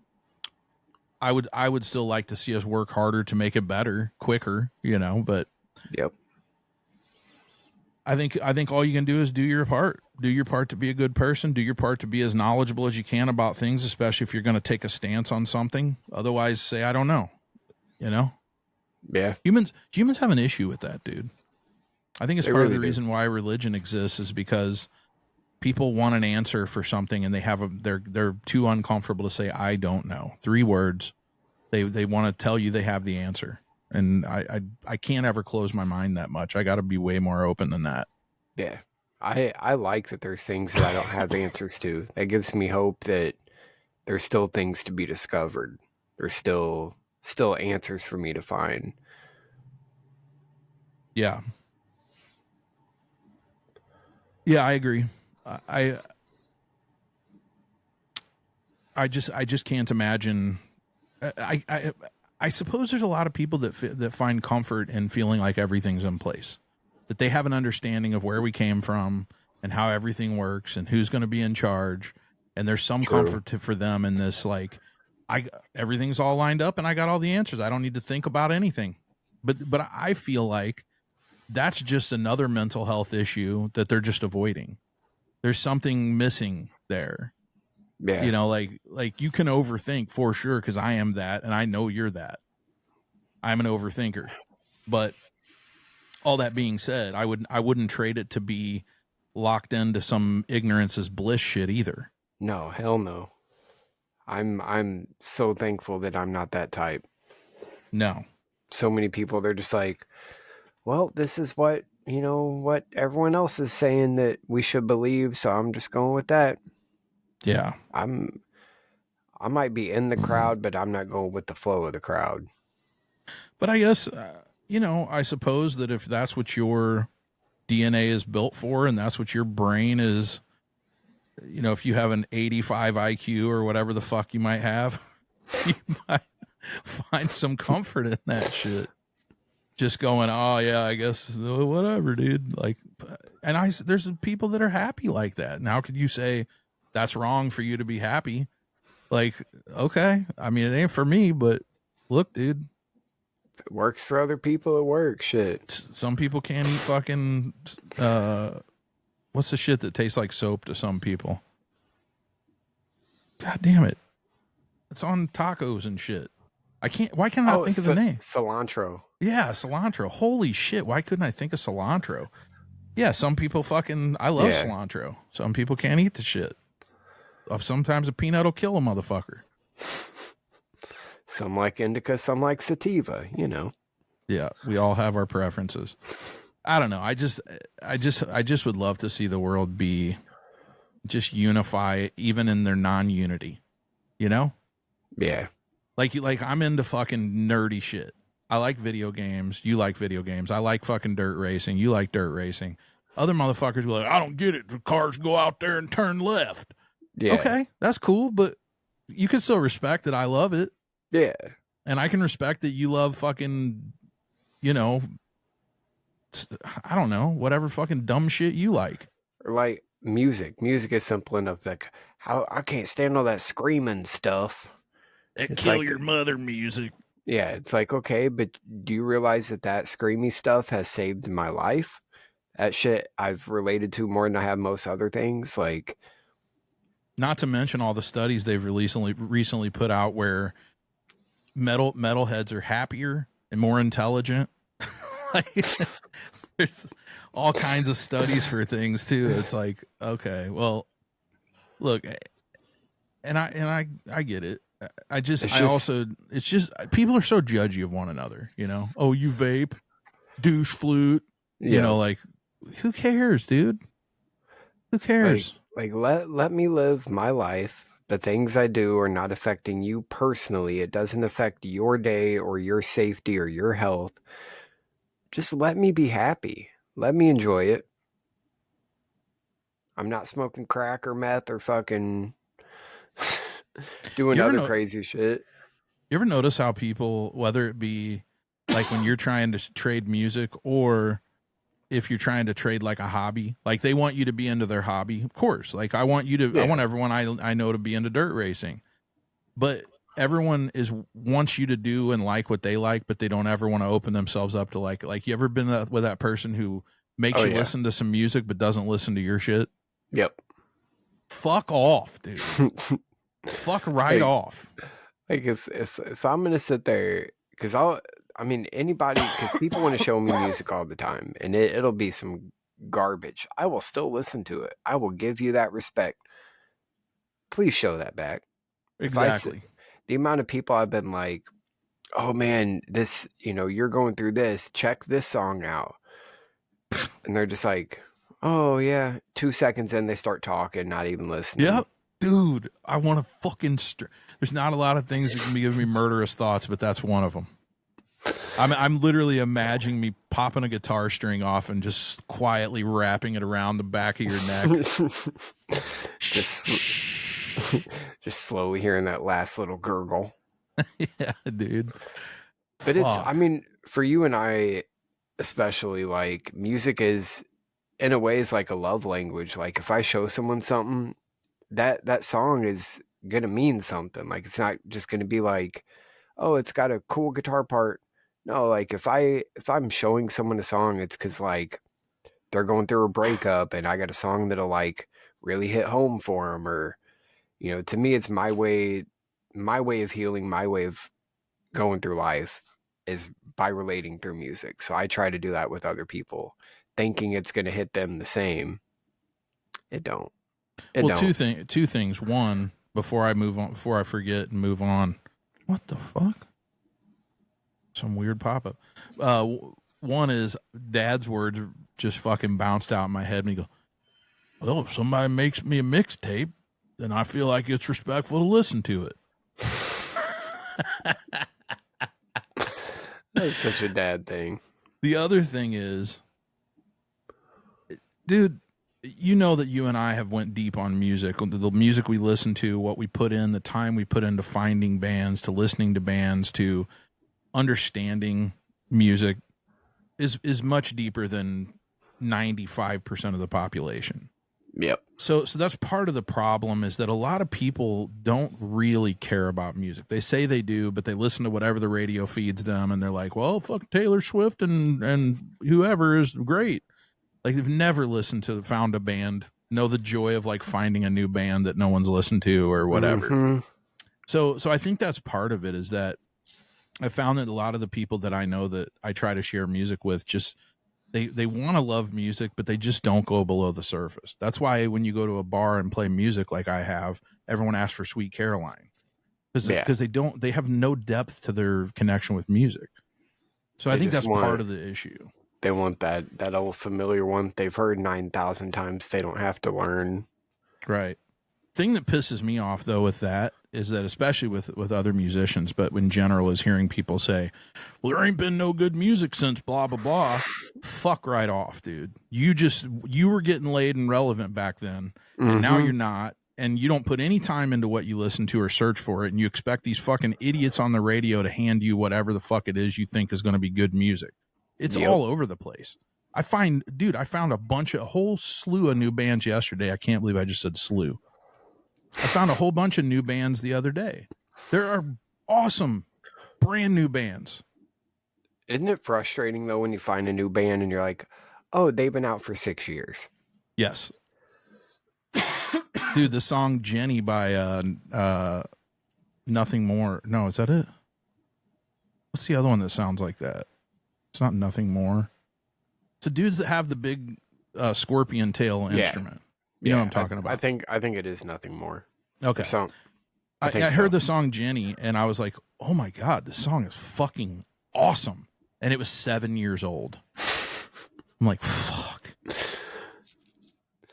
I would still like to see us work harder to make it better, quicker, you know, but Yep. I think all you can do is do your part. Do your part to be a good person. Do your part to be as knowledgeable as you can about things, especially if you're going to take a stance on something. Otherwise, say, I don't know, you know? Yeah. Humans have an issue with that, dude. I think it's part of the do. reason why religion exists is because people want an answer for something, and they're too uncomfortable to say, I don't know. 3 words. They want to tell you they have the answer. And I can't ever close my mind that much. I got to be way more open than that. Yeah. I like that there's things that I don't have answers to. That gives me hope that there's still things to be discovered. There's still answers for me to find. Yeah. Yeah, I agree. I just can't imagine. I suppose there's a lot of people that find comfort in feeling like everything's in place, that they have an understanding of where we came from and how everything works and who's going to be in charge. And there's some True. comfort for them in this, like, everything's all lined up and I got all the answers. I don't need to think about anything. But I feel like that's just another mental health issue that they're just avoiding. There's something missing there. Yeah. You know, like you can overthink for sure, because I am that, and I know you're that. I'm an overthinker. But all that being said, I wouldn't trade it to be locked into some ignorance is bliss shit either. No, hell no. I'm so thankful that I'm not that type. No. So many people, they're just like, well, this is what, what everyone else is saying that we should believe, so I'm just going with that. Yeah. I might be in the crowd, but I'm not going with the flow of the crowd. But I guess, I suppose that if that's what your DNA is built for and that's what your brain is, if you have an 85 IQ or whatever the fuck you might have, you might find some comfort in that shit. Just going, oh yeah, I guess whatever, dude. Like, and there's people that are happy like that. And how could you say that's wrong for you to be happy? Like, okay, I mean, it ain't for me, but look, dude, if it works for other people, it works. Shit. Some people can't eat fucking what's the shit that tastes like soap to some people? God damn it. It's on tacos and shit. Why can't I think of the name? Cilantro. Yeah, cilantro. Holy shit. Why couldn't I think of cilantro? Yeah, some people I love cilantro. Some people can't eat the shit. Sometimes a peanut will kill a motherfucker. Some like indica, some like sativa, Yeah, we all have our preferences. I don't know. I just would love to see the world be just unify, even in their non-unity. Yeah. Like I'm into fucking nerdy shit. I like video games. You like video games. I like fucking dirt racing. You like dirt racing. Other motherfuckers will like, I don't get it. The cars go out there and turn left. Yeah. Okay, that's cool, but you can still respect that I love it. Yeah. And I can respect that you love fucking, I don't know, whatever fucking dumb shit you like. Or like music. Music is simple enough. Like, how I can't stand all that screaming stuff. It's kill like, your mother music. Yeah, it's like, okay, but do you realize that screamy stuff has saved my life? That shit I've related to more than I have most other things. Like, not to mention all the studies they've recently put out where metalheads are happier and more intelligent. Like, there's all kinds of studies for things too. It's like, okay, well, look, and I get it. It's just people are so judgy of one another, Oh, you vape, douche flute, like, who cares, dude? Who cares? Like let me live my life. The things I do are not affecting you personally. It doesn't affect your day or your safety or your health. Just let me be happy. Let me enjoy it. I'm not smoking crack or meth or fucking doing other crazy shit. You ever notice how people, whether it be like when you're trying to trade music or if you're trying to trade like a hobby, like they want you to be into their hobby, of course. Like I want everyone I know to be into dirt racing, but everyone wants you to do and like what they like, but they don't ever want to open themselves up to like you ever been with that person who makes you listen to some music but doesn't listen to your shit? Yep. Fuck off, dude. Fuck off. Like if I'm gonna sit there, because anybody, because people want to show me music all the time, and it'll be some garbage. I will still listen to it. I will give you that respect. Please show that back. Exactly. The amount of people I've been like, oh man, this, you're going through this, check this song out. And they're just like, oh yeah. 2 seconds in, they start talking, not even listening. Yep. Dude, I want to fucking... There's not a lot of things that can be giving me murderous thoughts, but that's one of them. I'm literally imagining me popping a guitar string off and just quietly wrapping it around the back of your neck. Just slowly hearing that last little gurgle. Yeah, dude. But it's, I Fuck. mean, for you and I, especially, like, music is, in a way, is like a love language. Like, if I show someone something, that song is gonna mean something. Like, it's not just gonna be like, oh, it's got a cool guitar part. No, like if I'm showing someone a song, it's because like they're going through a breakup, and I got a song that'll like really hit home for them, or to me, it's my way of healing, my way of going through life is by relating through music. So I try to do that with other people, thinking it's going to hit them the same. It don't. It Well, don't. two things. One, before I forget and move on. What the fuck? Some weird pop up. One is Dad's words just fucking bounced out in my head, and he go, "Well, if somebody makes me a mixtape, then I feel like it's respectful to listen to it." That's such a dad thing. The other thing is, dude, you know that you and I have went deep on music, the music we listen to, what we put in, the time we put into finding bands, to listening to bands, to understanding music is much deeper than 95% of the population. Yep. So that's part of the problem, is that a lot of people don't really care about music. They say they do, but they listen to whatever the radio feeds them, and they're like, well, fuck Taylor Swift and whoever is great. Like, they've never found a band, know the joy of like finding a new band that no one's listened to or whatever. Mm-hmm. So I think that's part of it, is that I found that a lot of the people that I know that I try to share music with, just they want to love music, but they just don't go below the surface. That's why when you go to a bar and play music like I have, everyone asks for Sweet Caroline, because they have no depth to their connection with music. So I think that's part of the issue. They want that old familiar one they've heard 9,000 times. They don't have to learn. Right. Thing that pisses me off though with that is that, especially with other musicians, but in general, is hearing people say, well, there ain't been no good music since blah blah blah. Fuck right off, dude. You were getting laid and relevant back then, and now you're not, and you don't put any time into what you listen to or search for it, and you expect these fucking idiots on the radio to hand you whatever the fuck it is you think is going to be good music. It's all over the place. I found a whole slew of new bands yesterday. I can't believe I just said slew. I found a whole bunch of new bands the other day. There are awesome, brand new bands. Isn't it frustrating, though, when you find a new band and you're like, oh, they've been out for 6 years? Yes. Dude, the song Jenny by Nothing More. No, is that it? What's the other one that sounds like that? It's not Nothing More. It's the dudes that have the big scorpion tail instrument. You know what I'm talking about. I think it is Nothing More. Okay. I heard the song Jenny, and I was like, oh my God, this song is fucking awesome. And it was 7 years old. I'm like, fuck.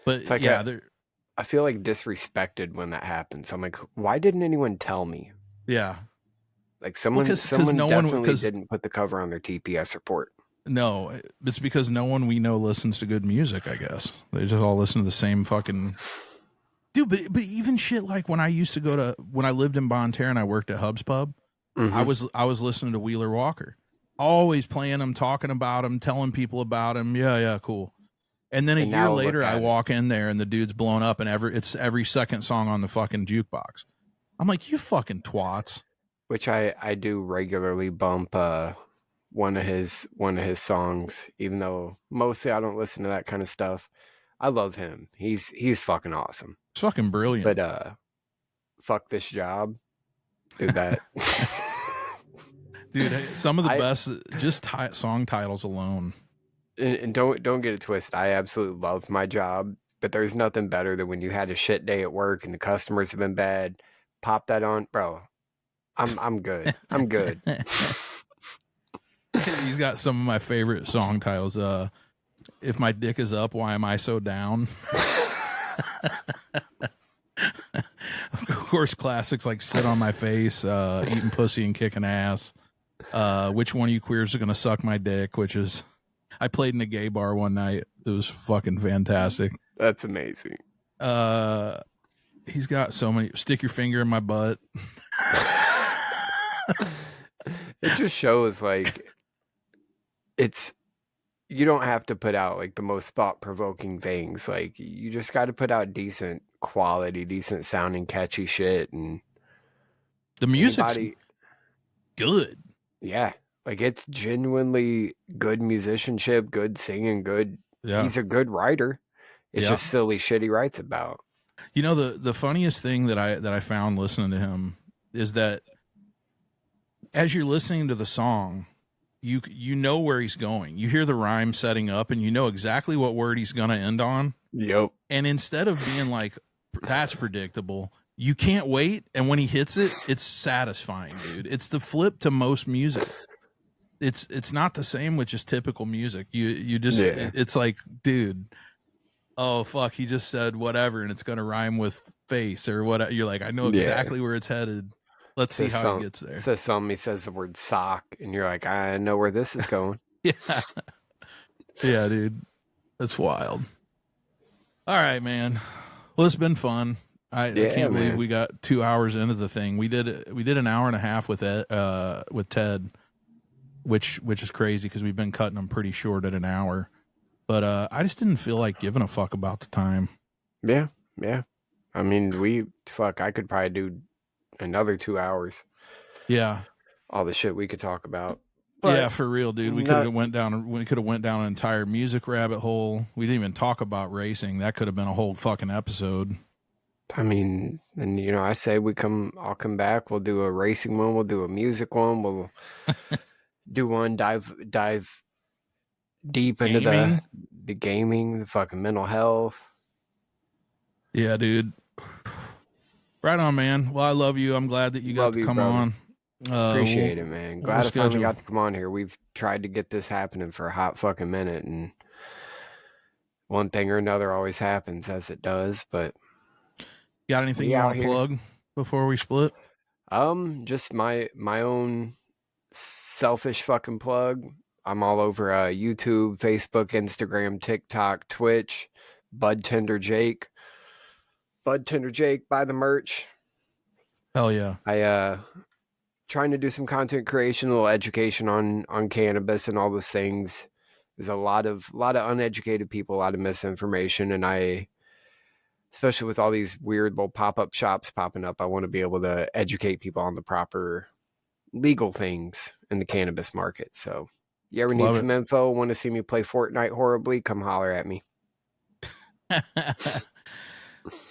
But like I feel like disrespected when that happens. I'm like, why didn't anyone tell me? Yeah. Like someone definitely didn't put the cover on their TPS report. No, it's because no one we know listens to good music, I guess. They just all listen to the same fucking... Dude, but even shit like when I lived in Bonne Terre and I worked at Hub's Pub, I was listening to Wheeler Walker. Always playing them, talking about them, telling people about them. Yeah, cool. And then a year later, I walk in there and the dude's blown up, and it's every second song on the fucking jukebox. I'm like, you fucking twats. Which I do regularly bump one of his songs, even though mostly I don't listen to that kind of stuff. I love him. He's fucking awesome. It's fucking brilliant. But fuck this job. Dude, that dude, some of the best just song titles alone. And don't get it twisted. I absolutely love my job, but there's nothing better than when you had a shit day at work and the customers have been bad. Pop that on, bro. I'm good. I'm good. He's got some of my favorite song titles. If my dick is up, why am I so down? Of course, classics like Sit on My Face, Eating Pussy and Kicking Ass. Which one of you queers are going to suck my dick? Which is, I played in a gay bar one night. It was fucking fantastic. That's amazing. He's got so many. Stick your finger in my butt. It just shows like you don't have to put out like the most thought-provoking things. Like you just got to put out decent quality, decent sounding, catchy shit, and The music's anybody, good. yeah, like it's genuinely good musicianship, good singing, good. Yeah. He's a good writer. It's just silly shit he writes about. You know, the funniest thing that I found listening to him is that as you're listening to the song, you know where he's going. You hear the rhyme setting up, and you know exactly what word he's going to end on. Yep. And instead of being like, that's predictable, you can't wait. And when he hits it, it's satisfying, dude. It's the flip to most music. It's not the same with just typical music. You just it's like, dude, oh fuck, he just said whatever, and it's going to rhyme with face or what. You're like, I know exactly where it's headed. Let's see how he gets there. Says something, he says the word sock, and you're like, I know where this is going. Yeah, dude. That's wild. All right, man. Well, it's been fun. I can't believe we got 2 hours into the thing. We did an hour and a half with Ted, which is crazy because we've been cutting them pretty short at an hour. But I just didn't feel like giving a fuck about the time. Yeah. I mean, I could probably do another 2 hours. Yeah. All the shit we could talk about. But yeah, for real, dude. We could have went down an entire music rabbit hole. We didn't even talk about racing. That could have been a whole fucking episode. I mean, and I say I'll come back. We'll do a racing one. We'll do a music one. We'll do one dive deep into the gaming, the fucking mental health. Yeah, dude. Right on, man. Well, I love you. I'm glad that you got to come on. Appreciate it, man. Glad I finally got to come on here. We've tried to get this happening for a hot fucking minute, and one thing or another always happens, as it does. But got anything you want to plug before we split? Just my own selfish fucking plug. I'm all over YouTube, Facebook, Instagram, TikTok, Twitch. Bud Tender Jake. Buy the merch. Hell yeah. I trying to do some content creation, a little education on cannabis and all those things. There's a lot of uneducated people, a lot of misinformation, and especially with all these weird little pop-up shops popping up, I want to be able to educate people on the proper legal things in the cannabis market. So you ever need some info, want to see me play Fortnite horribly, come holler at me.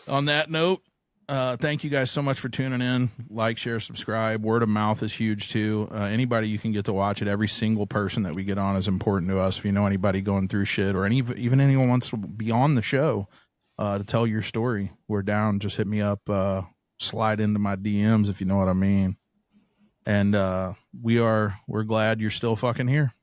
On that note, thank you guys so much for tuning in. Like, share, subscribe. Word of mouth is huge too. Anybody you can get to watch it, every single person that we get on is important to us. If you know anybody going through shit, or even anyone wants to be on the show to tell your story, we're down. Just hit me up, slide into my DMs if you know what I mean. And we're glad you're still fucking here.